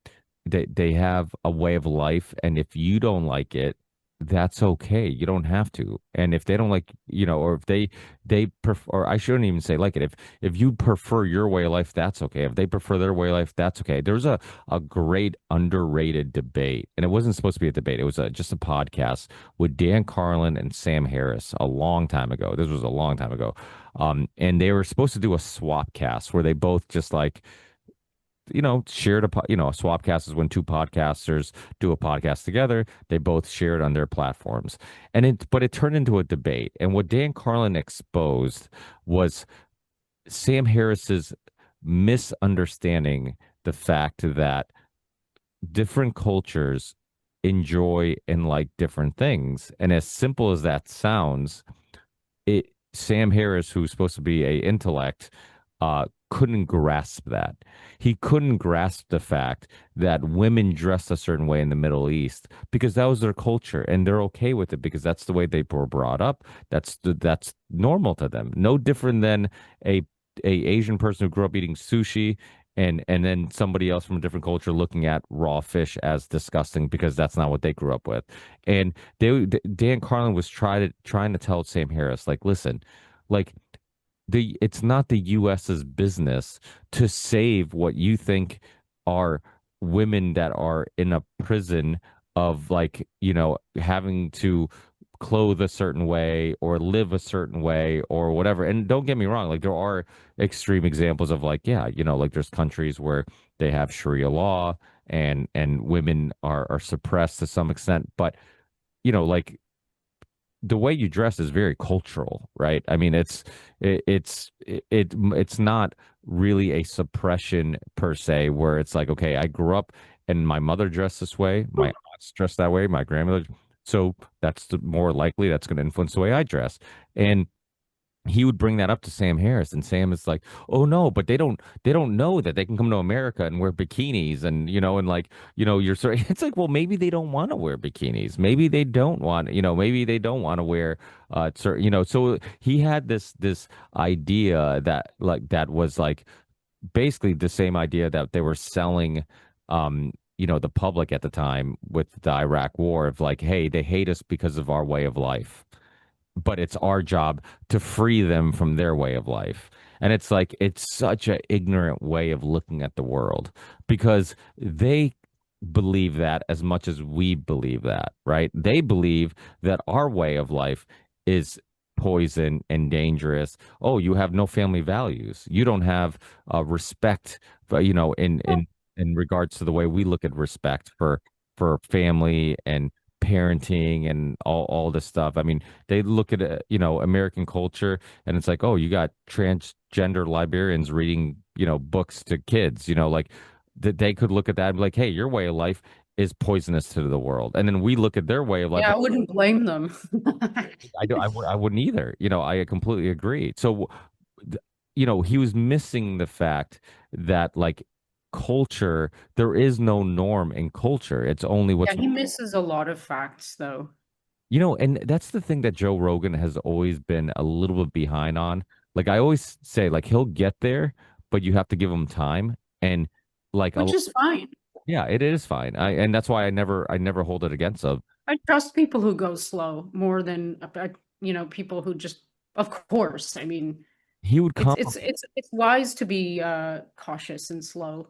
they have a way of life, and if you don't like it, that's okay. You don't have to. And if they don't like, or if they prefer, or I shouldn't even say like it. If you prefer your way of life, that's okay. If they prefer their way of life, that's okay. There's a great underrated debate, and it wasn't supposed to be a debate. It was just a podcast with Dan Carlin and Sam Harris a long time ago. This was a long time ago. And they were supposed to do a swap cast where they both just like shared a swapcast is when two podcasters do a podcast together. They both share it on their platforms. But it turned into a debate. And what Dan Carlin exposed was Sam Harris's misunderstanding the fact that different cultures enjoy and like different things. And as simple as that sounds, Sam Harris, who's supposed to be a intellect, couldn't grasp that. He couldn't grasp the fact that women dress a certain way in the Middle East because that was their culture and they're okay with it because that's the way they were brought up. That's normal to them. No different than a Asian person who grew up eating sushi and then somebody else from a different culture looking at raw fish as disgusting because that's not what they grew up with. And Dan Carlin was trying to tell Sam Harris, like, listen, like, it's not the US's business to save what you think are women that are in a prison of, like, having to clothe a certain way or live a certain way or whatever. And don't get me wrong, like, there are extreme examples of, like, yeah, like, there's countries where they have Sharia law and women are suppressed to some extent, but like, the way you dress is very cultural, right? I mean, it's not really a suppression per se, where it's like, okay, I grew up and my mother dressed this way, my aunts dressed that way, my grandmother, so that's more likely that's going to influence the way I dress. And he would bring that up to Sam Harris, and Sam is like, "Oh no, but they don't know that they can come to America and wear bikinis and and like you're sorry." It's like, well, maybe they don't want to wear bikinis. Maybe they don't want maybe they don't want to wear So he had this idea that was like basically the same idea that they were selling the public at the time with the Iraq War of like, hey, they hate us because of our way of life, but it's our job to free them from their way of life. And it's like, it's such an ignorant way of looking at the world because they believe that as much as we believe that, right? They believe that our way of life is poison and dangerous. Oh, you have no family values. You don't have respect, in in regards to the way we look at respect for family and parenting and all this stuff. I mean, they look at American culture, and it's like, oh, you got transgender librarians reading books to kids. Like that they could look at that and be like, hey, your way of life is poisonous to the world, and then we look at their way of life. Yeah, I wouldn't blame them. I wouldn't either. I completely agree. So, he was missing the fact that like culture, there is no norm in culture. It's only Yeah, what's, he misses a lot of facts though. and that's the thing that Joe Rogan has always been a little bit behind on. Like I always say, like he'll get there, but you have to give him time. And like Which is fine. yeah, it is fine. And that's why I never hold it against him. I trust people who go slow more than people who just, of course. I mean, He would it's compliment it's it's it's wise to be cautious and slow.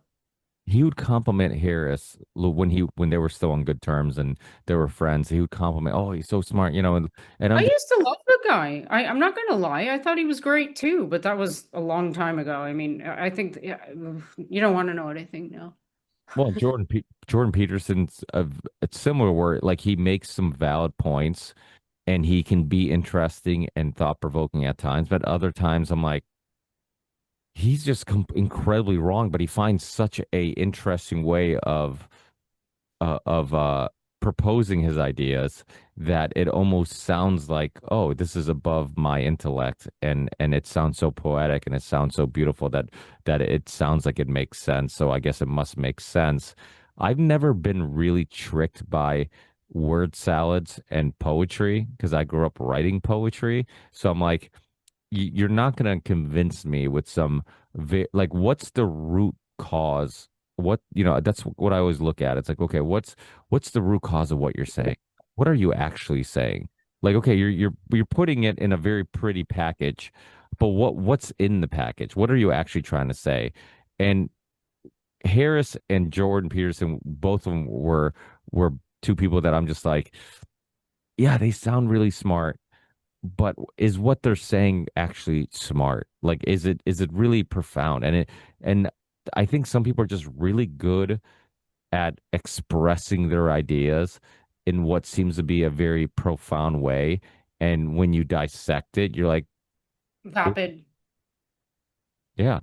he would compliment Harris when they were still on good terms and they were friends. He would compliment, oh, he's so smart, and I I'm just, used to love the guy. I'm not gonna lie. I thought he was great too, but that was a long time ago. I mean, I think yeah, you don't want to know what I think now. well, Jordan Peterson's it's similar where like he makes some valid points and he can be interesting and thought provoking at times, but other times I'm like, he's just incredibly wrong, but he finds such a interesting way of proposing his ideas that it almost sounds like, oh, this is above my intellect, and it sounds so poetic and it sounds so beautiful that it sounds like it makes sense. So I guess it must make sense. I've never been really tricked by word salads and poetry because I grew up writing poetry. So I'm like, you're not going to convince me with some like what's the root cause, that's what I always look at. It's like, okay, what's the root cause of what you're saying? What are you actually saying? Like, okay, you're putting it in a very pretty package, but what's in the package? What are you actually trying to say? And Harris and Jordan Peterson, both of them were two people that I'm just like, yeah, they sound really smart, but is what they're saying actually smart? Like, is it really profound? And I think some people are just really good at expressing their ideas in what seems to be a very profound way. And when you dissect it, you're like, Vapid, yeah,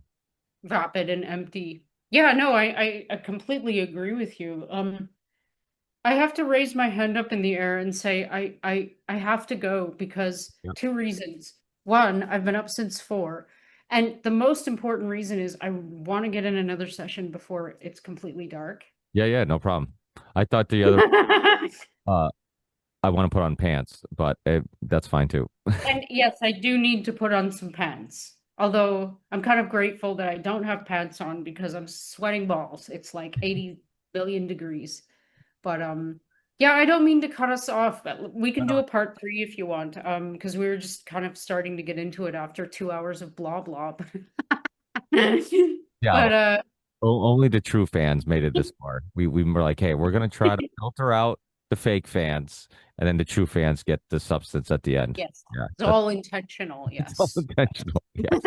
vapid and empty. Yeah, no, I completely agree with you. I have to raise my hand up in the air and say I have to go because yeah, two reasons. One, I've been up since 4, and the most important reason is I want to get in another session before it's completely dark. yeah, no problem. I thought the other, uh, I want to put on pants, but that's fine too. And yes, I do need to put on some pants. Although I'm kind of grateful that I don't have pants on because I'm sweating balls. It's like 80 billion degrees. But yeah, I don't mean to cut us off, but we can do a part 3 if you want. Because we were just kind of starting to get into it after 2 hours of blah blah. Yeah, But only the true fans made it this far. We were like, hey, we're gonna try to filter out the fake fans, and then the true fans get the substance at the end. yes, Yeah, it's that's all intentional, it's all yes. intentional. Yes.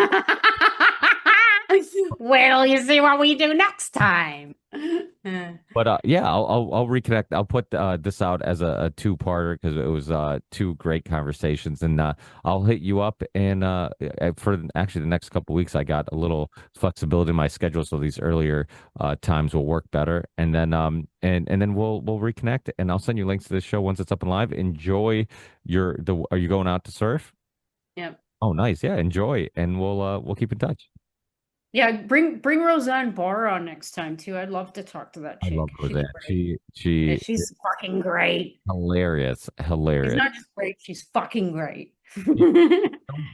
Well, you see what we do next time. But yeah, I'll reconnect. I'll put this out as a two-parter because it was two great conversations, and I'll hit you up. And for actually the next couple weeks, I got a little flexibility in my schedule, so these earlier times will work better. And then and then we'll reconnect, and I'll send you links to this show once it's up and live. Enjoy Are you going out to surf? Yep. Oh, nice. Yeah, enjoy, and we'll keep in touch. Yeah, bring Roseanne Barr on next time too. I'd love to talk to that I love chick. She's Roseanne. great. Yeah, She she's fucking great. hilarious, She's hilarious. not just great, she's fucking great.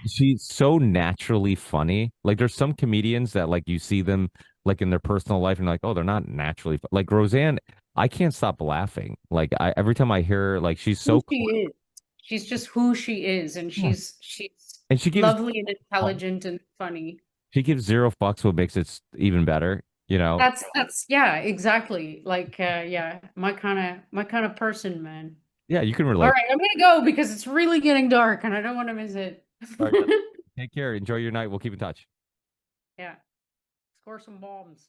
She's so naturally funny. Like there's some comedians that like you see them like in their personal life and like, oh, they're not naturally like Roseanne. I can't stop laughing. Like I every time I hear her, like she's Who so she is. She's just who she is, and yeah. she's And lovely and intelligent and funny. she gives zero fucks what makes it even better, you know. That's yeah, exactly. Like yeah, my kind of person, man. Yeah, you can All relate. right, I'm gonna go because it's really getting dark and I don't want to miss it. All right, take care. Enjoy your night. We'll keep in touch. Yeah, score some bombs.